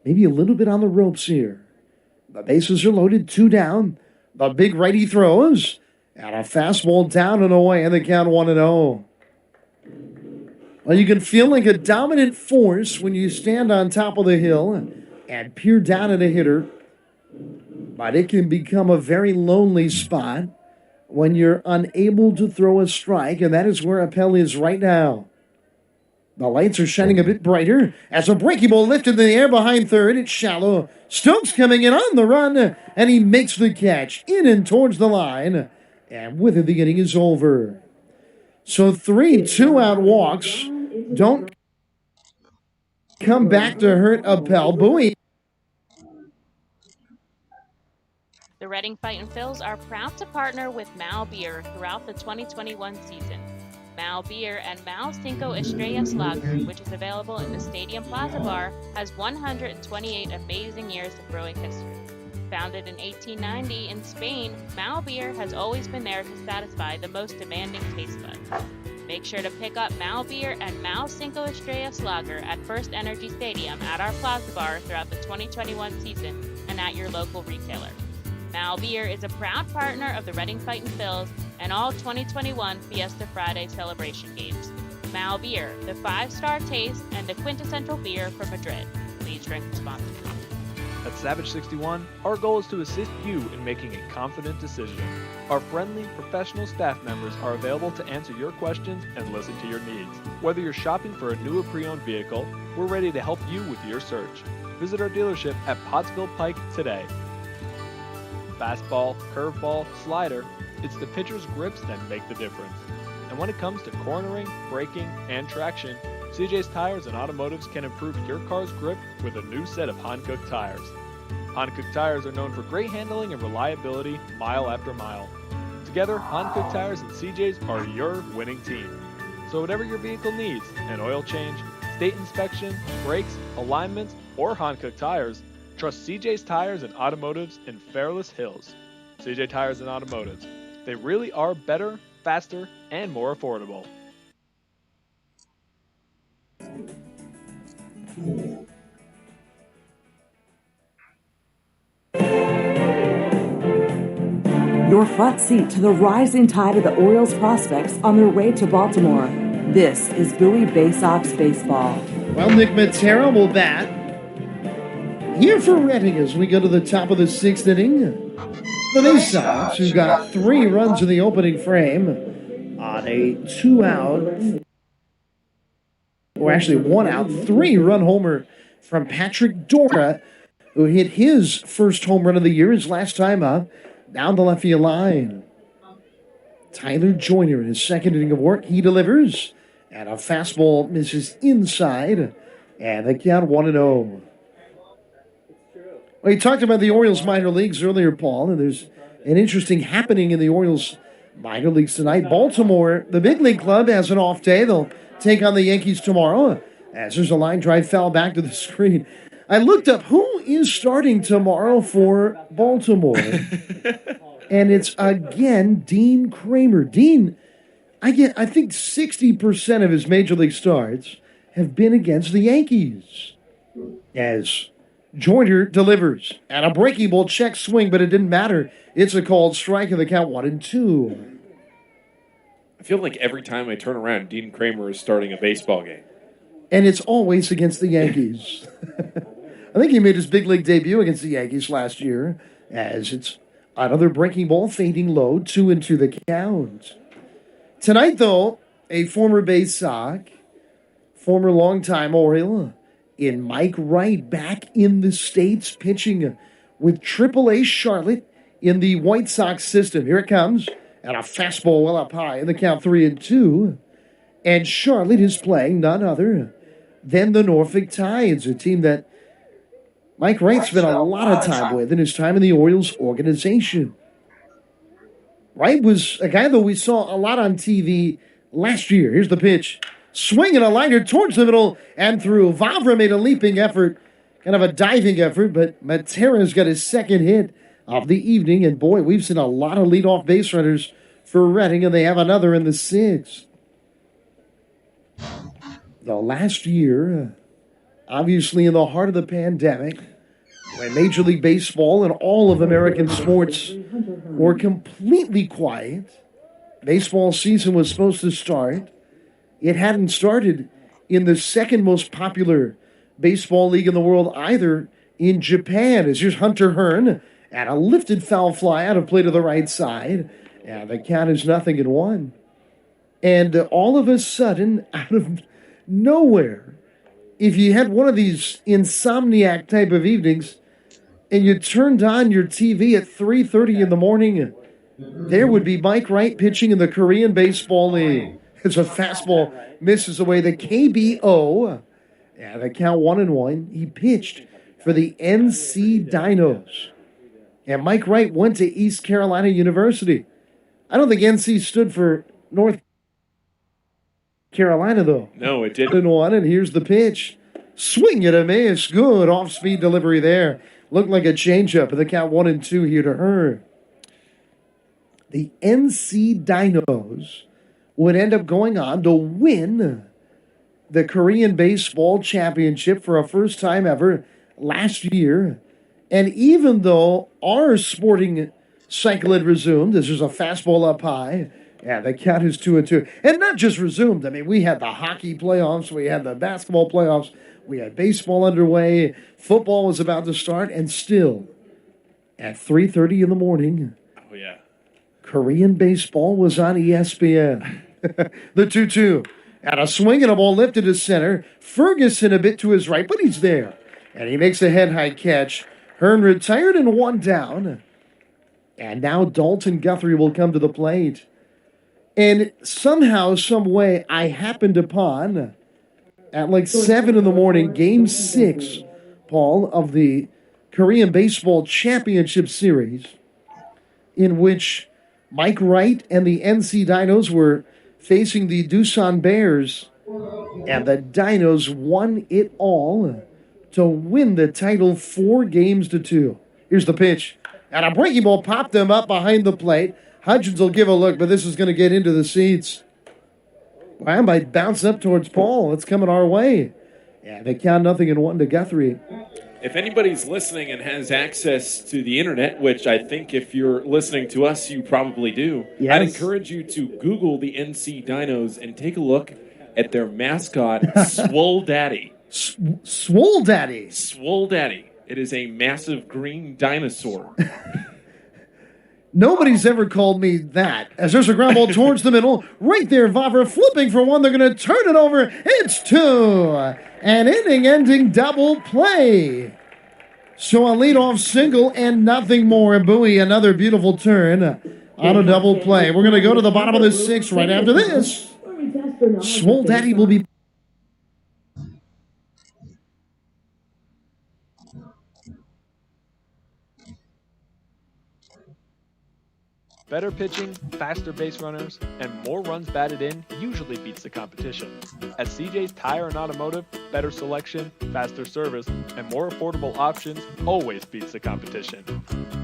A: maybe a little bit on the ropes here. The bases are loaded, 2 down. The big righty throws, and a fastball down and away, and the count 1-0. Well, you can feel like a dominant force when you stand on top of the hill and peer down at a hitter. But it can become a very lonely spot when you're unable to throw a strike, and that is where Appel is right now. The lights are shining a bit brighter as a breaking ball lifted in the air behind third. It's shallow. Stokes coming in on the run, and he makes the catch in and towards the line. And with it, the inning is over. So 3 2-out walks don't come back to hurt Appel. Bowie.
J: The Reading Fightin' Phils are proud to partner with Mao Beer throughout the 2021 season. Mao Beer and Mao Cinco Estrellas Lager, which is available in the Stadium Plaza Bar, has 128 amazing years of brewing history. Founded in 1890 in Spain, Mao beer has always been there to satisfy the most demanding taste buds. Make sure to pick up Mao beer and Mao Cinco Estrellas Lager at First Energy Stadium at our Plaza Bar throughout the 2021 season and at your local retailer. Mao beer is a proud partner of the Reading Fightin' Phils and all 2021 Fiesta Friday celebration games. Mao beer, the 5-star taste and the quintessential beer from Madrid. Please drink responsibly.
I: At Savage 61, our goal is to assist you in making a confident decision. Our friendly, professional staff members are available to answer your questions and listen to your needs. Whether you're shopping for a new or pre-owned vehicle, we're ready to help you with your search. Visit our dealership at Pottsville Pike today. Fastball, curveball, slider, it's the pitcher's grips that make the difference. And when it comes to cornering, braking, and traction, CJ's Tires and Automotives can improve your car's grip with a new set of Hankook tires. Hankook tires are known for great handling and reliability mile after mile. Together, Hankook Tires and CJ's are your winning team. So whatever your vehicle needs, an oil change, state inspection, brakes, alignments, or Hankook tires, trust CJ's Tires and Automotives in Fairless Hills. CJ Tires and Automotives. They really are better, faster, and more affordable.
C: Your front seat to the rising tide of the Orioles prospects on their way to Baltimore. This is Bowie Baysox Baseball.
A: Well, Nick Matera will bat here for Reading as we go to the top of the 6th inning. The Baysox, who got 3 runs in the opening frame on a 2-out, or actually 1-out, 3-run homer from Patrick Dora, who hit his first home run of the year his last time up down the left field line. Tyler Joyner in his second inning of work, he delivers, and a fastball misses inside, and the count 1-0. Well, you talked about the Orioles minor leagues earlier, Paul, and there's an interesting happening in the Orioles minor leagues tonight. Baltimore, the big league club, has an off day. They'll take on the Yankees tomorrow, as there's a line drive foul back to the screen. I looked up who is starting tomorrow for Baltimore, and it's again Dean Kramer. Dean, I think 60% of his major league starts have been against the Yankees. As Joyner delivers, and a breaking ball check swing, but it didn't matter. It's a called strike, and the count 1-2.
B: I feel like every time I turn around, Dean Kramer is starting a baseball game.
A: And it's always against the Yankees. I think he made his big league debut against the Yankees last year, as it's another breaking ball fading low, 2-2 the count. Tonight, though, a former Baysox, former longtime Oriole, in Mike Wright back in the States, pitching with AAA Charlotte in the White Sox system. Here it comes, and a fastball well up high in the count 3-2. And Charlotte is playing none other than the Norfolk Tides, a team that Mike Wright spent a lot of time with in his time in the Orioles organization. Wright was a guy that we saw a lot on TV last year. Here's the pitch. Swinging a liner towards the middle and through. Vavra made a leaping effort, kind of a diving effort, but Matera's got his second hit of the evening. And boy, we've seen a lot of leadoff base runners for Reading, and they have another in the 6th. The last year, obviously in the heart of the pandemic, when Major League Baseball and all of American sports were completely quiet, baseball season was supposed to start. It hadn't started in the second most popular baseball league in the world either, in Japan. As here's Hunter Hearn, and a lifted foul fly out of play to the right side, and the count is 0-1. And all of a sudden, out of nowhere, if you had one of these insomniac type of evenings and you turned on your TV at 3:30 in the morning, there would be Mike Wright pitching in the Korean Baseball League. As a fastball misses away the KBO. And the count 1-1. He pitched for the NC Dinos. And Mike Wright went to East Carolina University. I don't think NC stood for North Carolina, though.
B: No, it didn't.
A: 1-1, and here's the pitch. Swing and a miss. Good off-speed delivery there. Looked like a changeup, and the count 1-2 here to her. The NC Dinos would end up going on to win the Korean Baseball Championship for a first time ever last year. And even though our sporting cycle had resumed, this is a fastball up high. Yeah, the count is 2-2. And not just resumed. I mean, we had the hockey playoffs. We had the basketball playoffs. We had baseball underway. Football was about to start. And still, at 3:30 in the morning,
B: oh, yeah,
A: Korean baseball was on ESPN. The 2-2. And a swing and a ball lifted to center. Ferguson a bit to his right, but he's there. And he makes a head-high catch. Hearn retired and one down. And now Dalton Guthrie will come to the plate. And somehow, some way, I happened upon, at like 7 in the morning, Game 6, Paul, of the Korean Baseball Championship Series, in which Mike Wright and the NC Dinos were facing the Doosan Bears. And the Dinos won it all to win the title 4-2. Here's the pitch. And a breaking ball popped them up behind the plate. Hudgens will give a look, but this is going to get into the seats. Well, I might bounce up towards Paul. It's coming our way. Yeah, they count 0-1 to Guthrie.
B: If anybody's listening and has access to the internet, which I think if you're listening to us, you probably do,
A: yes,
B: I'd encourage you to Google the NC Dinos and take a look at their mascot, Swole Daddy.
A: Swole Daddy?
B: Swole Daddy. It is a massive green dinosaur.
A: Nobody's ever called me that. As there's a ground ball towards the middle. Right there, Vavra flipping for one. They're going to turn it over. It's 2. An inning-ending double play. So a leadoff single and nothing more. Bowie, another beautiful turn on a double play. We're going to go to the bottom of the 6th right after this. Swole Daddy will be...
I: Better pitching, faster base runners, and more runs batted in usually beats the competition. At CJ's Tire and Automotive, better selection, faster service, and more affordable options always beats the competition.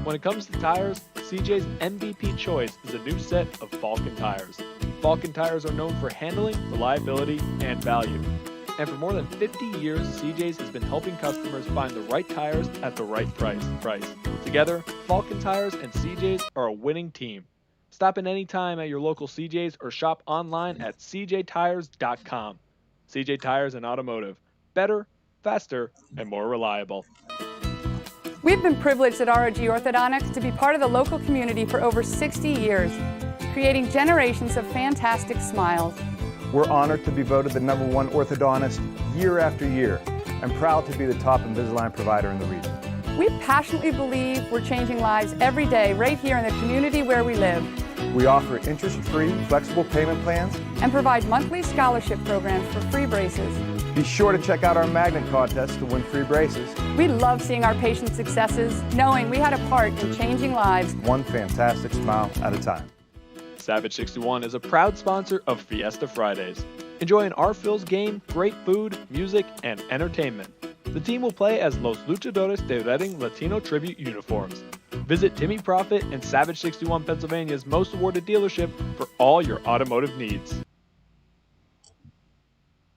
I: When it comes to tires, CJ's MVP choice is a new set of Falken tires. Falken tires are known for handling, reliability, and value. And for more than 50 years, CJ's has been helping customers find the right tires at the right price. Together, Falken Tires and CJ's are a winning team. Stop in any time at your local CJ's or shop online at cjtires.com. CJ Tires and Automotive. Better, faster, and more reliable.
R: We've been privileged at ROG Orthodontics to be part of the local community for over 60 years, creating generations of fantastic smiles.
S: We're honored to be voted the #1 orthodontist year after year and proud to be the top Invisalign provider in the region.
R: We passionately believe we're changing lives every day right here in the community where we live.
S: We offer interest-free, flexible payment plans
R: and provide monthly scholarship programs for free braces.
S: Be sure to check out our magnet contest to win free braces.
R: We love seeing our patients' successes, knowing we had a part in changing lives.
S: One fantastic smile at a time.
I: Savage 61 is a proud sponsor of Fiesta Fridays. Enjoy an R-Phil's game, great food, music, and entertainment. The team will play as Los Luchadores de Reading Latino Tribute uniforms. Visit Timmy Profit and Savage 61 Pennsylvania's most awarded dealership for all your automotive needs.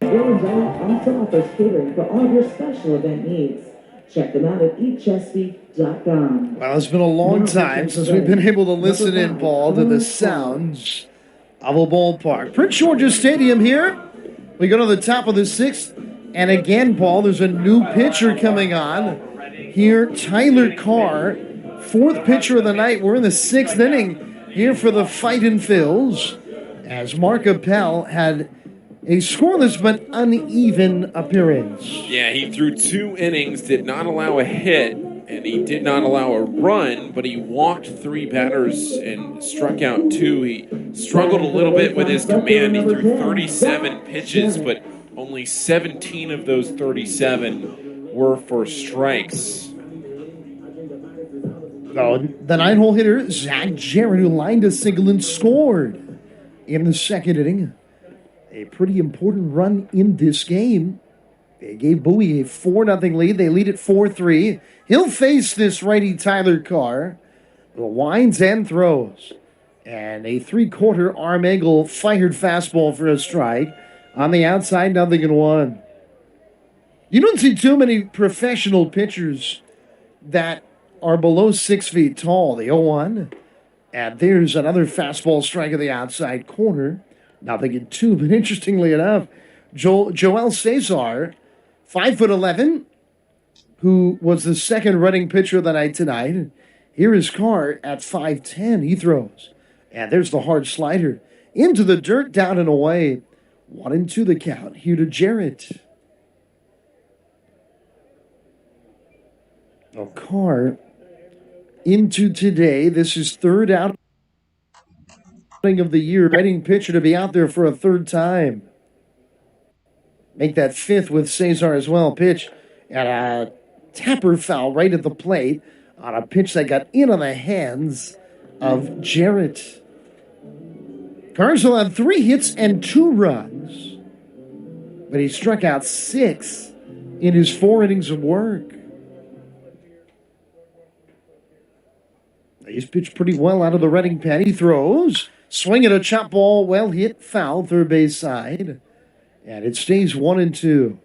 P: Offers catering for all your special event needs. Check them out at eatchesapeake.com.
A: Well, it's been a long time since we've been able to listen in, Paul, to the sounds of a ballpark. Prince George's Stadium here. We go to the top of the 6th. And again, Paul, there's a new pitcher coming on. Here, Tyler Carr, 4th pitcher of the night. We're in the 6th inning here for the Fightin' Phils, as Mark Appel had a scoreless but uneven appearance.
B: Yeah, he threw 2 innings, did not allow a hit, and he did not allow a run, but he walked 3 batters and struck out 2. He struggled a little bit with his command. He threw 37 pitches, but only 17 of those 37 were for strikes.
A: Oh, the 9-hole hitter, Zach Jarrett, who lined a single and scored in the 2nd inning. A pretty important run in this game. They gave Bowie a 4-0 lead. They lead at 4-3. He'll face this righty Tyler Carr. Winds and throws. And a 3/4 arm angle fired fastball for a strike. On the outside, 0-1. You don't see too many professional pitchers that are below 6 feet tall. The 0-1. And there's another fastball strike of the outside corner. 0-2. But interestingly enough, Joel Cesar, 5'11", who was the second running pitcher of the night tonight. Here is Carr at 5'10". He throws. And there's the hard slider. Into the dirt, down and away. 1-2 the count. Here to Jarrett. Carr into today. This is third outing of the year. Reading pitcher to be out there for a third time. Make that fifth with Cesar as well. Pitch and a tapper foul right at the plate on a pitch that got in on the hands of Jarrett. Carswell had 3 hits and 2 runs, but he struck out 6 in his 4 innings of work. He's pitched pretty well out of the Reading pen. He throws, swing at a chop ball, well hit, foul, third base side, and it stays 1-2.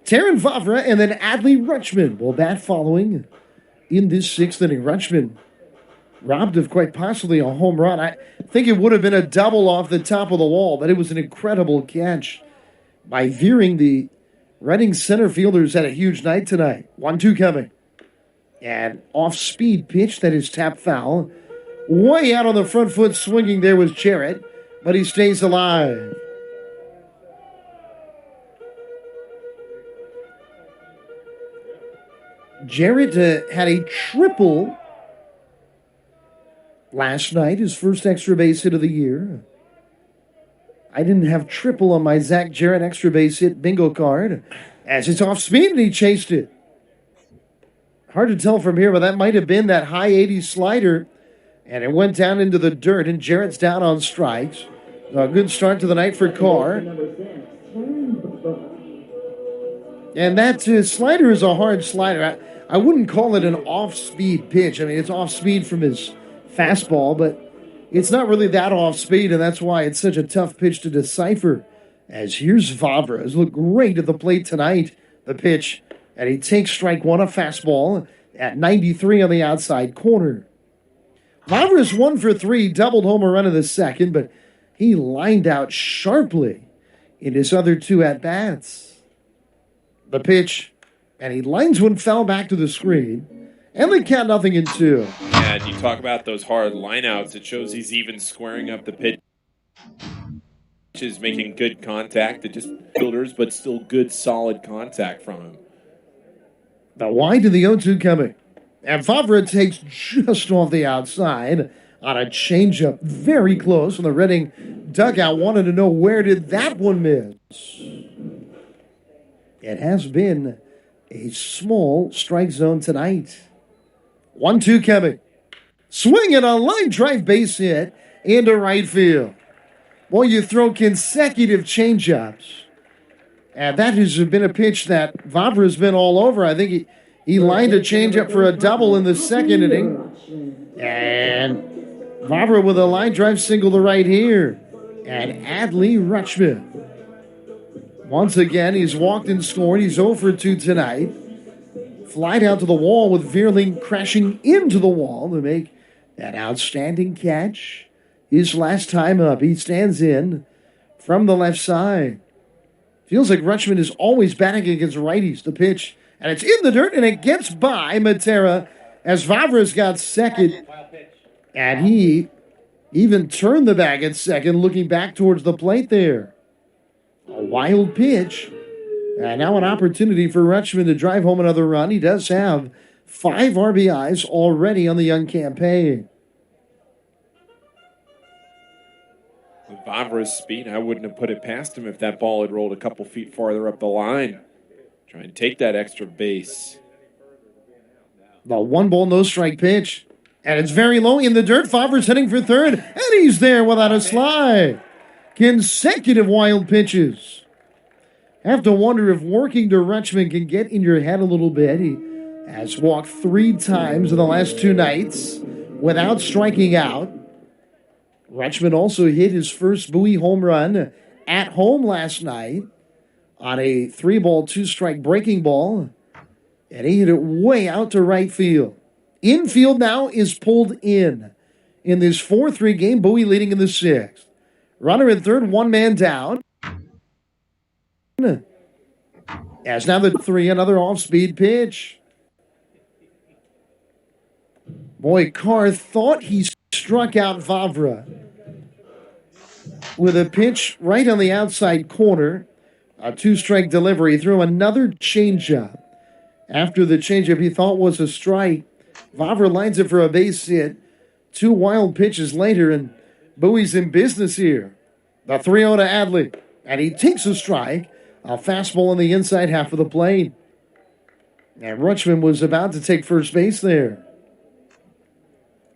A: Taron Vavra and then Adley Rutschman will bat following in this 6th inning. Rutschman robbed of quite possibly a home run. I think it would have been a double off the top of the wall, but it was an incredible catch by veering. The Reading center fielders had a huge night tonight. 1-2 coming. And off-speed pitch that is tap foul. Way out on the front foot swinging there was Jarrett, but he stays alive. Jarrett had a triple last night, his first extra base hit of the year. I didn't have triple on my Zach Jarrett extra base hit bingo card, as it's off speed and he chased it. Hard to tell from here, but that might have been that high 80s slider, and it went down into the dirt, and Jarrett's down on strikes. A good start to the night for Carr. And that slider is a hard slider. I wouldn't call it an off-speed pitch. I mean, it's off-speed from his fastball, but it's not really that off-speed, and that's why it's such a tough pitch to decipher. As here's Vavra, has looked great at the plate tonight. The pitch, and he takes strike one, a fastball at 93 on the outside corner. Vavra's 1 for 3, doubled homer run in the second, but he lined out sharply in his other 2 at-bats. The pitch, and he lines one foul back to the screen, and they count 0-2.
B: Yeah, and you talk about those hard lineouts. It shows he's even squaring up the pitch. Is making good contact. It just fielders, but still good, solid contact from him.
A: The wide to the 0-2 coming. And Vavra takes just off the outside on a changeup. Very close. And the Reading dugout wanted to know, where did that one miss? It has been a small strike zone tonight. 1-2 coming. Swing and a line drive base hit into right field. Well, you throw consecutive changeups. And that has been a pitch that Vavra has been all over. I think he lined a changeup for a double in the second inning. And Vavra with a line drive single to right here. And Adley Rutschman. Once again, he's walked and scored. He's 0 for 2 tonight. Fly down to the wall with Veerling crashing into the wall to make that outstanding catch. His last time up, he stands in from the left side. Feels like Rutschman is always batting against righties. The pitch, and it's in the dirt, and it gets by Matera as Vavra's got second. And he even turned the bag at second, looking back towards the plate there. A wild pitch. And now an opportunity for Rutschman to drive home another run. He does have 5 RBIs already on the young campaign.
B: With Vavra's speed, I wouldn't have put it past him if that ball had rolled a couple feet farther up the line. Try and take that extra base.
A: The 1-ball, no-strike pitch. And it's very low in the dirt. Vavra's heading for third, and he's there without a slide. Consecutive wild pitches. Have to wonder if working to Rutschman can get in your head a little bit. He has walked 3 times in the last 2 nights without striking out. Rutschman also hit his first Bowie home run at home last night on a 3-ball, 2-strike breaking ball. And he hit it way out to right field. Infield now is pulled in this 4-3 game, Bowie leading in the 6th. Runner in third, 1 man down. As now the 3, another off-speed pitch. Boy, Carr thought he struck out Vavra with a pitch right on the outside corner. A 2-strike delivery. He threw another changeup. After the changeup he thought was a strike, Vavra lines it for a base hit. 2 wild pitches later, and Bowie's in business here. The 3-0 to Adley, and he takes a strike. A fastball on the inside half of the plate. And Rutschman was about to take first base there.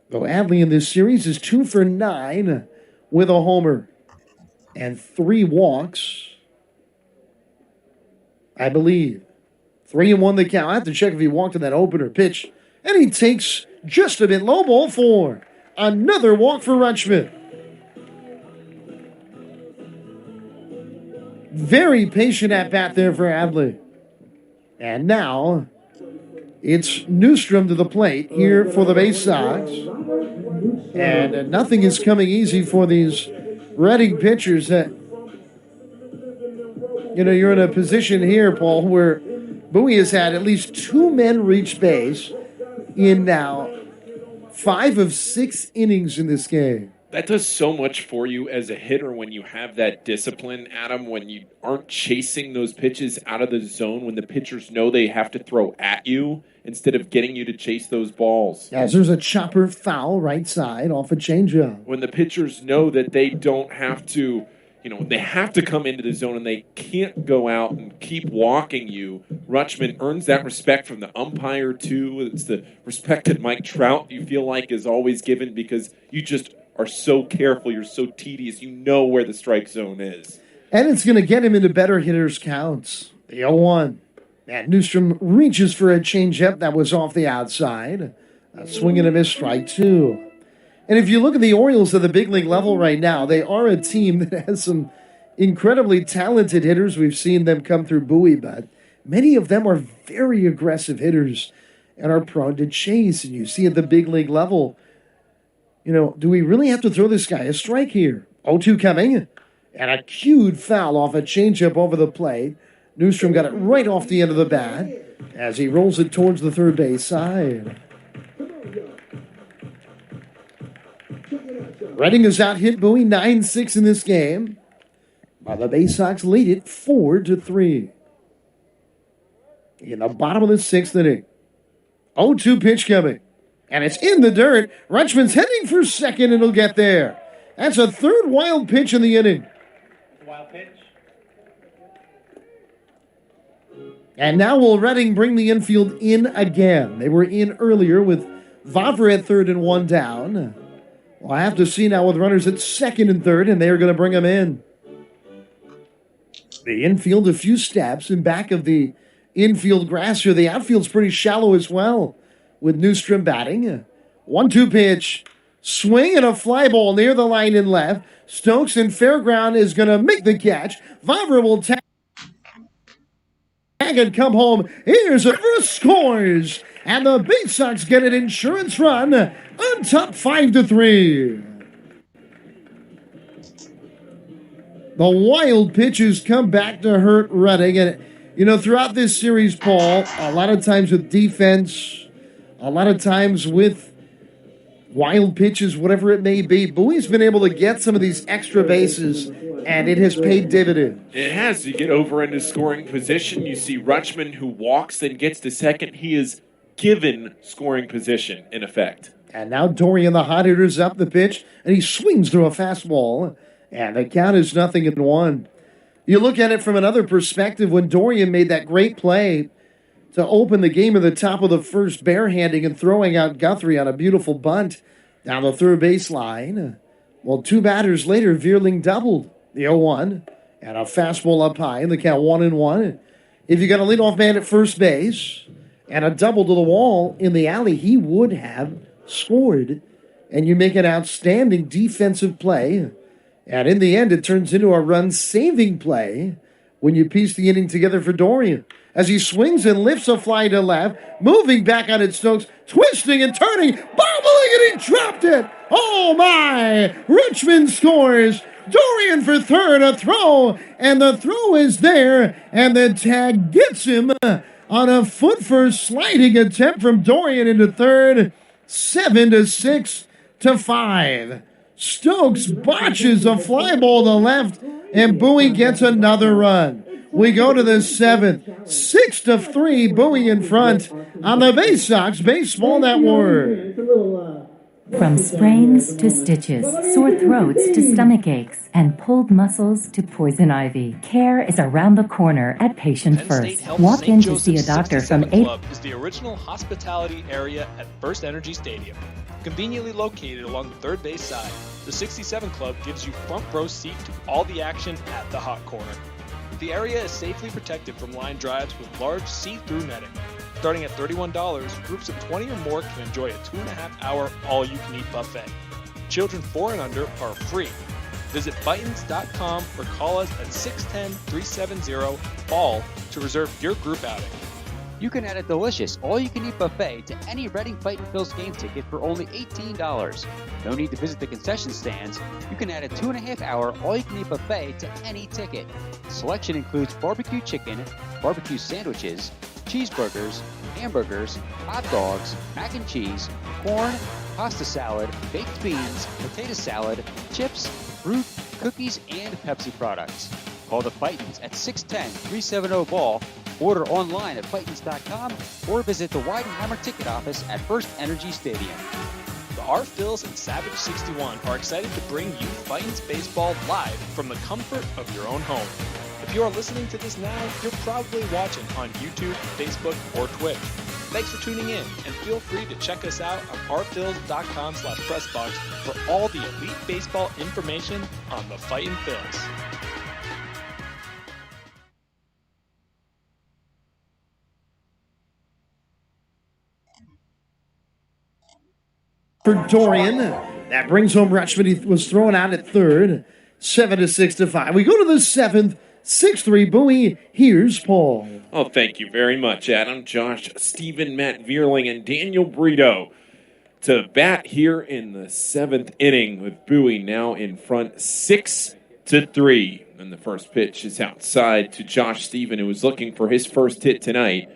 A: Though Adley in this series is 2 for 9 with a homer and 3 walks, I believe. 3-1 the count. I have to check if he walked in that opener pitch. And he takes just a bit low, ball 4. Another walk for Rutschman. Very patient at bat there for Adley. And now it's Newstrom to the plate here for the Baysox. And nothing is coming easy for these Reading pitchers. You're in a position here, Paul, where Bowie has had at least 2 men reach base in now 5 of 6 innings in this game.
B: That does so much for you as a hitter when you have that discipline, Adam, when you aren't chasing those pitches out of the zone, when the pitchers know they have to throw at you instead of getting you to chase those balls.
A: As there's a chopper foul right side off a changeup.
B: When the pitchers know that they don't have to, they have to come into the zone and they can't go out and keep walking you. Rutschman earns that respect from the umpire, too. It's the respect that Mike Trout, you feel like, is always given because you just are so careful, you're so tedious, you know where the strike zone is.
A: And it's going to get him into better hitters' counts. The 0-1. And Newstrom reaches for a changeup that was off the outside. A swing and a miss, strike 2. And if you look at the Orioles at the big league level right now, they are a team that has some incredibly talented hitters. We've seen them come through Bowie, but many of them are very aggressive hitters and are prone to chase. And you see at the big league level, do we really have to throw this guy a strike here? 0-2 coming. And a cued foul off a changeup over the plate. Newstrom got it right off the end of the bat as he rolls it towards the third base side. Reading has out-hit Bowie 9-6 in this game, while the Baysox lead it 4-3. In the bottom of the 6th inning. 0-2 pitch coming. And it's in the dirt. Rutschman's heading for second, and he'll get there. That's a 3rd wild pitch in the inning.
K: Wild pitch.
A: And now will Reading bring the infield in again? They were in earlier with Vavra at 3rd and 1 down. Well, I have to see now with runners at 2nd and 3rd, and they are going to bring them in. The infield a few steps in back of the infield grass here. The outfield's pretty shallow as well, with Newstrom batting. 1-2 pitch. Swing and a fly ball near the line in left. Stokes in Fairground is going to make the catch. Vavra will tag and come home. Here's a first scores. And the Baysox get an insurance run on top 5-3. The wild pitches come back to hurt Reading. And, throughout this series, Paul, a lot of times with defense, a lot of times with wild pitches, whatever it may be, Bowie's been able to get some of these extra bases, and it has paid dividends.
B: It has. You get over into scoring position. You see Rutschman, who walks and gets to second. He is given scoring position, in effect.
A: And now Dorian, the hot hitter, is up the pitch, and he swings through a fastball, and the count is 0-1. You look at it from another perspective when Dorian made that great play to open the game at the top of the first, barehanding and throwing out Guthrie on a beautiful bunt down the third baseline. Well, 2 batters later, Veerling doubled the 0-1, And a fastball up high in the count 1-1. If you got a leadoff man at first base and a double to the wall in the alley, he would have scored. And you make an outstanding defensive play. And in the end, it turns into a run-saving play when you piece the inning together for Dorian. As he swings and lifts a fly to left, moving back on it, Stokes, twisting and turning, bobbling, and he dropped it. Oh, my! Richmond scores. Dorian for third, a throw, and the throw is there, and the tag gets him on a foot-first sliding attempt from Dorian into third, 7-6-5. Stokes botches a fly ball to left, and Bowie gets another run. We go to the seventh, 6-3, Bowie in front on the Baysox Baseball Network.
F: From sprains to stitches, sore throats to stomach aches, and pulled muscles to poison ivy, care is around the corner at Patient First. Walk in to see a doctor from 8.
I: Club is the original hospitality area at First Energy Stadium. Conveniently located along the third base side, the 67 Club gives you front row seat to all the action at the hot corner. The area is safely protected from line drives with large see-through netting. Starting at $31, groups of 20 or more can enjoy a 2.5-hour all-you-can-eat buffet. Children 4 and under are free. Visit Bytons.com or call us at 610-370-BALL to reserve your group outing.
T: You can add a delicious all-you-can-eat buffet to any Reading Fightin' Phil's game ticket for only $18. No need to visit the concession stands. You can add a 2.5-hour all-you-can-eat buffet to any ticket. Selection includes barbecue chicken, barbecue sandwiches, cheeseburgers, hamburgers, hot dogs, mac and cheese, corn, pasta salad, baked beans, potato salad, chips, fruit, cookies, and Pepsi products. Call the Bytons at 610-370-BALL, order online at Bytons.com, or visit the Weidenheimer ticket office at First Energy Stadium.
I: The R. Phils and Savage 61 are excited to bring you Bytons Baseball live from the comfort of your own home. If you are listening to this now, you're probably watching on YouTube, Facebook, or Twitch. Thanks for tuning in, and feel free to check us out on rphils.com/pressbox for all the elite baseball information on the Fightin' Phils.
A: For Dorian, that brings home Rutschman. He was thrown out at third, 7-6-5. We go to the seventh, 6-3 Bowie. Here's Paul.
B: Oh, thank you very much, Adam, Josh, Stephen, Matt Vierling, and Daniel Brito to bat here in the seventh inning with Bowie now in front 6-3. And the first pitch is outside to Josh Stephen, who was looking for his first hit tonight.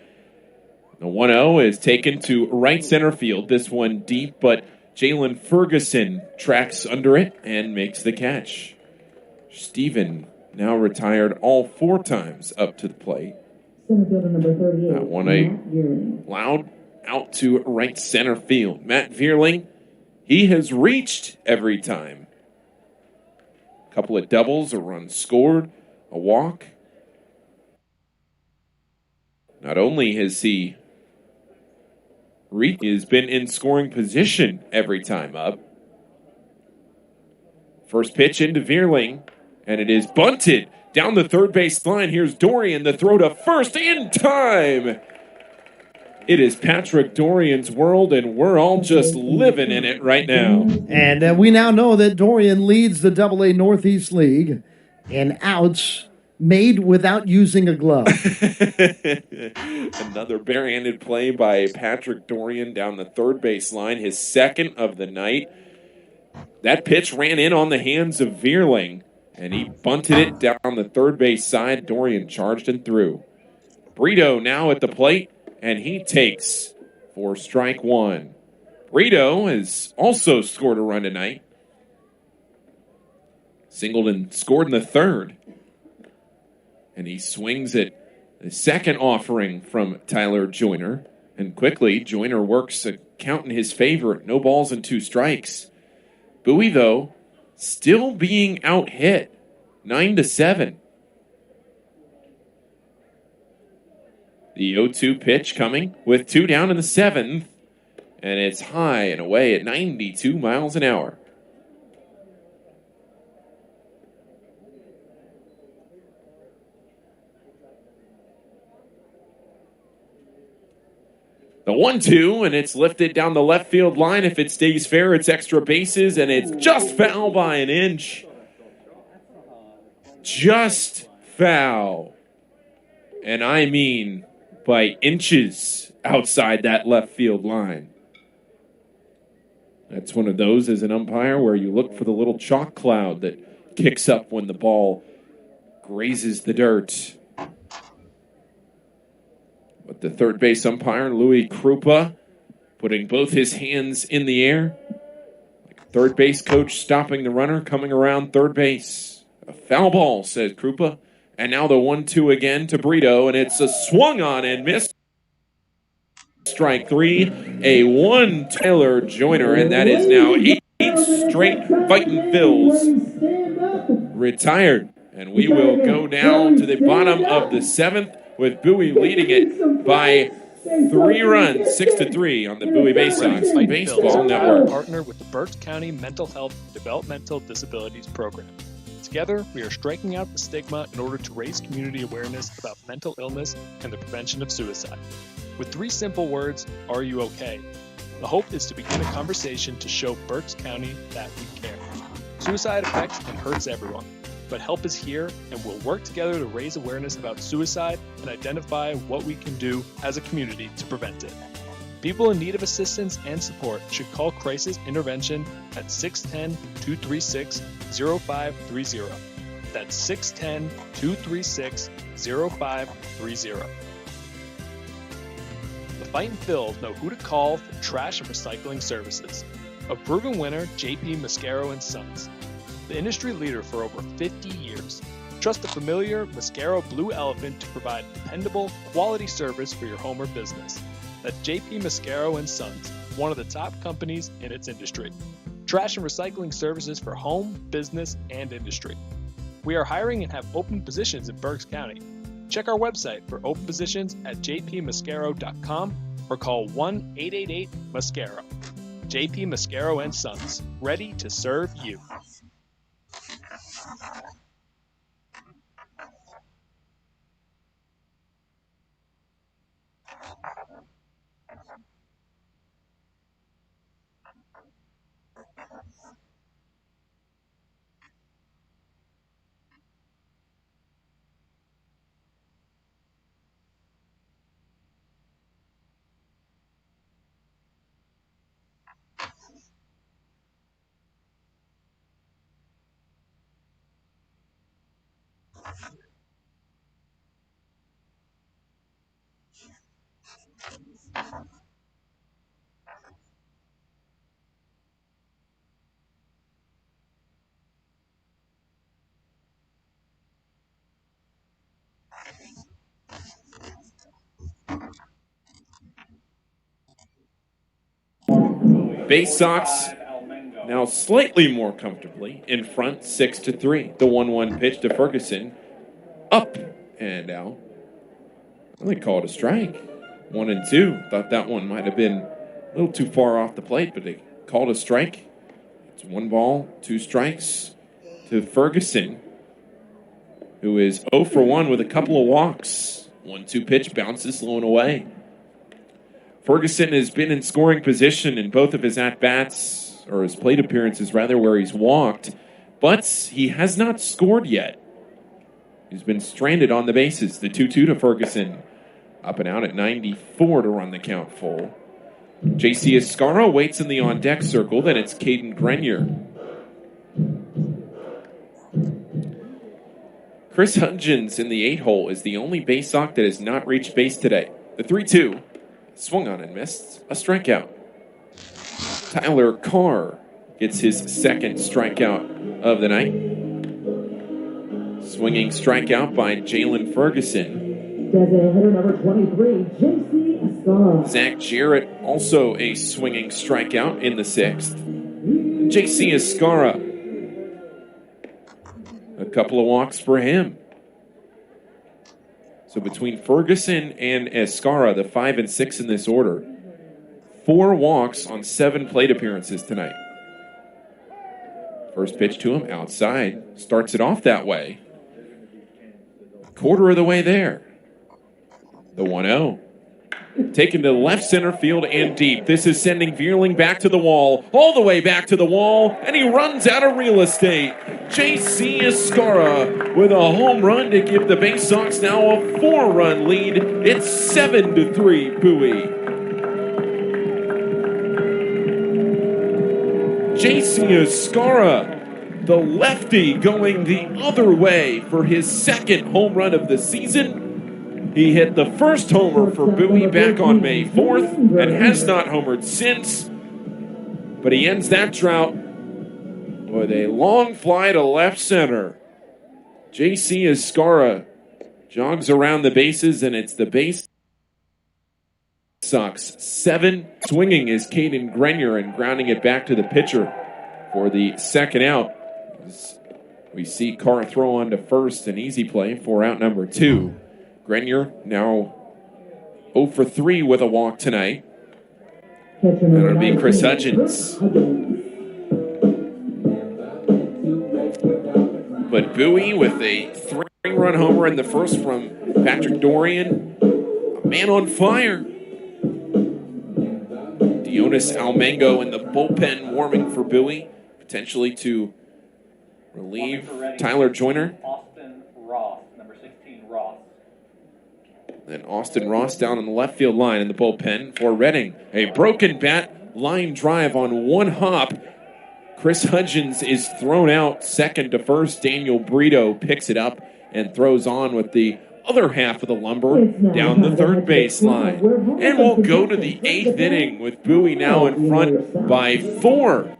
B: The 1-0 is taken to right center field. This one deep, but Jalen Ferguson tracks under it and makes the catch. Stephen now retired all 4 times up to the plate.
P: Center fielder number 38.
B: That one loud out to right center field. Matt Vierling, he has reached every time. A couple of doubles, a run scored, a walk. Not only has he has been in scoring position every time up. First pitch into Vierling, and it is bunted down the third base line. Here's Dorian, the throw to first in time. It is Patrick Dorian's world, and we're all just living in it right now.
A: And we now know that Dorian leads the AA Northeast League in outs made without using a glove.
B: Another barehanded play by Patrick Dorian down the third base line, his second of the night. That pitch ran in on the hands of Vierling, and he bunted it down the third base side. Dorian charged and threw. Brito now at the plate, and he takes for strike one. Brito has also scored a run tonight. Singleton scored in the third. And he swings at the second offering from Tyler Joyner. And quickly, Joyner works a count in his favor. No balls and 2 strikes. Bowie, though, still being out-hit. 9-7. The 0-2 pitch coming with 2 down in the 7th. And it's high and away at 92 miles an hour. The 1-2, and it's lifted down the left field line. If it stays fair, it's extra bases, and it's just foul by an inch. Just foul. And I mean by inches outside that left field line. That's one of those as an umpire where you look for the little chalk cloud that kicks up when the ball grazes the dirt. But the third base umpire, Louis Krupa, putting both his hands in the air. Like a third base coach stopping the runner, coming around third base. A foul ball, says Krupa. And now the 1-2 again to Brito, and it's a swung on and missed. Strike 3, a 1 Taylor Joyner, and that is now 8 straight Fightin' Phils retired. And we will go down to the bottom of the 7th with Bowie leading it by 3 runs, 6-3 on the Bowie Baysox Baseball Network.
I: Partner with the Berks County Mental Health Developmental Disabilities Program. Together, we are striking out the stigma in order to raise community awareness about mental illness and the prevention of suicide. With 3 simple words, are you okay? The hope is to begin a conversation to show Berks County that we care. Suicide affects and hurts everyone, but help is here, and we'll work together to raise awareness about suicide and identify what we can do as a community to prevent it. People in need of assistance and support should call Crisis Intervention at 610-236-0530. That's 610-236-0530. The Fightin' Phils know who to call for trash and recycling services. A proven winner, JP Mascaro & Sons. The industry leader for over 50 years. Trust the familiar Mascaro Blue Elephant to provide dependable, quality service for your home or business. That's JP Mascaro & Sons, one of the top companies in its industry. Trash and recycling services for home, business, and industry. We are hiring and have open positions in Berks County. Check our website for open positions at jpmascaro.com or call 1-888-MASCARO. JP Mascaro & Sons, ready to serve you.
B: Baysox now slightly more comfortably in front, 6-3. The 1-1 pitch to Ferguson. Up and out. I think call it a strike. 1-2. Thought that one might have been a little too far off the plate, but they called a strike. It's 1 ball, 2 strikes to Ferguson, who is 0 for 1 with a couple of walks. 1-2 pitch bounces low and away. Ferguson has been in scoring position in both of his at-bats, or his plate appearances, rather, where he's walked, but he has not scored yet. He's been stranded on the bases. The 2-2 to Ferguson. Up and out at 94 to run the count full. J.C. Escarra waits in the on-deck circle. Then it's Caden Grenier. Chris Hudgens in the 8-hole is the only Baysox that has not reached base today. The 3-2. Swung on and missed. A strikeout. Tyler Carr gets his second strikeout of the night. Swinging strikeout by Jalen Ferguson.
P: Hitter number 23, J.C. Escarra.
B: Zach Jarrett also a swinging strikeout in the 6th. J.C. Escarra. A couple of walks for him. So between Ferguson and Escarra, the 5 and 6 in this order, 4 walks on 7 plate appearances tonight. First pitch to him, outside. Starts it off that way. Quarter of the way there. The 1-0. taken to left center field and deep. This is sending Vierling back to the wall, all the way back to the wall, and he runs out of real estate. J.C. Escara with a home run to give the Baysox now a 4-run lead. It's 7-3 Bowie. J.C. Escara, the lefty, going the other way for his second home run of the season. He hit the first homer for Bowie back on May 4th and has not homered since. But he ends that drought with a long fly to left center. J.C. Escara jogs around the bases, and it's the Baysox 7. Swinging is Caden Grenier and grounding it back to the pitcher for the second out. We see Carr throw on to first, an easy play for out number 2. Grenier now 0 for 3 with a walk tonight. And it'll be Chris Hudgens. But Bowie with a 3-run homer in the first from Patrick Dorian. A man on fire. Dionis Almengo in the bullpen warming for Bowie, potentially to relieve Tyler Joyner.
K: Austin Ross, number 16, Ross.
B: Then Austin Ross down on the left field line in the bullpen for Reading. A broken bat line drive on one hop. Chris Hudgens is thrown out second to first. Daniel Brito picks it up and throws on with the other half of the lumber down the third base line. And we'll go to the 8th inning with Bowie now in front by 4.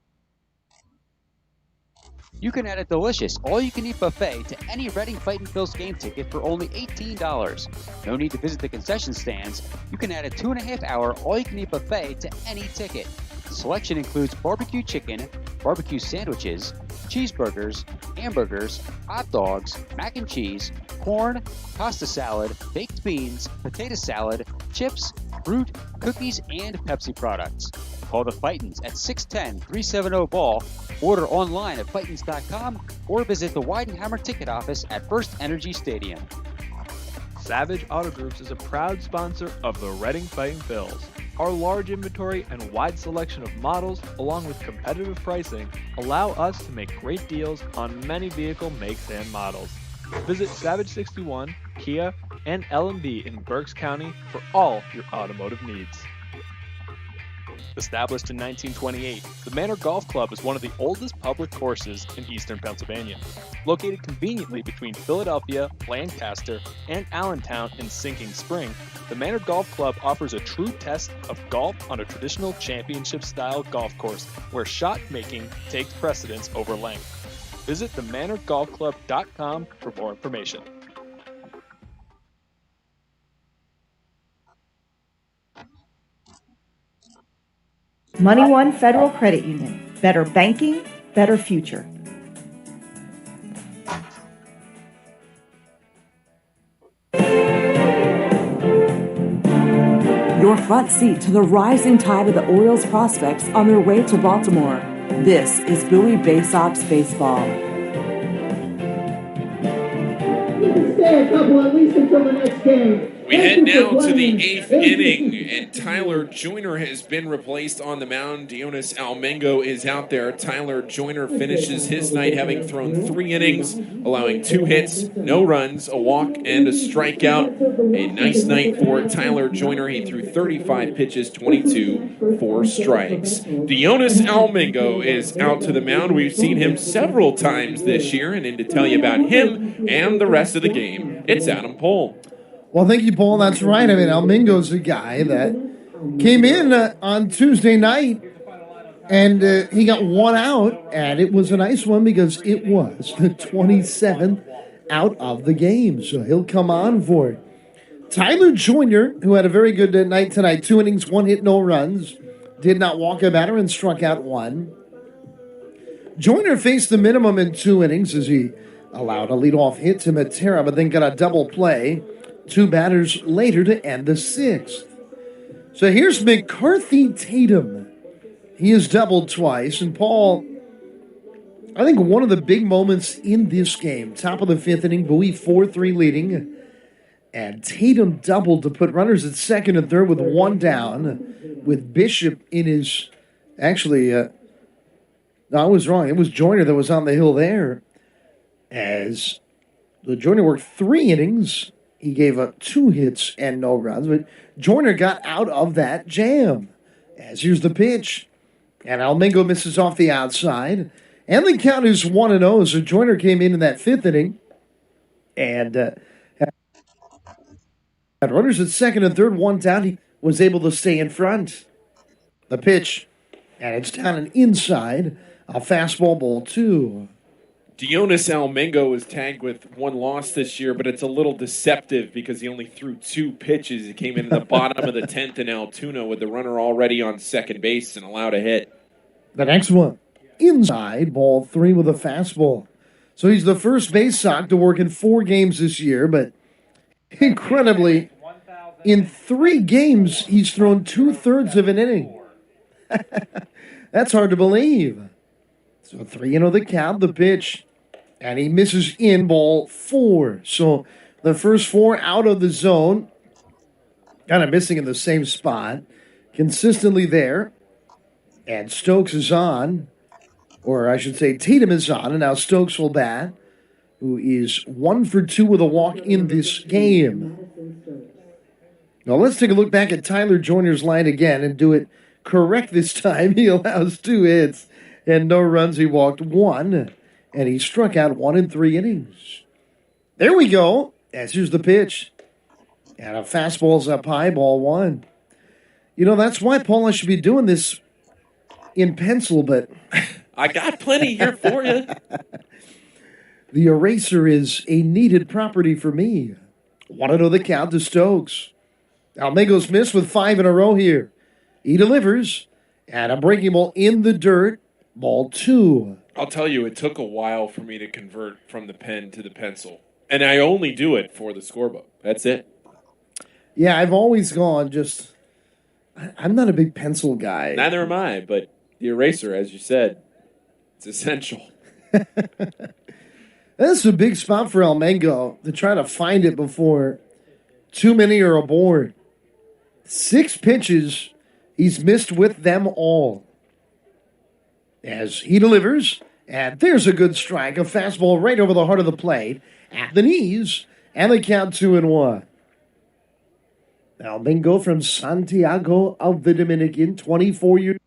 T: You can add a delicious all-you-can-eat buffet to any Reading Fightin' Phil's game ticket for only $18. No need to visit the concession stands. You can add a 2.5-hour all-you-can-eat buffet to any ticket. The selection includes barbecue chicken, barbecue sandwiches, cheeseburgers, hamburgers, hot dogs, mac and cheese, corn, pasta salad, baked beans, potato salad, chips, fruit, cookies, and Pepsi products. Call the Fightins at 610-370-BALL, order online at Fightins.com, or visit the Weidenhammer ticket office at First Energy Stadium.
I: Savage Auto Groups is a proud sponsor of the Reading Fightin' Phils. Our large inventory and wide selection of models, along with competitive pricing, allow us to make great deals on many vehicle makes and models. Visit Savage 61, Kia, and L&B in Berks County for all your automotive needs. Established in 1928, the Manor Golf Club is one of the oldest public courses in eastern Pennsylvania. Located conveniently between Philadelphia, Lancaster, and Allentown in Sinking Spring, the Manor Golf Club offers a true test of golf on a traditional championship-style golf course where shot making takes precedence over length. Visit themanorgolfclub.com for more information.
E: Money One Federal Credit Union. Better banking, better future.
C: Your front seat to the rising tide of the Orioles prospects on their way to Baltimore. This is Bowie Baysox Baseball.
P: You can stay a couple at least until the next game.
B: We head now to the 8th inning, and Tyler Joyner has been replaced on the mound. Dionis Almengo is out there. Tyler Joyner finishes his night having thrown 3 innings, allowing 2 hits, no runs, a walk, and a strikeout. A nice night for Tyler Joyner. He threw 35 pitches, 22 for strikes. Dionis Almengo is out to the mound. We've seen him several times this year, and to tell you about him and the rest of the game, it's Adam Pohl.
A: Well, thank you, Paul. That's right. I mean, Almingo's a guy that came in on Tuesday night, and he got 1 out, and it was a nice one because it was the 27th out of the game. So he'll come on for it. Tyler Joyner, who had a very good night tonight, 2 innings, 1 hit, no runs, did not walk a batter and struck out 1. Joyner faced the minimum in 2 innings as he allowed a leadoff hit to Matera, but then got a double play 2 batters later to end the 6th. So here's McCarthy Tatum. He has doubled twice. And Paul, I think one of the big moments in this game, top of the 5th inning, Bowie 4-3 leading. And Tatum doubled to put runners at second and third with one down, with Bishop in his, actually, no, I was wrong. It was Joyner that was on the hill there. As the Joyner worked 3 innings, he gave up 2 hits and no runs, but Joyner got out of that jam. As here's the pitch, and Almengo misses off the outside, and the count is 1-0. So Joyner came in that 5th inning, and had runners at second and third, one down. He was able to stay in front. The pitch, and it's down and inside. A fastball, ball 2.
B: Dionis Almengo is tagged with 1 loss this year, but it's a little deceptive because he only threw 2 pitches. He came in the bottom of the 10th in Altoona with the runner already on second base and allowed a hit.
A: The next one, inside, ball 3 with a fastball. So he's the first Baysox to work in 4 games this year, but incredibly, in 3 games, he's thrown 2/3 of an inning. That's hard to believe. So 3-0 the count, the pitch, and he misses in ball 4. So the first 4 out of the zone, kind of missing in the same spot, consistently there. And Stokes is on, or I should say Tatum is on, and now Stokes will bat, who is 1 for 2 with a walk in this game. Now let's take a look back at Tyler Joyner's line again and do it correct this time. He allows 2 hits and no runs. He walked 1, and he struck out 1 in 3 innings. There we go. As here's the pitch. And a fastball's up high, ball 1. You know, that's why, Paul, I should be doing this in pencil, but
B: I got plenty here for you.
A: The eraser is a needed property for me. 1-0 the count to Stokes. Almengo's missed with 5 in a row here. He delivers, and a breaking ball in the dirt, ball 2.
B: I'll tell you, it took a while for me to convert from the pen to the pencil. And I only do it for the scorebook. That's it.
A: Yeah, I've always gone just, I'm not a big pencil guy.
B: Neither am I, but the eraser, as you said, it's essential.
A: This is a big spot for Almengo to try to find it before too many are aboard. 6 pitches, he's missed with them all. As he delivers, and there's a good strike, a fastball right over the heart of the plate, at the knees, and they count 2-1. Almengo from Santiago of the Dominican, 24 years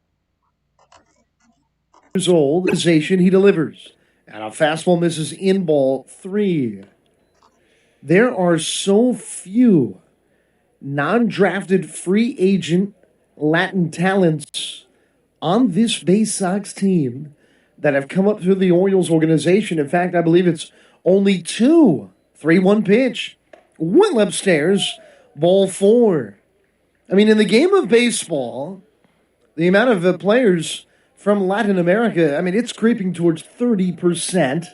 A: old. He delivers, and a fastball misses in ball 3. There are so few non-drafted free agent Latin talents on this Baysox team that have come up through the Orioles organization. In fact, I believe it's only 2. 3-1 pitch. Well upstairs, ball 4. I mean, in the game of baseball, the amount of players from Latin America, I mean, it's creeping towards 30%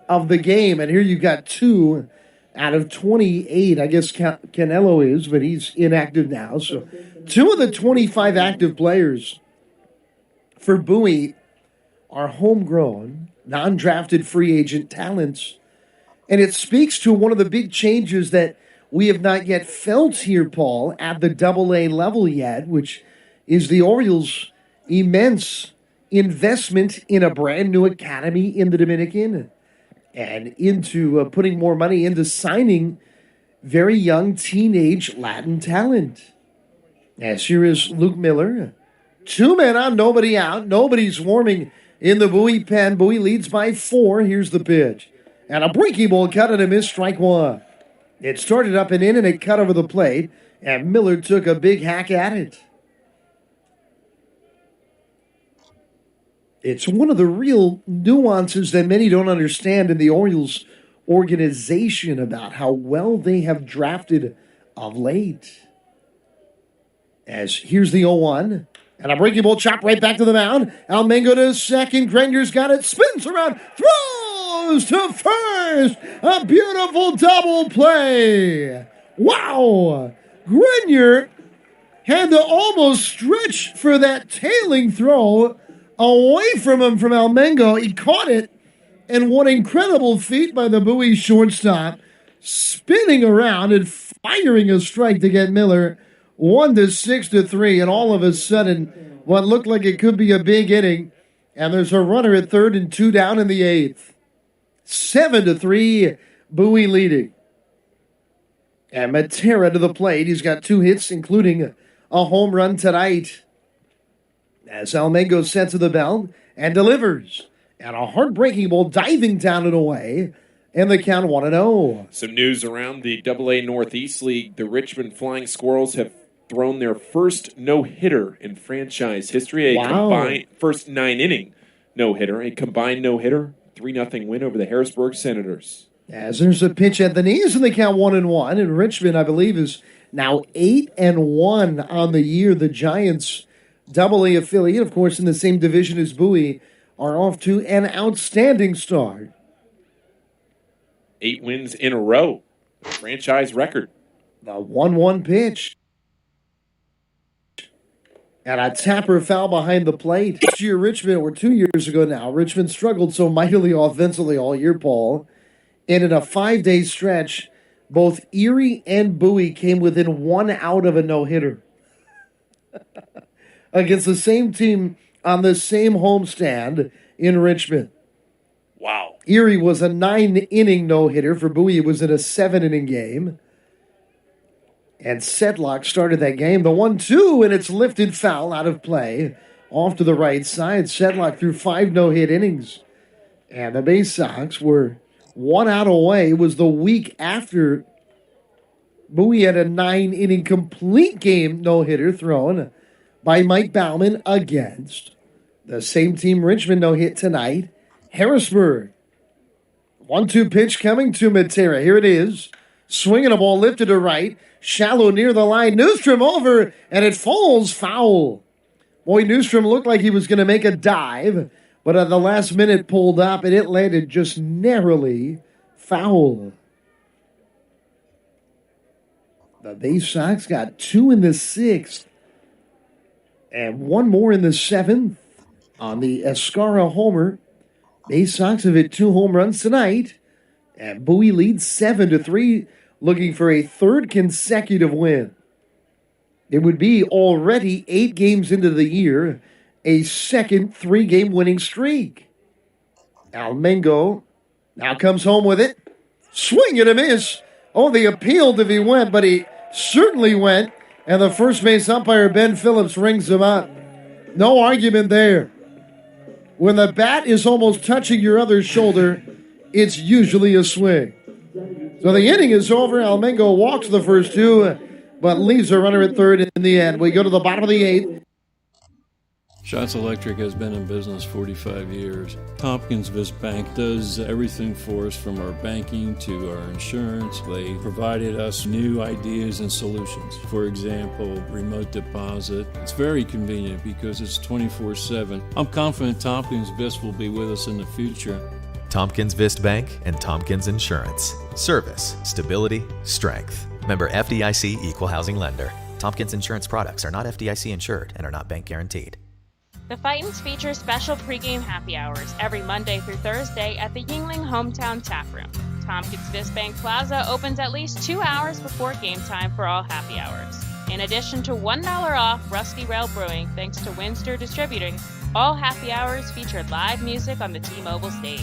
A: of the game. And here you've got 2 out of 28, I guess Canelo is, but he's inactive now. So 2 of the 25 active players for Bowie are homegrown, non-drafted free agent talents. And it speaks to one of the big changes that we have not yet felt here, Paul, at the AA level yet, which is the Orioles' immense investment in a brand new academy in the Dominican and into putting more money into signing very young teenage Latin talent. As here is Luke Miller. 2 men on, nobody out. Nobody's warming in the Bowie pen. Bowie leads by 4. Here's the pitch. And a breaking ball cut and a miss, strike 1. It started up and in, and it cut over the plate, and Miller took a big hack at it. It's one of the real nuances that many don't understand in the Orioles organization about how well they have drafted of late. As here's the 0-1, and a breaking ball chop right back to the mound. Almengo to second. Grenier's got it, spins around, throws to first. A beautiful double play. Wow! Grenier had to almost stretch for that tailing throw away from him from Almengo. He caught it, and what incredible feat by the Bowie shortstop. spinning around and firing a strike to get Miller 1-6-3. And all of a sudden, what looked like it could be a big inning. And there's a runner at third and 2 down in the 8th. 7-3, Bowie leading. And Matera to the plate. He's got 2 hits, including a home run tonight. As Almengo sets to the belt and delivers. And a heartbreaking ball diving down and away. And the count 1-0.
B: Some news around the AA Northeast League. The Richmond Flying Squirrels have thrown their first no-hitter in franchise history. Combined first 9-inning no-hitter. A combined no-hitter. 3-0 win over the Harrisburg Senators.
A: As there's a pitch at the knees, and they count 1-1. And Richmond, I believe, is now 8-1 on the year. The Giants, AA affiliate, of course, in the same division as Bowie, are off to an outstanding start.
B: 8 wins in a row. The franchise record.
A: The 1-1 pitch. And a tapper foul behind the plate. This year, Richmond, or 2 years ago now, Richmond struggled so mightily offensively all year, Paul. And in a 5-day stretch, both Erie and Bowie came within 1 out of a no-hitter. Against the same team on the same homestand in Richmond.
B: Wow.
A: Erie was a 9-inning no-hitter. For Bowie, it was in a 7-inning game. And Sedlock started that game. The 1-2, and it's lifted foul out of play. Off to the right side. Sedlock threw 5 no-hit innings. And the Baysox were 1 out away. It was the week after Bowie had a 9-inning complete game no-hitter thrown by Mike Bauman against the same team Richmond no-hit tonight, Harrisburg. 1-2 pitch coming to Matera. Here it is. Swinging a ball lifted to right. Shallow near the line. Newstrom over, and it falls foul. Boy, Newstrom looked like he was going to make a dive, but at the last minute pulled up, and it landed just narrowly foul. The Baysox got 2 in the 6th, and 1 more in the 7th on the Escara homer. Baysox have hit 2 home runs tonight, and Bowie leads 7-3, looking for a 3rd consecutive win. It would be already 8 games into the year, a second 3-game winning streak. Almengo now comes home with it. Swing and a miss. Oh, they appealed if he went, but he certainly went. And the first base umpire, Ben Phillips, rings him up. No argument there. When the bat is almost touching your other shoulder, it's usually a swing. So the inning is over. Almengo walks the first 2, but leaves a runner at third in the end. We go to the bottom of the 8th.
U: Shots Electric has been in business 45 years. Tompkins Vist Bank does everything for us, from our banking to our insurance. They provided us new ideas and solutions. For example, remote deposit. It's very convenient because it's 24/7. I'm confident Tompkins Vist will be with us in the future.
V: Tompkins Vist Bank and Tompkins Insurance. Service, stability, strength. Member FDIC Equal Housing Lender. Tompkins Insurance products are not FDIC insured and are not bank guaranteed.
J: The Fightins features special pregame happy hours every Monday through Thursday at the Yingling Hometown Tap Room. Tompkins Vist Bank Plaza opens at least 2 hours before game time for all happy hours. In addition to $1 off Rusty Rail Brewing thanks to Winster Distributing, all happy hours feature live music on the T-Mobile stage.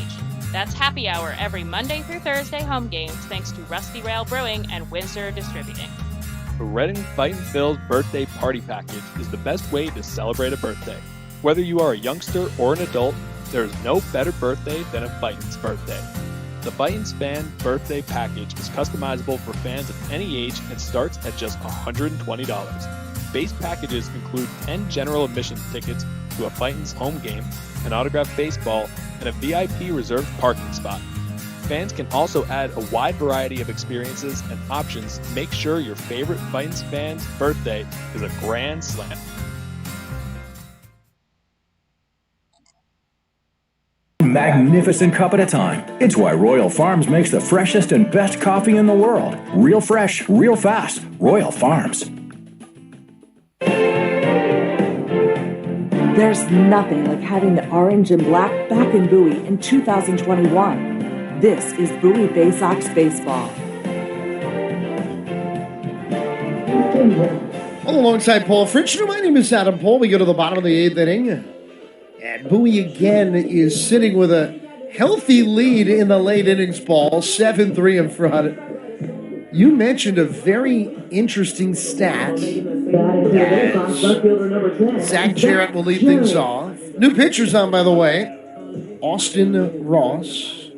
J: That's happy hour every Monday through Thursday home games thanks to Rusty Rail Brewing and Windsor Distributing.
I: The Reading Fightin' Phil's birthday party package is the best way to celebrate a birthday. Whether you are a youngster or an adult, there is no better birthday than a Fightin's birthday. The Fightin's Fan Birthday Package is customizable for fans of any age and starts at just $120. Base packages include 10 general admission tickets to a Fightin's home game, an autographed baseball, and a VIP reserved parking spot. Fans can also add a wide variety of experiences and options to make sure your favorite Fightin's fan's birthday is a grand slam.
G: Magnificent cup at a time. It's why Royal Farms makes the freshest and best coffee in the world. Real fresh, real fast. Royal Farms.
C: There's nothing like having the orange and black back in Bowie in 2021. This is Bowie Baysox Baseball.
A: Well, alongside Paul Fritchner, my name is Adam Paul. We go to the bottom of the 8th inning. And Bowie again is sitting with a healthy lead in the late innings, Paul. 7-3 in front. You mentioned a very interesting stat. Zach Jarrett will lead things off. New pitchers on, by the way. Austin Ross,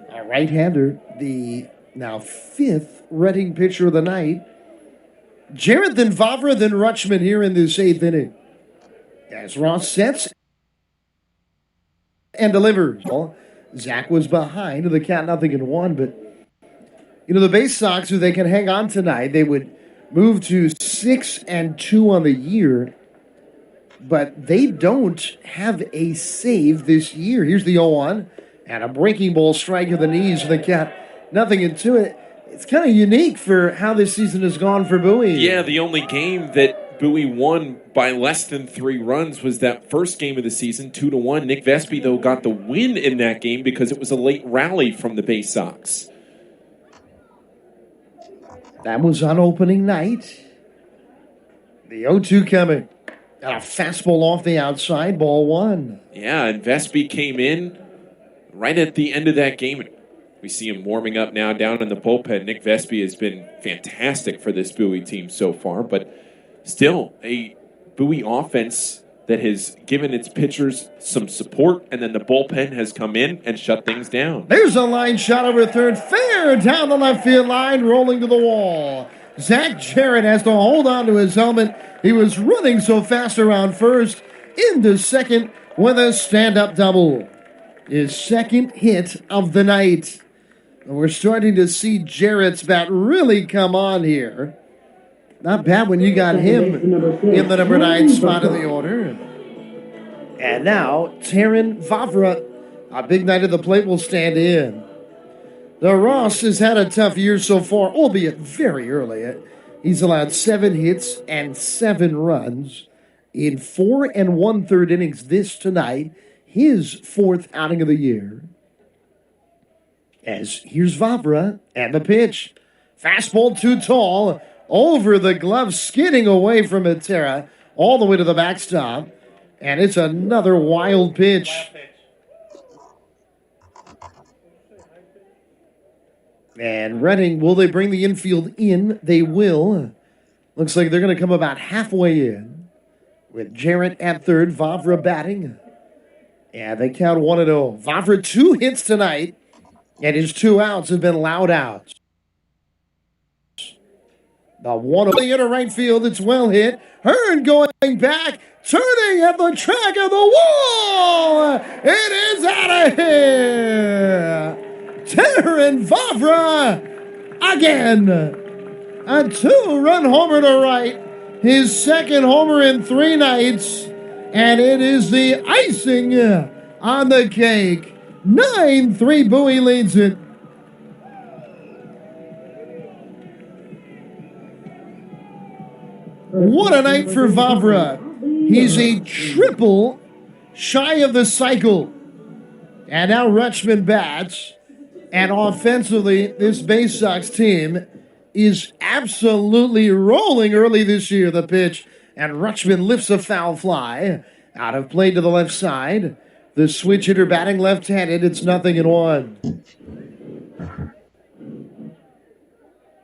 A: a right-hander, the now 5th Reading pitcher of the night. Jarrett, then Vavra, then Rutschman here in this 8th inning. As Ross sets and delivers. Well, Zach was behind the count 0-1, but you know, the Baysox, who they can hang on tonight, they would move to 6-2 on the year, but they don't have a save this year. Here's the 0-1, and a breaking ball strike to the knees, the count 0-2. It's kind of unique for how this season has gone for Bowie.
B: Yeah, the only game that Bowie won by less than 3 runs was that first game of the season, 2-1. Nick Vespi, though, got the win in that game because it was a late rally from the Baysox.
A: That was on opening night. The 0-2 coming. Got a fastball off the outside, ball 1.
B: Yeah, and Vespi came in right at the end of that game. We see him warming up now down in the bullpen. Nick Vespi has been fantastic for this Bowie team so far, but still a Bowie offense that has given its pitchers some support, and then the bullpen has come in and shut things down.
A: There's a line shot over third, fair down the left field line, rolling to the wall. Zach Jarrett has to hold on to his helmet. He was running so fast around first, into second with a stand-up double. His second hit of the night. And we're starting to see Jarrett's bat really come on here. Not bad when you got him in the number 9 spot of the order. And now, Taryn Vavra, a big night at the plate, will stand in. The Ross has had a tough year so far, albeit very early. He's allowed 7 hits and 7 runs in 4 1/3 innings this tonight, his 4th outing of the year. As here's Vavra and the pitch. Fastball too tall, over the glove, skidding away from Matera, all the way to the backstop. And it's another wild pitch. And Reading, will they bring the infield in? They will. Looks like they're going to come about halfway in. With Jarrett at third, Vavra batting. And they count 1-0. Vavra 2 hits tonight. And his 2 outs have been loud outs. The 1 into right field. It's well hit. Hearn going back. Turning at the track of the wall. It is out of here. Taryn Vavra again. A 2-run homer to right. His second homer in 3 nights. And it is the icing on the cake. 9-3 Bowie leads it. What a night for Vavra. He's a triple shy of the cycle. And now Rutschman bats. And offensively, this Baysox team is absolutely rolling early this year. The pitch. And Rutschman lifts a foul fly. Out of play to the left side. The switch hitter batting left-handed. It's 0-1.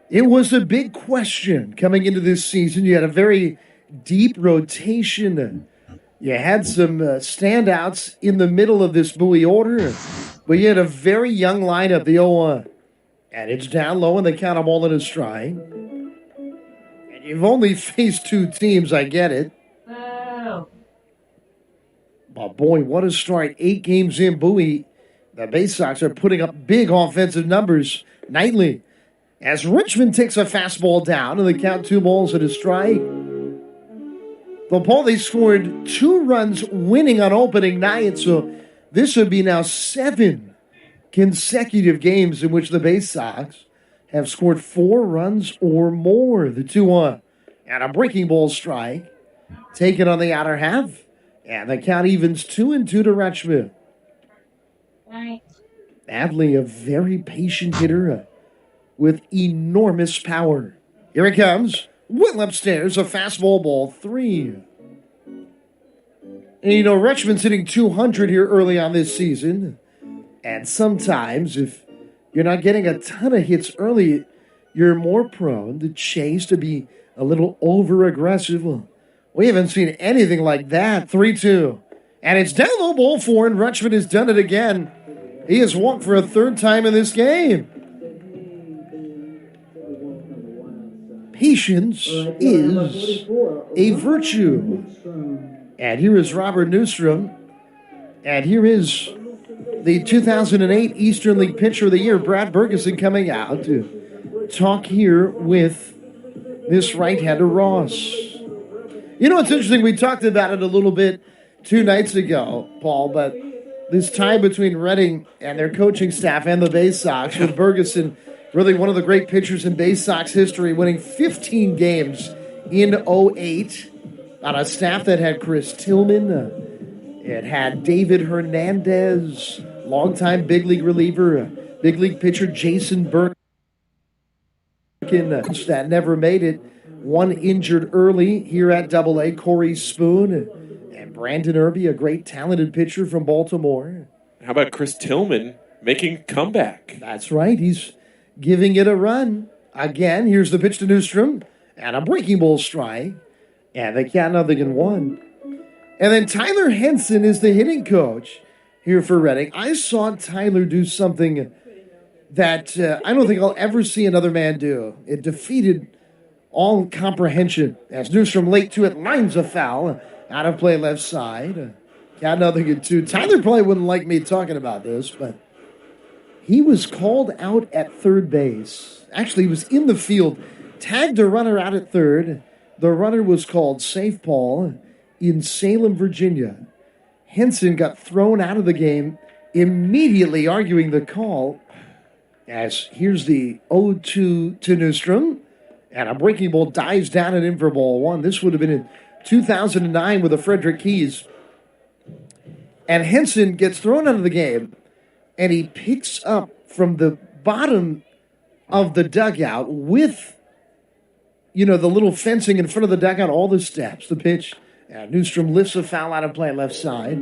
A: It was a big question coming into this season. You had a very deep rotation. You had some standouts in the middle of this Bowie order. But you had a very young lineup, the 0-1. And it's down low, and they count them all in a stride. And you've only faced 2 teams, I get it. Oh, boy, what a start. 8 games in, Bowie. The Baysox are putting up big offensive numbers nightly. As Richmond takes a fastball down, and they count 2 balls at a strike. The ball, they scored 2 runs winning on opening night, so this would be now 7 consecutive games in which the Baysox have scored 4 runs or more. The 2-1. And a breaking ball strike. Taken on the outer half. And the count evens 2-2 to Rutschman. Adley, a very patient hitter with enormous power. Here it comes. Well upstairs, a fastball, ball 3. And Richmond's hitting 200 here early on this season. And sometimes, if you're not getting a ton of hits early, you're more prone to chase, to be a little over-aggressive. Well, we haven't seen anything like that. 3-2. And it's down low, ball 4, and Richmond has done it again. He has walked for a third time in this game. Patience is a virtue. And here is Robert Newstrom. And here is the 2008 Eastern League Pitcher of the Year, Brad Bergeson, coming out to talk here with this right-hander Ross. It's interesting. We talked about it a little bit 2 nights ago, Paul, but this tie between Reading and their coaching staff and the Baysox, with Bergeson really one of the great pitchers in Baysox history, winning 15 games in 2008 on a staff that had Chris Tillman. It had David Hernandez, longtime big league reliever, big league pitcher Jason Birkin, that never made it. One injured early here at AA, Corey Spoon, and Brandon Irby, a great talented pitcher from Baltimore.
B: How about Chris Tillman making a comeback?
A: That's right. He's giving it a run. Again, here's the pitch to Newstrom, and a breaking ball strike. And they count 0-1. And then Tyler Henson is the hitting coach here for Reading. I saw Tyler do something that I don't think I'll ever see another man do. It defeated all comprehension as Newstrom, late to it, lines a foul out of play left side. Count 0-2. Tyler probably wouldn't like me talking about this, but he was called out at third base. Actually, he was in the field, tagged a runner out at third. The runner was called safe, Paul, in Salem, Virginia. Henson got thrown out of the game, immediately arguing the call. As here's the 0-2 to Newstrom, and a breaking ball dives down and in for ball 1. This would have been in 2009 with the Frederick Keys. And Henson gets thrown out of the game, and he picks up from the bottom of the dugout with the little fencing in front of the dugout, all the steps, the pitch. And Newstrom lifts a foul out of play left side.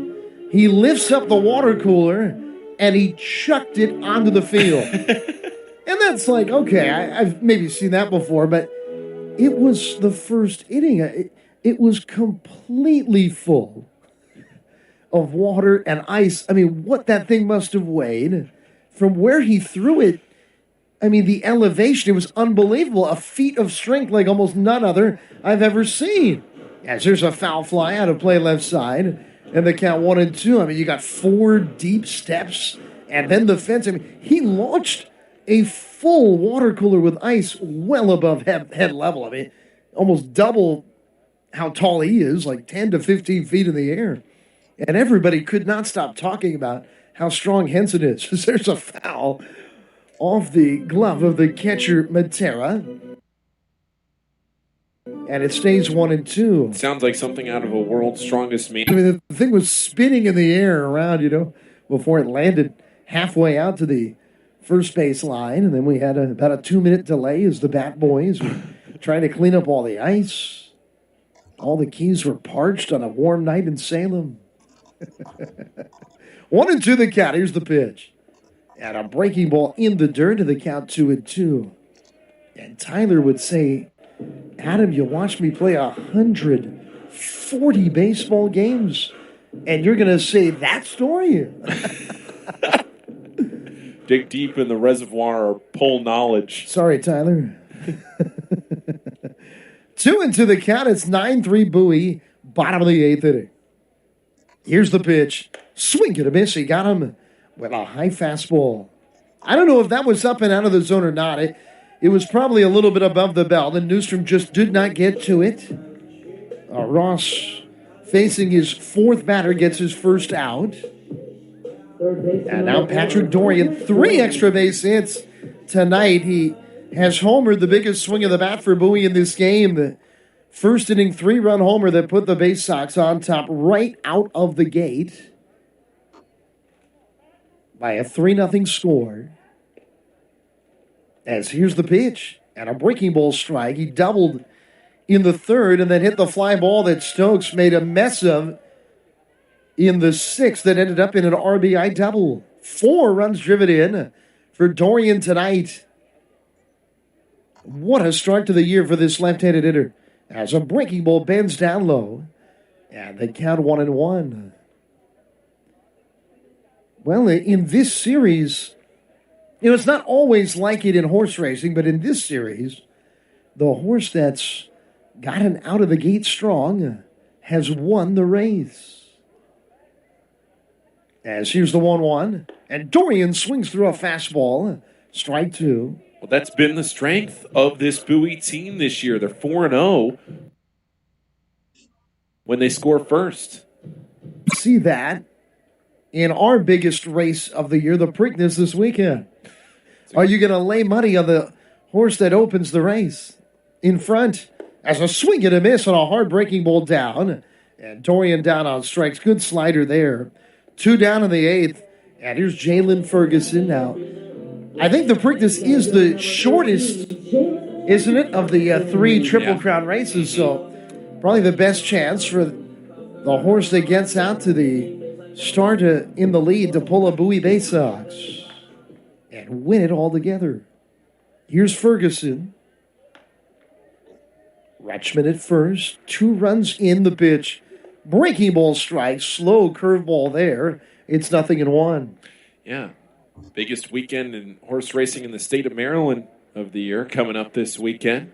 A: He lifts up the water cooler, and he chucked it onto the field. And that's like, okay, I've maybe seen that before, but it was the first inning. It was completely full of water and ice. I mean, what that thing must have weighed. From where he threw it, I mean, the elevation, it was unbelievable. A feat of strength like almost none other I've ever seen. As there's a foul fly out of play left side, and the count 1-2. I mean, you got 4 deep steps, and then the fence. I mean, he launched a full water cooler with ice well above head level. I mean, almost double how tall he is, like 10 to 15 feet in the air. And everybody could not stop talking about how strong Henson is. There's a foul off the glove of the catcher, Matera. And it stays 1-2.
B: Sounds like something out of a World's Strongest Man.
A: I mean, the thing was spinning in the air around, before it landed halfway out to the first base line. And then we had about a 2-minute delay as the Bat Boys were trying to clean up all the ice. All the keys were parched on a warm night in Salem. 1-2 the count. Here's the pitch. And a breaking ball in the dirt to the count 2-2. And Tyler would say, Adam, you watched me play 140 baseball games, and you're going to say that story?
B: Dig deep in the reservoir or pull knowledge.
A: Sorry, Tyler. 2-2 the count. It's 9-3 Bowie, bottom of the 8th inning. Here's the pitch. Swing and a miss. He got him with a high fastball. I don't know if that was up and out of the zone or not. It was probably a little bit above the belt, and Newstrom just did not get to it. Ross, facing his 4th batter, gets his first out. And now Patrick Dorian, 3 extra base hits tonight. He has homered, the biggest swing of the bat for Bowie in this game. The first inning 3-run homer that put the Baysox on top right out of the gate by a 3-0 score. As here's the pitch, and a breaking ball strike. He doubled in the third, and then hit the fly ball that Stokes made a mess of in the sixth that ended up in an RBI double. 4 runs driven in for Dorian tonight. What a start to the year for this left-handed hitter. As a breaking ball bends down low, and they count 1-1. Well, in this series, it's not always like it in horse racing, but in this series, the horse that's gotten out of the gate strong has won the race. As here's the 1-1, and Dorian swings through a fastball. Strike 2.
B: Well, that's been the strength of this Bowie team this year. They're 4-0 when they score first.
A: See that in our biggest race of the year, the Preakness this weekend. Are you going to lay money on the horse that opens the race in front? As a swing and a miss on a hard breaking ball down, and Dorian down on strikes. Good slider there. 2 down in the 8th, and here's Jalen Ferguson now. I think the Preakness is the shortest, isn't it, of the 3 Triple Crown races, so probably the best chance for the horse that gets out to the start in the lead to pull a Bowie Baysox and win it all together. Here's Ferguson. Retchman at first. 2 runs in the pitch. Breaking ball strike. Slow curveball there. It's 0-1.
B: Yeah. Biggest weekend in horse racing in the state of Maryland of the year coming up this weekend.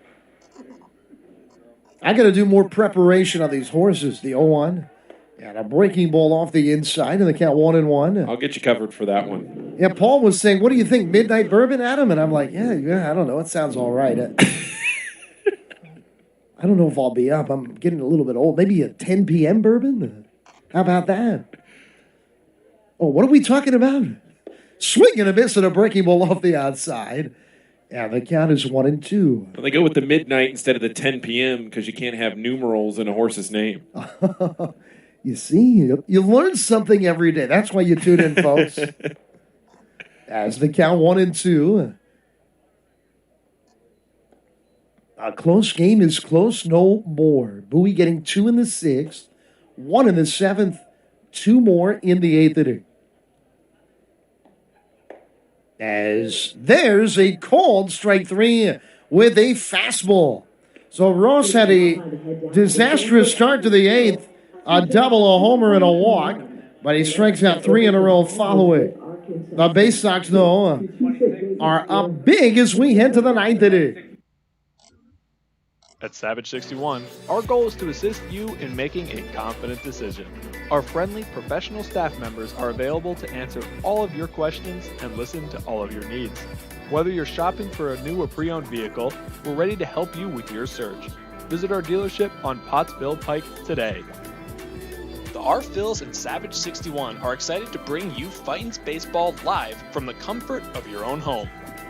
A: I got to do more preparation on these horses. The 0-1. And a breaking ball off the inside, and the count 1-1.
B: I'll get you covered for that one.
A: Yeah, Paul was saying, what do you think, Midnight Bourbon, Adam? And I'm like, yeah, I don't know. It sounds all right. I don't know if I'll be up. I'm getting a little bit old. Maybe a 10 p.m. bourbon? How about that? Oh, what are we talking about? Swing and a miss and a breaking ball off the outside. And the count is 1-2.
B: Well, they go with the midnight instead of the 10 p.m. because you can't have numerals in a horse's name.
A: You see, you learn something every day. That's why you tune in, folks. As the count 1-2. A close game is close no more. Bowie getting 2 in the 6th, 1 in the 7th, 2 more in the 8th inning. As there's a called strike 3 with a fastball. So Ross had a disastrous start to the 8th, a double, a homer, and a walk, but he strikes out 3 in a row following. The Baysox, though, are up big as we head to the 9th inning.
I: At Savage 61, our goal is to assist you in making a confident decision. Our friendly, professional staff members are available to answer all of your questions and listen to all of your needs. Whether you're shopping for a new or pre-owned vehicle, we're ready to help you with your search. Visit our dealership on Pottsville Pike today.
D: The R-Phils and Savage 61 are excited to bring you Fightin's Baseball live from the comfort of your own home.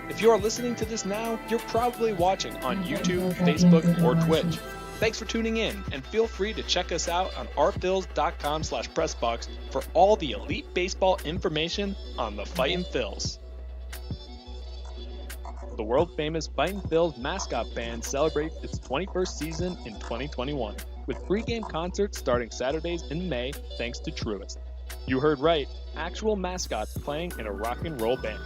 D: If you are listening to this now, you're probably watching on YouTube, Facebook, or Twitch. Thanks for tuning in, and feel free to check us out on rphils.com/pressbox for all the elite baseball information on the Fightin' Phils.
I: The world-famous Fightin' Phils mascot band celebrates its 21st season in 2021, with pre-game concerts starting Saturdays in May thanks to Truist. You heard right, actual mascots playing in a rock and roll band.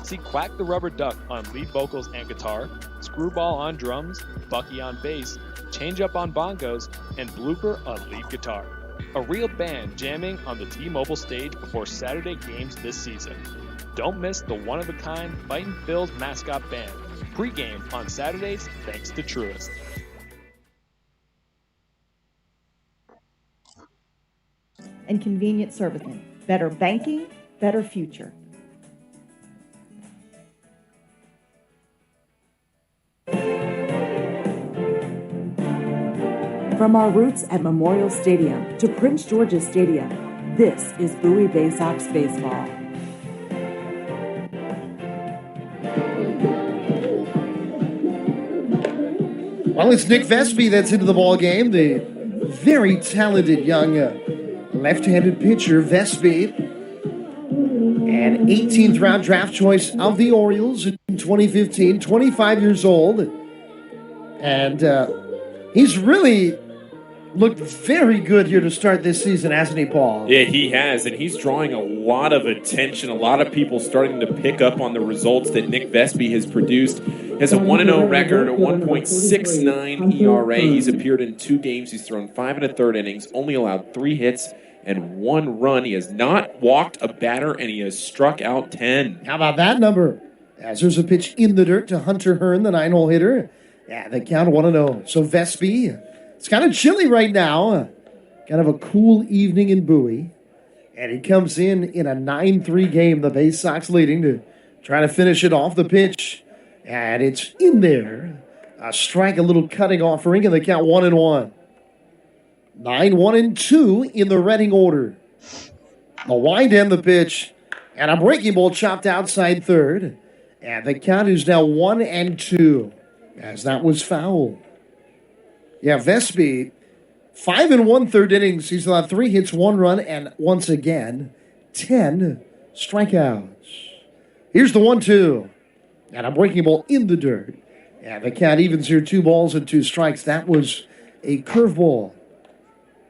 I: See Quack the Rubber Duck on lead vocals and guitar, Screwball on drums, Bucky on bass, Change Up on bongos, and Blooper on lead guitar. A real band jamming on the T-Mobile stage before Saturday games this season. Don't miss the one-of-a-kind Fightin' Phils mascot band. Pre-game on Saturdays thanks to Truist.
E: And convenient servicing. Better banking, better future.
C: From our roots at Memorial Stadium to Prince George's Stadium, this is Bowie Baysox Baseball.
A: Well, it's Nick Vespi that's into the ball game. The very talented young left-handed pitcher, Vespi. An 18th round draft choice of the Orioles in 2015, 25 years old. And He's really looked very good here to start this season, hasn't he, Paul?
B: Yeah, he has, and he's drawing a lot of attention. A lot of people starting to pick up on the results that Nick Vespi has produced. He has a 1-0 record, a 1.69 ERA. He's appeared in 2 games. He's thrown 5 1/3 innings, only allowed 3 hits and 1 run. He has not walked a batter, and he has struck out 10.
A: How about that number? As there's a pitch in the dirt to Hunter Hearn, the 9-hole hitter. Yeah, the count 1-0. So Vespi, it's kind of chilly right now. Kind of a cool evening in Bowie. And he comes in a 9-3 game, the Baysox leading to try to finish it off. The pitch, and it's in there. A strike, a little cutting offering, and the count 1-1. 9-1-2 in the Reading order. The wind and the pitch, and a breaking ball chopped outside third. And the count is now 1-2, as that was foul. Yeah, Vespi, 5 1/3 innings. He's allowed 3 hits, 1 run, and once again, 10 strikeouts. Here's the 1-2, and a breaking ball in the dirt. And the count evens here, 2 balls and 2 strikes. That was a curveball.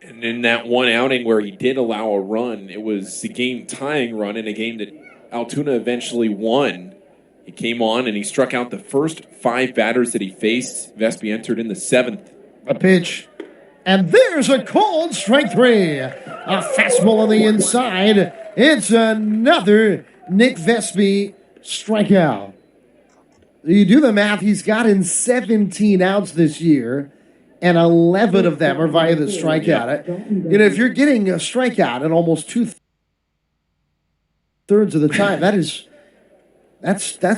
B: And in that one outing where he did allow a run, it was a game-tying run in a game that Altoona eventually won. He came on and he struck out the first 5 batters that he faced. Vespi entered in the 7th.
A: A pitch. And there's a called strike 3. A fastball on the inside. It's another Nick Vespi strikeout. You do the math, he's gotten 17 outs this year, and 11 of them are via the strikeout. You know, if you're getting a strikeout in almost 2/3 of the time, that's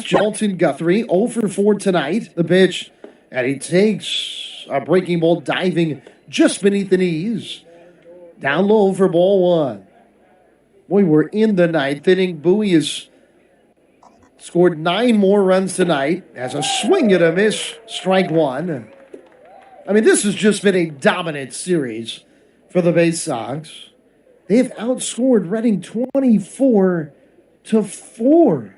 A: Jalton Guthrie, 0 for 4 tonight. The pitch, and he takes a breaking ball diving just beneath the knees. Down low for ball 1. Boy, we're in the 9th inning. Bowie has scored 9 more runs tonight as a swing and a miss, strike 1. I mean, this has just been a dominant series for the Baysox. They have outscored Reading 24-4.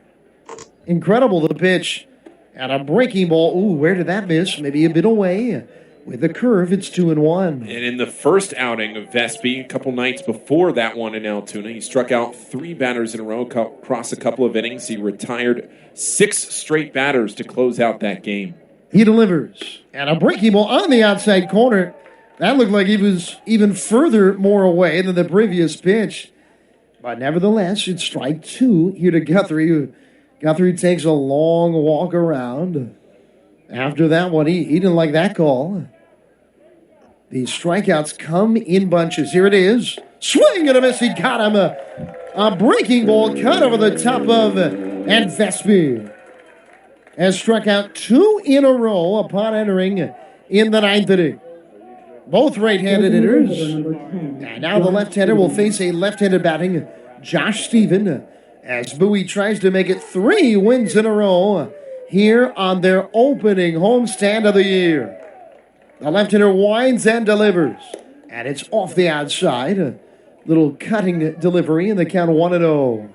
A: Incredible, the pitch. And a breaking ball. Ooh, where did that miss? Maybe a bit away. With the curve, it's 2-1.
B: And in the first outing of Vespi, a couple nights before that one in Altoona, he struck out 3 batters in a row across a couple of innings. He retired 6 straight batters to close out that game.
A: He delivers. And a breaking ball on the outside corner. That looked like he was even further more away than the previous pitch. But nevertheless, it's strike 2 here to Guthrie. Guthrie takes a long walk around. After that one, he didn't like that call. The strikeouts come in bunches. Here it is. Swing and a miss. He got him. A breaking ball cut over the top of and Vespi has struck out 2 in a row upon entering in the 9th inning. Both right-handed hitters. And now the left-hander will face a left-handed batting Josh Stephen as Bowie tries to make it 3 wins in a row here on their opening homestand of the year. The left-hander winds and delivers. And it's off the outside. A little cutting delivery in the count 1-0.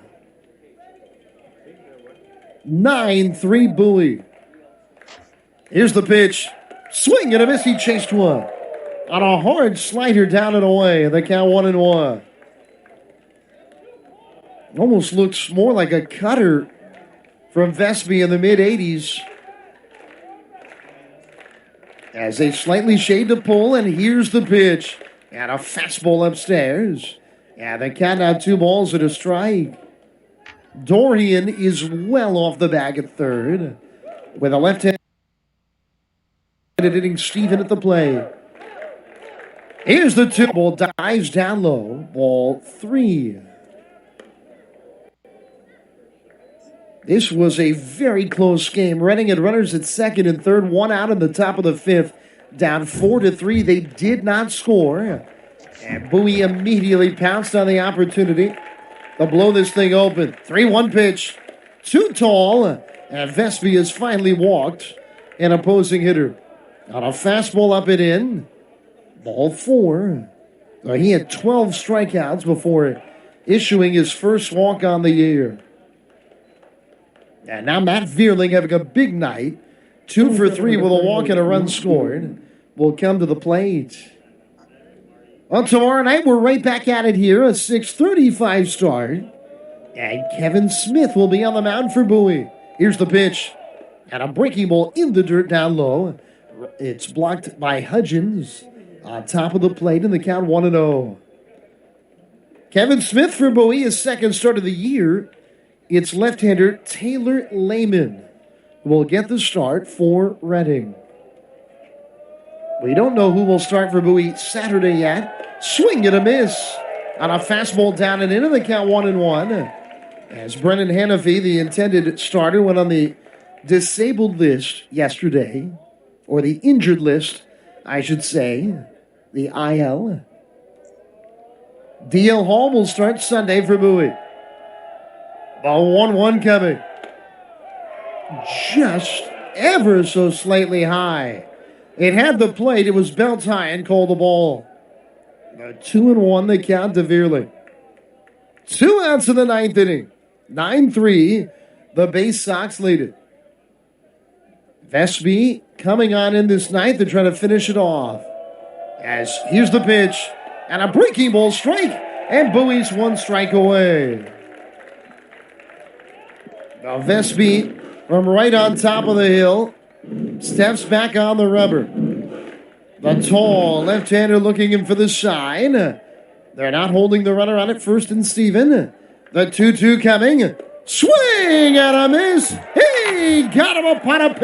A: 9-3 Bowie. Here's the pitch. Swing and a miss. He chased one. On a hard slider down and away. The count 1-1. Almost looks more like a cutter from Vespi in the mid-80s. As they slightly shade the pull, and here's the pitch. And a fastball upstairs. And the count now 2 balls and a strike. Dorian is well off the bag at third. With a left-handed hitting Stephen at the plate. Here's the 2 ball, dives down low. Ball 3. This was a very close game. Reading had runners at second and third, 1 out in the top of the 5th. Down 4-3. They did not score. And Bowie immediately pounced on the opportunity to blow this thing open. 3-1 pitch. Too tall. And Vespi has finally walked an opposing hitter. On a fastball up and in. Ball 4. So he had 12 strikeouts before issuing his first walk on the year. And now Matt Vierling having a big night. 2 for 3 with a walk and a run scored. will come to the plate. On tomorrow night, we're right back at it here, a 6:35 start. And Kevin Smith will be on the mound for Bowie. Here's the pitch. And a breaking ball in the dirt down low. It's blocked by Hudgens on top of the plate in the count 1-0. Kevin Smith for Bowie, his second start of the year. It's left-hander Taylor Lehman who will get the start for Reading. We don't know who will start for Bowie Saturday yet. Swing and a miss on a fastball down and in the count 1-1. As Brennan Hannafy, the intended starter, went on the disabled list yesterday, or the injured list, I should say, the IL. D.L. Hall will start Sunday for Bowie. Ball 1-1 coming. Just ever so slightly high. It had the plate. It was belt high and called the ball. 2-1 the count to Veerley. 2 outs in the ninth inning. 9-3. The Baysox lead it. Vesby coming on in this ninth to try to finish it off. As here's the pitch. And a breaking ball strike. And Bowie's 1 strike away. Now Vesby from right on top of the hill steps back on the rubber. The tall left-hander looking in for the shine. They're not holding the runner on at first and Steven. The 2-2 coming. Swing and a miss. He got him upon a pitch.